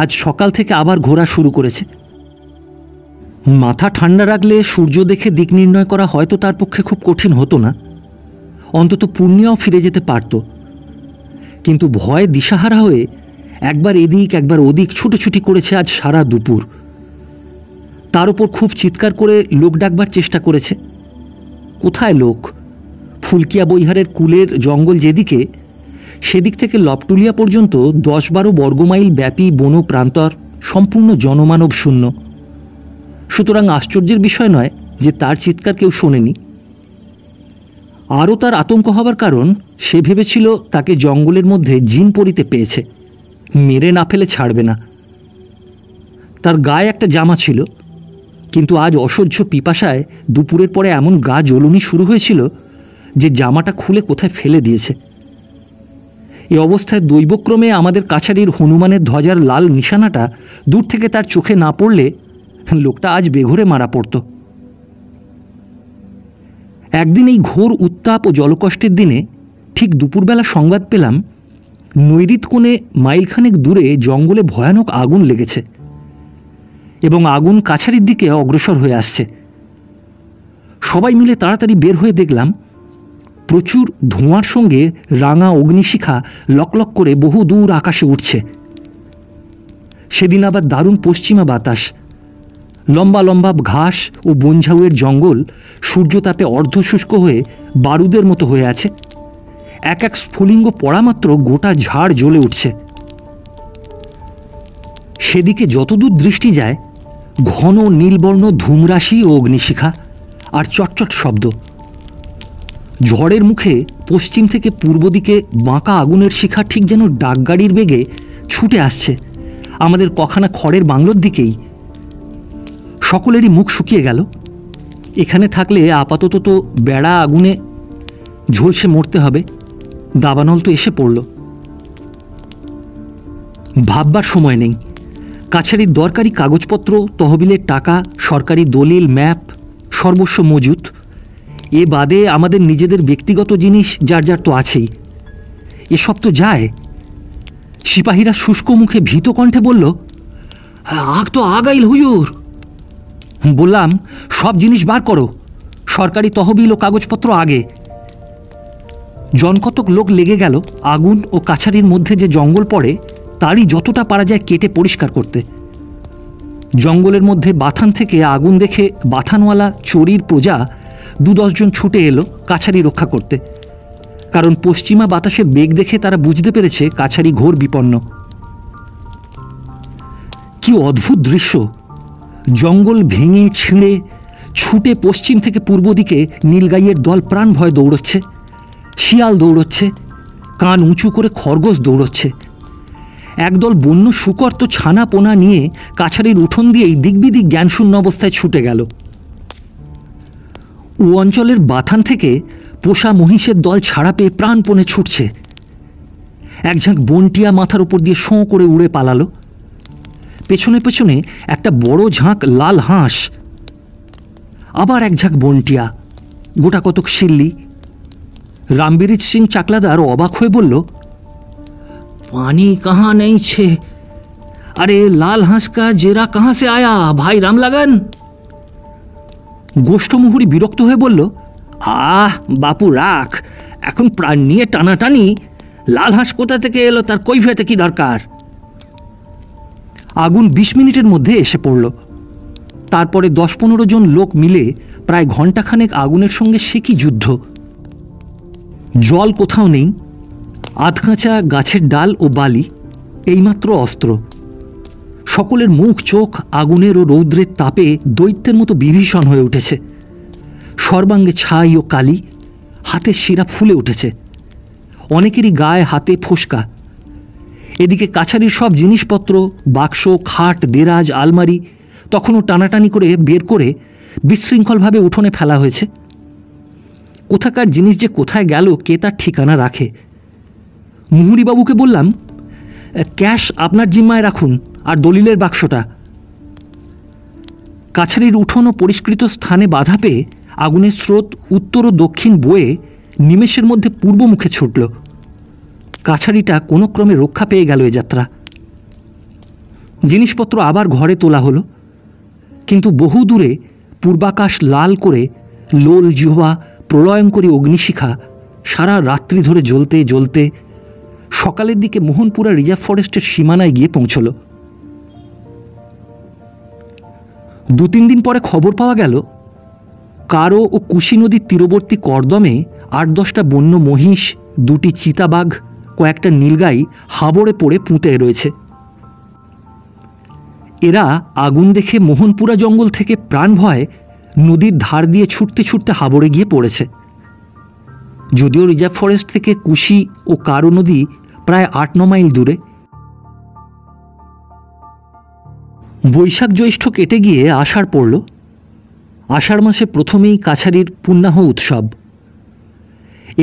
আজ সকাল থেকে আবার ঘোরা শুরু করেছে। মাথা ঠান্ডা রাখলে সূর্য দেখে দিক নির্ণয় করা হয়তো তার পক্ষে খুব কঠিন হতো না, অন্তত পূর্ণিয়াও ফিরে যেতে পারত। কিন্তু ভয়ে দিশাহারা হয়ে একবার এদিক একবার ওদিক ছুটোছুটি করেছে আজ সারা দুপুর। তার উপর খুব চিৎকার করে লোক ডাকবার চেষ্টা করেছে। কোথায় লোক? ফুলকিয়া বৈহারের কুলের জঙ্গল যেদিকে, সেদিক থেকে লপটুলিয়া পর্যন্ত 10-12 বর্গমাইল ব্যাপী বন প্রান্তর সম্পূর্ণ জনমানব শূন্য। সুতরাং আশ্চর্যের বিষয় নয় যে তার চিৎকার কেউ শোনেনি। আরও তার আতঙ্ক হবার কারণ, সে ভেবেছিল তাকে জঙ্গলের মধ্যে জিন পরিতে পেয়েছে, মেরে না ফেলে ছাড়বে না। তার গায়ে একটা জামা ছিল, কিন্তু আজ অসহ্য পিপাসায় দুপুরের পরে এমন গা জ্বলুনি শুরু হয়েছিল যে জামাটা খুলে কোথায় ফেলে দিয়েছে। এই অবস্থায় দৈবক্রমে আমাদের কাছারির হনুমানের ধ্বজার লাল নিশানাটা দূর থেকে তার চোখে না পড়লে লোকটা আজ বেঘোরে মারা পড়ত। একদিন এই ঘোর উত্তাপ ও জলকষ্টের দিনে ঠিক দুপুরবেলা সংবাদ পেলাম নৈরিত কোণে মাইলখানেক দূরে জঙ্গলে ভয়ানক আগুন লেগেছে এবং আগুন কাছারির দিকে অগ্রসর হয়ে আসছে। সবাই মিলে তাড়াতাড়ি বের হয়ে দেখলাম প্রচুর ধোঁয়ার সঙ্গে রাঙা অগ্নিশিখা লকলক করে বহু দূর আকাশে উঠছে। সেদিন আবার দারুণ পশ্চিমা বাতাস। লম্বা লম্বা ঘাস ও বনঝাউয়ের জঙ্গল সূর্যতাপে অর্ধশুষ্ক হয়ে বারুদের মতো হয়ে আছে। এক এক স্ফুলিঙ্গ পড়া মাত্র গোটা ঝাড় জ্বলে উঠছে। সেদিকে যতদূর দৃষ্টি যায় ঘন নীলবর্ণ ধূমরাশি ও অগ্নিশিখা আর চটচট শব্দ। ঝড়ের মুখে পশ্চিম থেকে পূর্ব দিকে বাঁকা আগুনের শিখা ঠিক যেন ডাকগাড়ির বেগে ছুটে আসছে আমাদের কখানা খড়ের বাংলোর দিকেই। সকলেরই মুখ শুকিয়ে গেল। এখানে থাকলে আপাতত তো বেড়া আগুনে ঝলসে মরতে হবে, দাবানল তো এসে পড়ল। ভাববার সময় নেই। কাছারির দরকারি কাগজপত্র, তহবিলের টাকা, সরকারি দলিল, ম্যাপ সর্বস্ব মজুত। এ বাদে আমাদের নিজেদের ব্যক্তিগত জিনিস যার যার তো আছেই। এসব তো যায়। সিপাহীরা শুষ্ক মুখে ভীত কণ্ঠে বলল, আগ তো আগাইল হুজুর। বললাম, সব জিনিস বার করো, সরকারি তহবিল ও কাগজপত্র আগে। জনকতক লোক লেগে গেল আগুন ও কাছারির মধ্যে যে জঙ্গল পড়ে তারই যতটা পারা যায় কেটে পরিষ্কার করতে। জঙ্গলের মধ্যে বাথান থেকে আগুন দেখে বাথানওয়ালা চোরির প্রজা 2-10 জন ছুটে এলো কাছারি রক্ষা করতে, কারণ পশ্চিমা বাতাসের বেগ দেখে তারা বুঝতে পেরেছে কাছারি ঘোর বিপন্ন। কি অদ্ভুত দৃশ্য! জঙ্গল ভেঙে ছিঁড়ে ছুটে পশ্চিম থেকে পূর্ব দিকে নীলগাইয়ের দল প্রাণ ভয়ে দৌড়চ্ছে, শিয়াল দৌড়চ্ছে, কান উঁচু করে খরগোশ দৌড়চ্ছে। একদল বন্য শুকর তো ছানা পোনা নিয়ে কাছারির উঠোন দিয়েই দিকবিদিক জ্ঞানশূন্য অবস্থায় ছুটে গেল। ও অঞ্চলের বাথান থেকে পোষা মহিষের দল ছাড়া পেয়ে প্রাণপণে ছুটছে। এক ঝাঁক বনটিয়া মাথার উপর দিয়ে শোঁ করে উড়ে পালালো। পেছনে পেছনে একটা বড় ঝাঁক লাল হাঁস, আবার এক ঝাঁক বনটিয়া, গোটা কতক শিল্লি। রামবীর সিং চাকলাদার অবাক হয়ে বলল, পানি কাহা নেই ছে, আরে লাল হাঁস কা জেরা কাহা সে আয়া ভাই রামলাগন? গোষ্ঠমুহুরি বিরক্ত হয়ে বলল, বাপু রাখ, এখন প্রাণ নিয়ে টানাটানি, লাল হাঁস কোথা থেকে এলো তার কৈফিয়তে কি দরকার? আগুন 20 মিনিটের মধ্যে এসে পড়ল। তারপরে 10-15 জন লোক মিলে প্রায় ঘণ্টাখানেক আগুনের সঙ্গে সে কি যুদ্ধ। জল কোথাও নেই, আধকাঁচা গাছের ডাল ও বালি এইমাত্র অস্ত্র। সকলের মুখ চোখ আগুনের ও রৌদ্রের তাপে দৈত্যের মতো বিভীষণ হয়ে উঠেছে। সর্বাঙ্গে ছাই ও কালি, হাতের শিরা ফুলে উঠেছে। অনেকেরই গায়ে হাতে ফোসকা। এদিকে কাছারির সব জিনিসপত্র, বাক্স, খাট, দেরাজ, আলমারি তখনও টানাটানি করে বের করে বিশৃঙ্খলভাবে উঠোনে ফেলা হয়েছে। কোথাকার জিনিস যে কোথায় গেল কে তার ঠিকানা রাখে। মুহুরিবাবুকে বললাম, ক্যাশ আপনার জিম্মায় রাখুন, আর দলিলের বাক্সটা। কাছারির উঠোন ও পরিষ্কৃত স্থানে বাধা পেয়ে আগুনের স্রোত উত্তর ও দক্ষিণ বয়ে নিমেষের মধ্যে পূর্বমুখে ছুটল। কাছারিটা কোনো ক্রমে রক্ষা পেয়ে গেল এ যাত্রা। জিনিসপত্র আবার ঘরে তোলা হলো, কিন্তু বহু দূরে পূর্বাকাশ লাল করে লোল জিহ্বা প্রলয়ঙ্করী অগ্নিশিখা সারা রাত্রি ধরে জ্বলতে জ্বলতে সকালের দিকে মোহনপুরা রিজার্ভ ফরেস্টের সীমানায় গিয়ে পৌঁছল। 2-3 দিন পরে খবর পাওয়া গেল, কারো ও কুশি নদীর তীরবর্তী করদমে 8-10টা বন্য মহিষ, 2টি চিতাবাঘ, কয়েকটা নীলগাই হাবড়ে পড়ে পুঁতে রয়েছে। এরা আগুন দেখে মোহনপুরা জঙ্গল থেকে প্রাণ ভয়ে নদীর ধার দিয়ে ছুটতে ছুটতে হাবড়ে গিয়ে পড়েছে। যদিও রিজার্ভ ফরেস্ট থেকে কুশি ও কারো নদী প্রায় 8-9 মাইল দূরে। বৈশাখ জ্যৈষ্ঠ কেটে গিয়ে আষাঢ় পড়ল। আষাঢ় মাসে প্রথমেই কাছারির পুণ্যাহ উৎসব।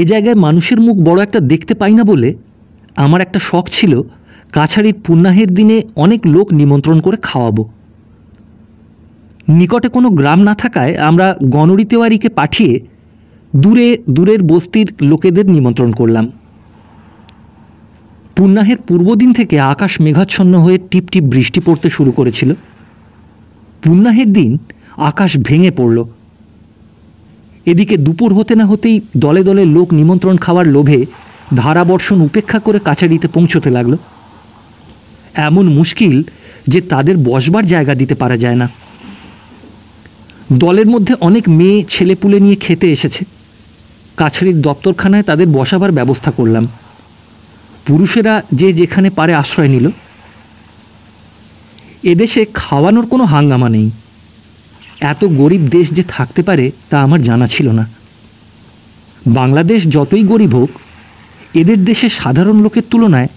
এ জায়গায় মানুষের মুখ বড় একটা দেখতে পাই না বলে আমার একটা শখ ছিল কাছারির পুণ্যাহের দিনে অনেক লোক নিমন্ত্রণ করে খাওয়াবো। নিকটে কোনো গ্রাম না থাকায় আমরা গণরি তেওয়ারিকে পাঠিয়ে দূরের বস্তির লোকেদের নিমন্ত্রণ করলাম। পুণ্যাহের পূর্বদিন থেকে আকাশ মেঘাচ্ছন্ন হয়ে টিপটিপ বৃষ্টি পড়তে শুরু করেছিল। পুণ্যাহের দিন আকাশ ভেঙে পড়ল। এদিকে দুপুর হতে না হতেই দলে দলে লোক নিমন্ত্রণ খাওয়ার লোভে ধারাবর্ষণ উপেক্ষা করে কাছারিতে পৌঁছতে লাগলো। এমন মুশকিল যে তাদের বসবার জায়গা দিতে পারা যায় না। দলের মধ্যে অনেক মেয়ে ছেলেপুলে নিয়ে খেতে এসেছে। কাছারির দপ্তরখানায় তাদের বসাবার ব্যবস্থা করলাম। পুরুষেরা যে যেখানে পারে আশ্রয় নিল। এদেশে খাওয়ানোর কোনো হাঙ্গামা নেই। এত গরিব দেশ যে থাকতে পারে তা আমার জানা ছিল না। বাংলাদেশ যতই গরিব হোক, এদের দেশে সাধারণ লোকের তুলনায়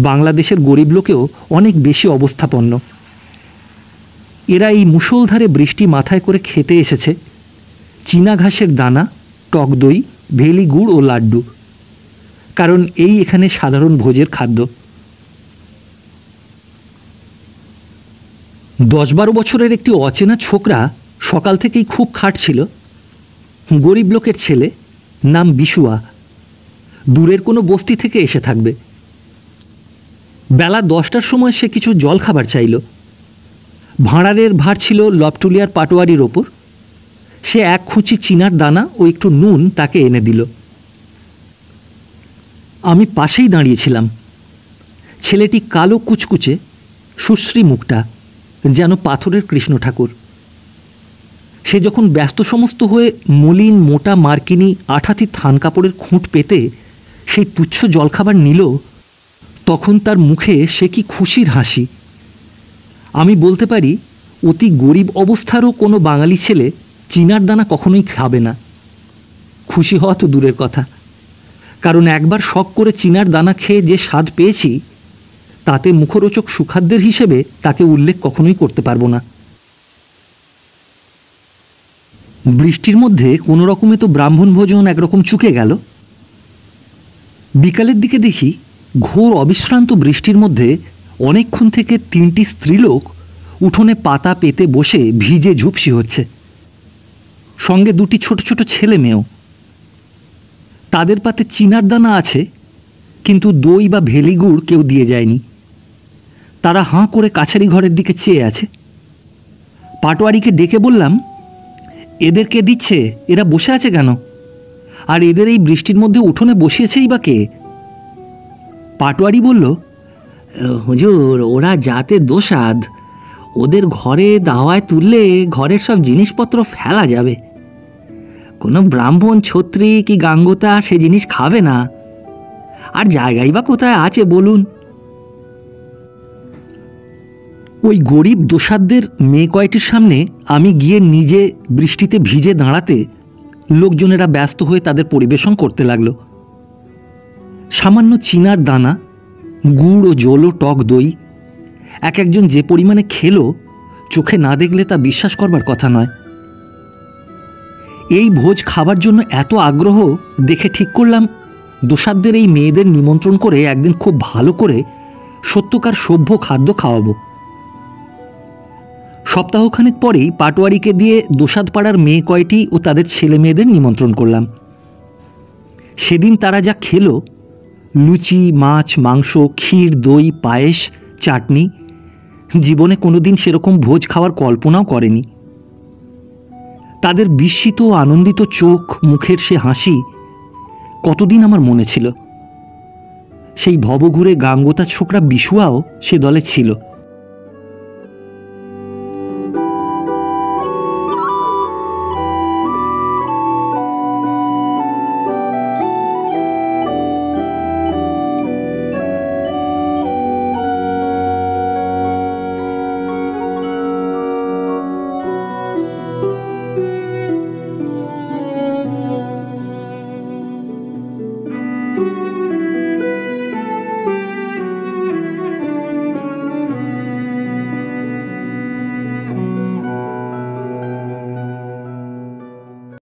বাংলাদেশের গরিব লোকেও অনেক বেশি অবস্থাপন্ন। এরা এই মুষলধারে বৃষ্টি মাথায় করে খেতে এসেছে চীনা ঘাসের দানা, টক দই, ভেলি গুড় ও লাড্ডু, কারণ এই এখানে সাধারণ ভোজের খাদ্য। 10-12 বছরের একটি অচেনা ছোকরা সকাল থেকেই খুব খাটছিল। গরিব লোকের ছেলে, নাম বিশুয়া। দূরের কোনো বস্তি থেকে এসে থাকবে। বেলা 10টার সময় সে কিছু জল খাবার চাইল। ভাঁড়ারের ভার ছিল লপটুলিয়ার পাটোয়ারির ওপর। সে এক খুঁচি চিনার দানা ও একটু নুন তাকে এনে দিল। আমি পাশেই দাঁড়িয়েছিলাম। ছেলেটি কালো কুচকুচে, সুশ্রী মুখটা, যেন পাথরের কৃষ্ণ ঠাকুর। সে যখন ব্যস্ত সমস্ত হয়ে মলিন মোটা মার্কিনি আঠাতি থান কাপড়ের খুঁট পেতে সেই তুচ্ছ জলখাবার নিল, তখন তার মুখে সে কি খুশির হাসি! আমি বলতে পারি, অতি গরিব অবস্থারও কোনো বাঙালি ছেলে চিনার দানা কখনোই খাবে না। খুশি হওয়া তো দূরের কথা, কারণ একবার শখ করে চিনার দানা খেয়ে যে স্বাদ পেয়েছি, তাতে মুখরোচক সুখাদ্যের হিসেবে তাকে উল্লেখ কখনোই করতে পারবো না। বৃষ্টির মধ্যে কোনো রকমে তো ব্রাহ্মণ ভোজন একরকম চুকে গেল। বিকালের দিকে দেখি ঘোর অবিশ্রান্ত বৃষ্টির মধ্যে অনেকক্ষণ থেকে 3টি স্ত্রীলোক উঠোনে পাতা পেতে বসে ভিজে ঝুপসি হচ্ছে, সঙ্গে 2টি ছোট ছোট ছেলে মেয়েও। তাদের পাতে চিনার দানা আছে, কিন্তু দই বা ভেলিগুড় কেউ দিয়ে যায়নি। তারা হাঁ করে কাছারি ঘরের দিকে চেয়ে আছে। পাটোয়ারিকে ডেকে বললাম, এদেরকে দিচ্ছে, এরা বসে আছে কেন? আর এদের এই বৃষ্টির মধ্যে উঠোনে বসিয়েছেই বা কে? পাটোয়ারি বলল, হুজুর, ওরা যাতে দোসাদ, ওদের ঘরে দাওয়ায় তুললে ঘরের সব জিনিসপত্র ফেলা যাবে। কোনো ব্রাহ্মণ, ছত্রী কি গাঙ্গোতা সে জিনিস খাবে না। আর জায়গাই বা কোথায় আছে বলুন? ওই গরিব দোসাদদের মেয়ে কয়টির সামনে আমি গিয়ে নিজে বৃষ্টিতে ভিজে দাঁড়াতে লোকজনেরা ব্যস্ত হয়ে তাদের পরিবেশন করতে লাগলো। সামান্য চিনার দানা, গুড় ও জলো টক দই এক একজন যে পরিমাণে খেলো, চোখে না দেখলে তা বিশ্বাস করবার কথা নয়। এই ভোজ খাবার জন্য এত আগ্রহ দেখে ঠিক করলাম দোসাদদের এই মেয়েদের নিমন্ত্রণ করে একদিন খুব ভালো করে সত্যকার সভ্য খাদ্য খাওয়াবো। সপ্তাহখানেক পরেই পাটোয়ারিকে দিয়ে দোসাদ পাড়ার মেয়ে কয়টি ও তাদের ছেলে মেয়েদের নিমন্ত্রণ করলাম। সেদিন তারা যা খেলো, লুচি, মাছ, মাংস, ক্ষীর, দই, পায়েস, চাটনি, জীবনে কোনোদিন সেরকম ভোজ খাওয়ার কল্পনাও করেনি। তাদের বিস্মিত ও আনন্দিত চোখ, মুখের সে হাসি কতদিন আমার মনে ছিল। সেই ভবঘুরে গাঙ্গোতা ছোকরা বিশুয়াও সে দলে ছিল।